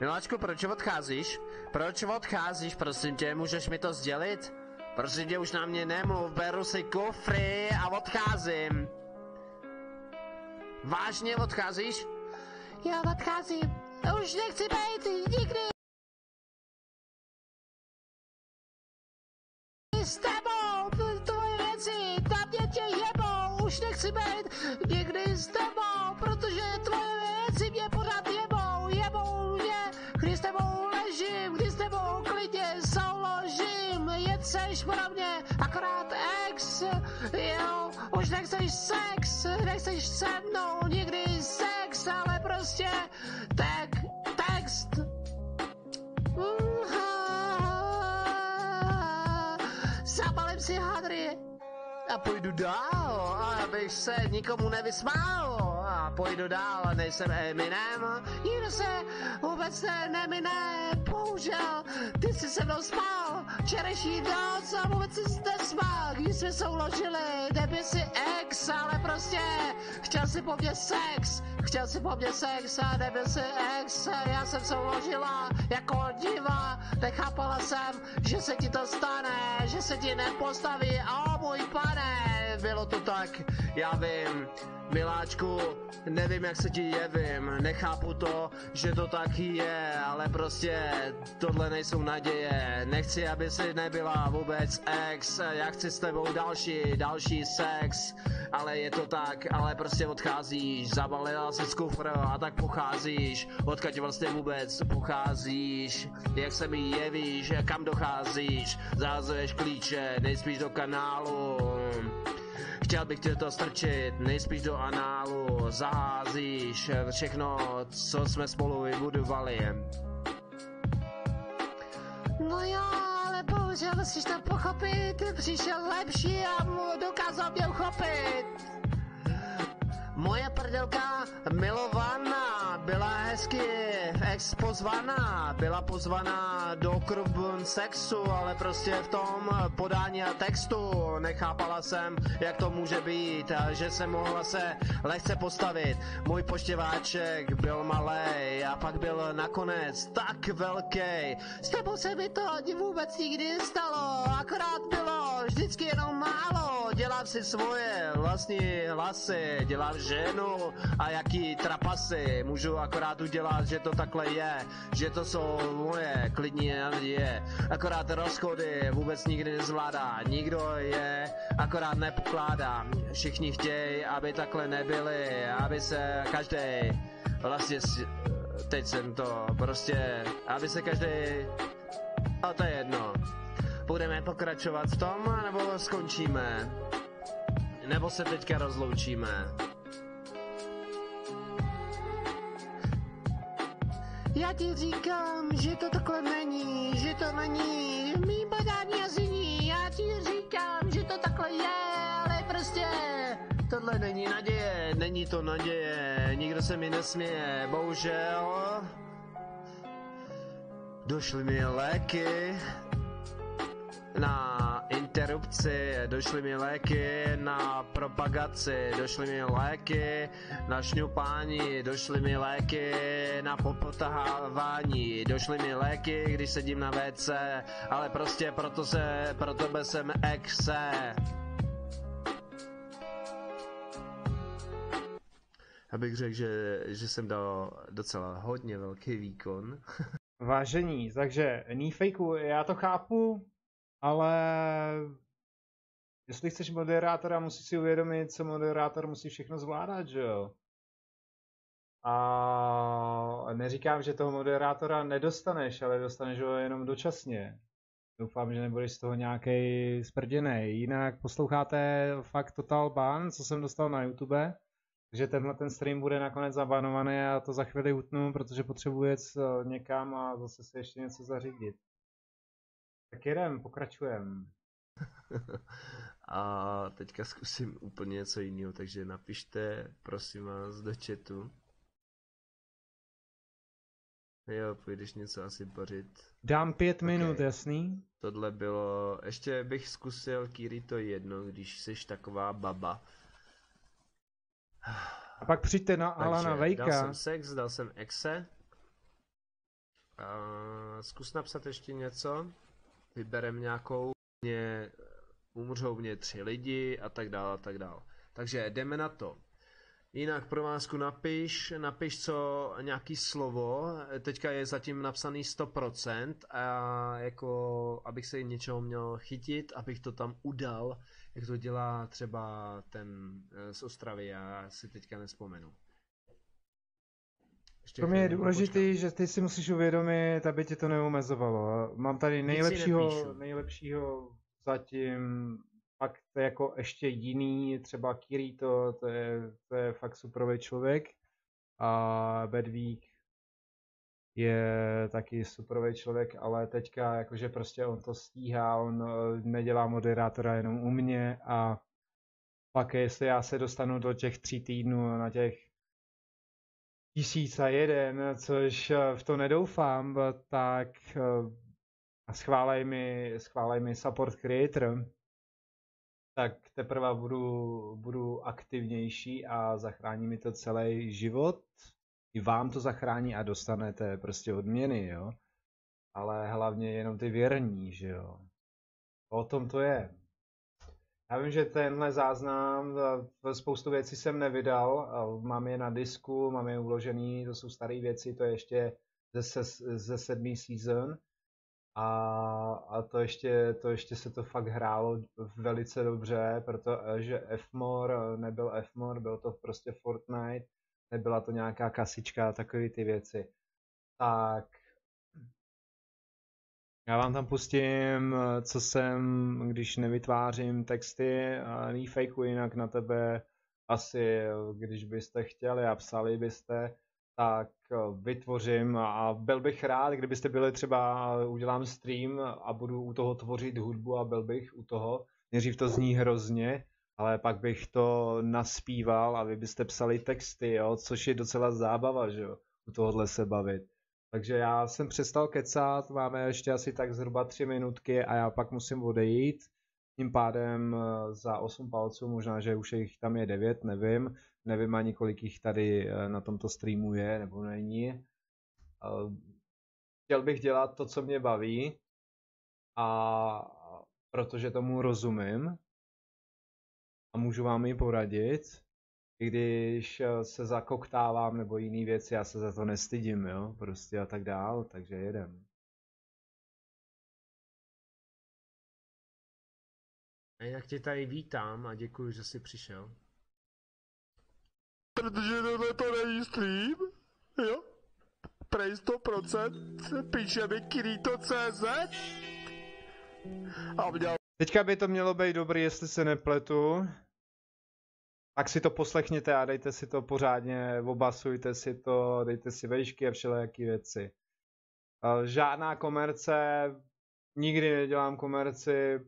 Miláčku, proč odcházíš? Proč odcházíš, prosím tě, můžeš mi to sdělit? Prosím tě, už na mě nemluv, beru si kufry a odcházím. Vážně odcházíš? Já odcházím, už nechci být nikdy s tebou, tvoje věci, tam mě tě jebou, už nechci být nikdy s tebou, protože tvoje věci mě pořád jebou mě, když s tebou ležím, když s tebou chceš pro mě, akorát ex, jo, už nechceš sex, nechceš se mnou nikdy sex, ale prostě text. Zabalím si hadry a půjdu dál, abych se nikomu nevysmál. A půjdu dál, nejsem Eminem, nikdo se vůbec nemine, bohužel, ty jsi se mnou spal, včerejší noc a vůbec jsi nesmál, když jsme souložili, nebyl si ex, ale prostě chtěl si po mně sex a nebyl si ex, já jsem souložila jako diva, nechápala jsem, že se ti to stane, že se ti nepostaví, o můj pane, bylo to tak, já vím, miláčku, nevím jak se ti jevím, nechápu to, že to tak je, ale prostě tohle nejsou naděje, nechci, aby si nebyla vůbec ex, já chci s tebou další sex, ale je to tak, ale prostě odcházíš, zabalila jsi z kufru a tak pocházíš, odkud vlastně vůbec pocházíš, jak se mi jevíš, kam docházíš, zahazuješ klíče, nejspíš do kanálu. Chtěl bych tě to strčit, nejspíš do análu, zaházíš všechno, co jsme spolu vybudovali. No jo, ale bohužel musíš to pochopit, přišel lepší a mu dokázal mě uchopit. Moje prdelka milovaná byla hezky ex pozvaná, byla pozvaná do klubun sexu, ale prostě v tom podání a textu nechápala jsem, jak to může být, že se mohla se lehce postavit. Můj poštěváček byl malej a pak byl nakonec tak velký. S tebou se mi to vůbec nikdy nestalo, akorát bylo vždycky jenom málo. Dělám si svoje vlastní hlasy, dělám ženu a jaký trapasy. Můžu akorát udělat, že to takhle je, že to jsou moje klidní naděje. Akorát rozchody vůbec nikdy nezvládá, nikdo je akorát nepokládá. Všichni chtějí, aby takhle nebyli, aby se každý vlastně teď jsem to prostě, aby se každý, ale to je jedno. Budeme pokračovat v tom, nebo skončíme? Nebo se teďka rozloučíme? Já ti říkám, že to takhle není, že to není mý badání a zní. Já ti říkám, že to takhle je, ale prostě tohle není naděje, není to naděje, nikdo se mi nesměje, bohužel. Došly mi léky na interrupci, došly mi léky na propagaci, došly mi léky na šňupání, došly mi léky na popotahávání, došly mi léky, když sedím na WC, ale prostě pro tebe jsem exe. Abych řekl, že jsem dal docela hodně velký výkon. Vážení, takže Nifejku, já to chápu, ale jestli chceš moderátora, musíš si uvědomit, co moderátor musí všechno zvládat, že jo? A neříkám, že toho moderátora nedostaneš, ale dostaneš ho jenom dočasně. Doufám, že nebudeš z toho nějaký sprděnej. Jinak posloucháte fakt Total Ban, co jsem dostal na YouTube. Takže tenhle ten stream bude nakonec zabanovaný a to za chvíli utnu, protože potřebuji jet někam a zase si ještě něco zařídit. Tak jedem, pokračujem. A teďka zkusím úplně něco jiného, takže napište, prosím vás, do chatu. Jo, půjdeš něco asi vařit. Dám 5 minut, jasný? Tohle bylo, ještě bych zkusil Kirito jedno, když jsi taková baba. A pak přijďte na Alana Vejka. Dal jsem sex, dal jsem exe. Zkus napsat ještě něco. Vyberem nějakou, umřou mě 3 lidi a tak dále a tak dále. Takže jdeme na to. Jinak pro másku napiš co nějaký slovo, teďka je zatím napsaný 100% a jako abych se něčeho měl chytit, abych to tam udal, jak to dělá třeba ten z Ostravy, já si teďka nespomenu. Ještě Pro mě je chvilinku důležitý, že ty si musíš uvědomit, aby tě to neomezovalo. Mám tady nepíšu. nejlepšího zatím, fakt to je jako ještě jiný, třeba Kirito, to je fakt superový člověk. A Bedvík je taky superový člověk, ale teďka jakože prostě on to stíhá, on nedělá moderátora jenom u mě a pak jestli já se dostanu do těch 3 týdnů na těch 1001, což v to nedoufám, tak a schválej mi support creator, tak teprve budu aktivnější a zachrání mi to celý život. I vám to zachrání a dostanete prostě odměny, jo. Ale hlavně jenom ty věrní, že jo. O tom to je. Já vím, že tenhle záznam, spoustu věcí jsem nevydal, mám je na disku, mám je uložený, to jsou staré věci, to je ještě ze 7. season. A to ještě se to fakt hrálo velice dobře, protože Fmore nebyl Fmore, byl to prostě Fortnite, nebyla to nějaká kasička, takové ty věci. Tak já vám tam pustím, co jsem, když nevytvářím texty a nefakeuji jinak na tebe, asi když byste chtěli a psali byste, tak vytvořím a byl bych rád, kdybyste byli třeba, udělám stream a budu u toho tvořit hudbu a byl bych u toho. Nejdřív to zní hrozně, ale pak bych to naspíval a vy byste psali texty, jo, což je docela zábava, že jo, u tohohle se bavit. Takže já jsem přestal kecat, máme ještě asi tak zhruba 3 minutky a já pak musím odejít. Tím pádem za 8 palců, možná, že už jich tam je 9, nevím. Nevím ani kolik jich tady na tomto streamu je, nebo není. Chtěl bych dělat to, co mě baví, a protože tomu rozumím a můžu vám i poradit. I když se zakoktávám nebo jiný věci, já se za to nestydím, jo, prostě a tak dál, takže jedem. A jinak tě tady vítám a děkuji, že jsi přišel. Protože tohle to není stream, jo? Prej 100%, píše mi Kirito.cz a měl Teďka by to mělo být dobrý, jestli se nepletu. Tak si to poslechněte a dejte si to pořádně, obasujte si to, dejte si vejšky a všelijaký věci. Žádná komerce, nikdy nedělám komerci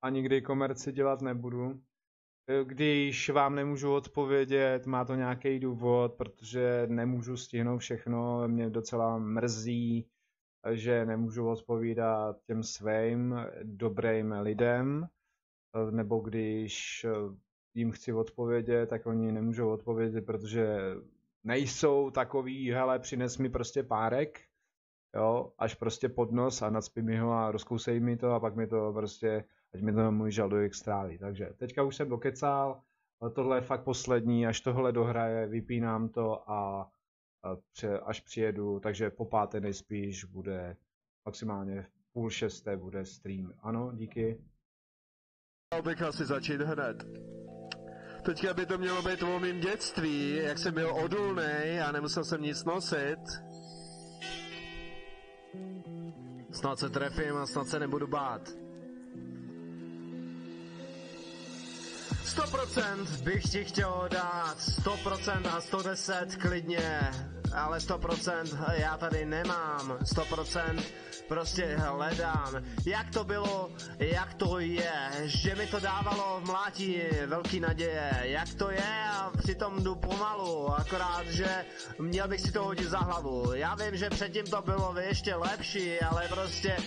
a nikdy komerci dělat nebudu. Když vám nemůžu odpovědět, má to nějaký důvod, protože nemůžu stihnout všechno, mě docela mrzí, že nemůžu odpovídat těm svým dobrým lidem, nebo když jim chci odpovědět, tak oni nemůžou odpovědět, protože nejsou takový, hele, přines mi prostě párek, jo, až prostě pod nos a nacpi mi ho a rozkousej mi to a pak mi to prostě, ať mi to můj žaludek stráví. Takže teďka už jsem dokecal, tohle je fakt poslední, až tohle dohraje, vypínám to a až přijedu, takže po 5. nejspíš bude maximálně v 5:30 bude stream. Ano, díky. Měl bych asi začít hned. Teďka by to mělo být o mým dětství, jak jsem byl odolnej a nemusel jsem nic nosit. Snad se trefím a snad se nebudu bát. 100% bych ti chtěl dát, 100% a 110 klidně, ale 100% já tady nemám, 100% prostě hledám, jak to bylo, jak to je, že mi to dávalo v mlátí velký naděje, jak to je a přitom jdu pomalu, akorát, že měl bych si to hodit za hlavu, já vím, že předtím to bylo ještě lepší, ale prostě,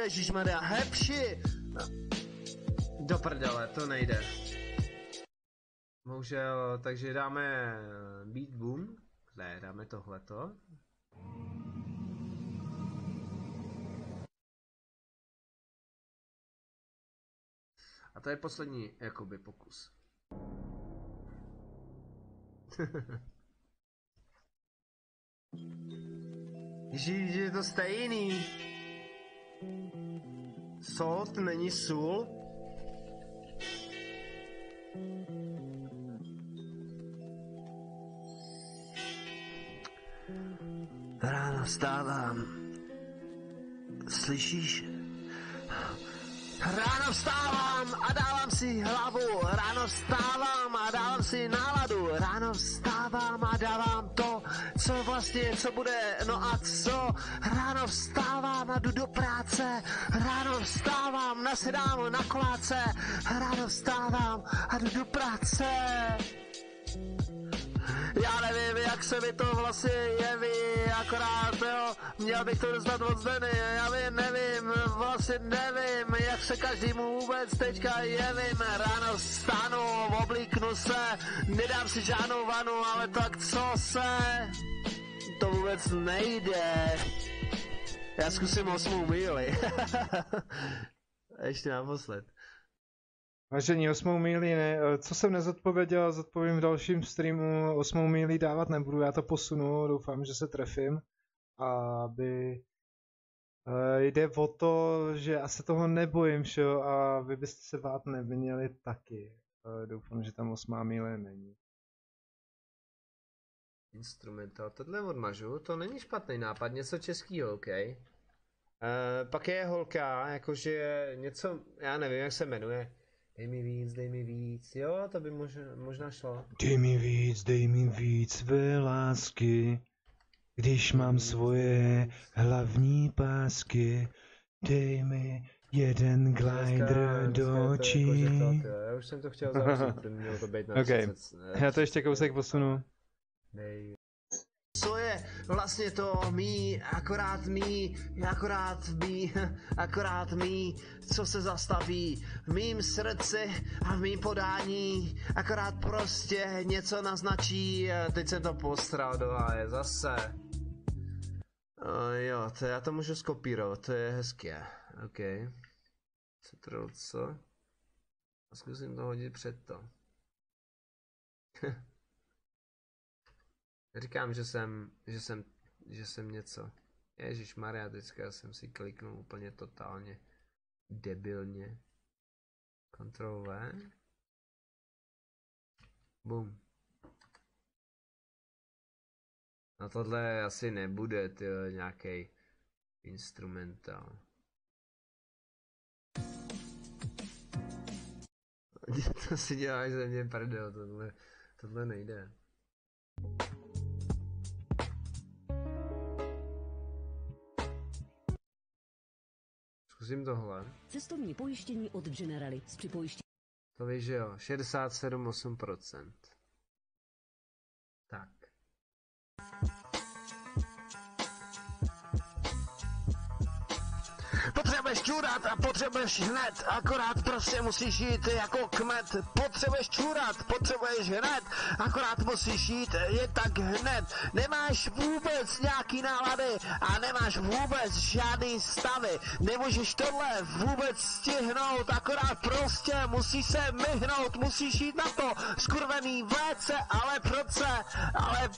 ježišmarja, hepši, do prdele, to nejde. Bohužel, takže dáme Beat Boom, ne, dáme tohleto. A to je poslední, jakoby, pokus. Ježíš, je to stejný. Salt není sůl. vstávám. Slyšíš? Ráno vstávám a dávám si hlavu, ráno vstávám a dávám si náladu, ráno vstávám a dávám to, co vlastně, co bude, no a co, ráno vstávám a jdu do práce, ráno vstávám, nasedám na koláce, ráno vstávám a jdu do práce. Já nevím, jak se mi to vlastně jeví, akorát, jo, měl bych to dostat od Zdeny, já nevím, vlastně nevím, jak se každému vůbec teďka jevím, ráno vstanu, oblíknu se, nedám si žádnou vanu, ale tak co se, to vůbec nejde. Já zkusím 8. míli. Ještě naposled. Vážení, 8. míli ne, co jsem nezodpověděl, zodpovím v dalším streamu, 8. míli dávat nebudu, já to posunu, doufám, že se trefím, aby jde o to, že já se toho nebojím, všeho, a vy byste se bát neměli taky, doufám, že tam 8. míle není. Instrumental, tohle odmažu, to není špatný nápad, něco českýho, OK. Pak je holka, jakože něco, já nevím, jak se jmenuje. Dej mi víc, jo, to by možná šlo. Dej mi víc své lásky, když mám svoje hlavní pásky, dej mi jeden glider do očí. Já už jsem to chtěl zavřít, mělo to být na 30. Já to ještě kousek posunu. Dej. Co je vlastně to akorát mý, co se zastaví v mým srdci a v mým podání, akorát prostě něco naznačí, teď jsem to postral do háje zase. Jo, to já to můžu skopírovat, to je hezké, OK. Co? A zkusím to hodit před to. Říkám, že jsem něco. Ježišmarja, teďka jsem si kliknul úplně totálně debilně. Ctrl V. Bum. No tohle asi nebude, tyjo, nějaký instrumentál. To si děláš ze mě prdel, tohle nejde. Zkusím tohle. Cestovní pojištění od Generali s připojištěním. To víš, že jo, 67,8%. Tak. Potřebuješ čůrat a potřebuješ hned, akorát prostě musíš jít jako kmet. Potřebuješ čůrat, potřebuješ hned, akorát musíš jít je tak hned. Nemáš vůbec nějaký nálady a nemáš vůbec žádný stavy. Nemůžeš tohle vůbec stihnout, akorát prostě musíš se myhnout, musíš jít na to skurvený WC, ale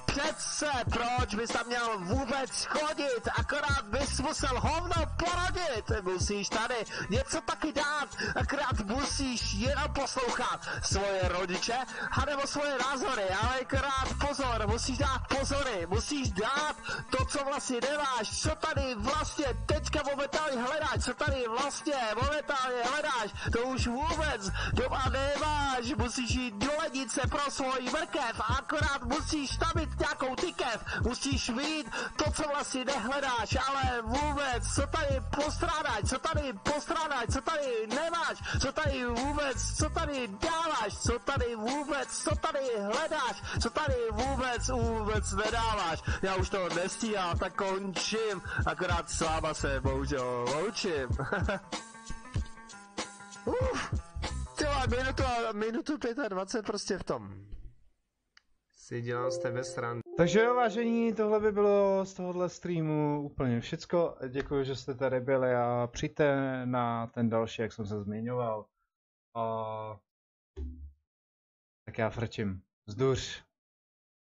přece, proč bys tam měl vůbec chodit, akorát bys musel hovno porodit. Musíš tady něco taky dát, akorát musíš jenom poslouchat svoje rodiče, anebo svoje názory, ale akorát pozor, musíš dát pozory, musíš dát to, co vlastně nemáš, co tady vlastně teďka momentálně hledáš, co tady vlastně momentálně hledáš, to už vůbec doma nemáš, musíš jít do lednice pro svůj mrkev, akorát musíš tam mít nějakou tykev, musíš mít to, co vlastně nehledáš, ale vůbec, co tady postrádáš, co tady nemáš, co tady vůbec, co tady dáváš, co tady vůbec, co tady hledáš, co tady vůbec nedáváš. Já už to nestíhám, tak končím, akorát s váma se bohužel loučím. Minutu 25 prostě v tom. Si dělám z tebe srandu. Takže jo, vážení, tohle by bylo z tohohle streamu úplně všecko. Děkuji, že jste tady byli a přijďte na ten další, jak jsem se zmiňoval. Tak já frčím. Vzduř.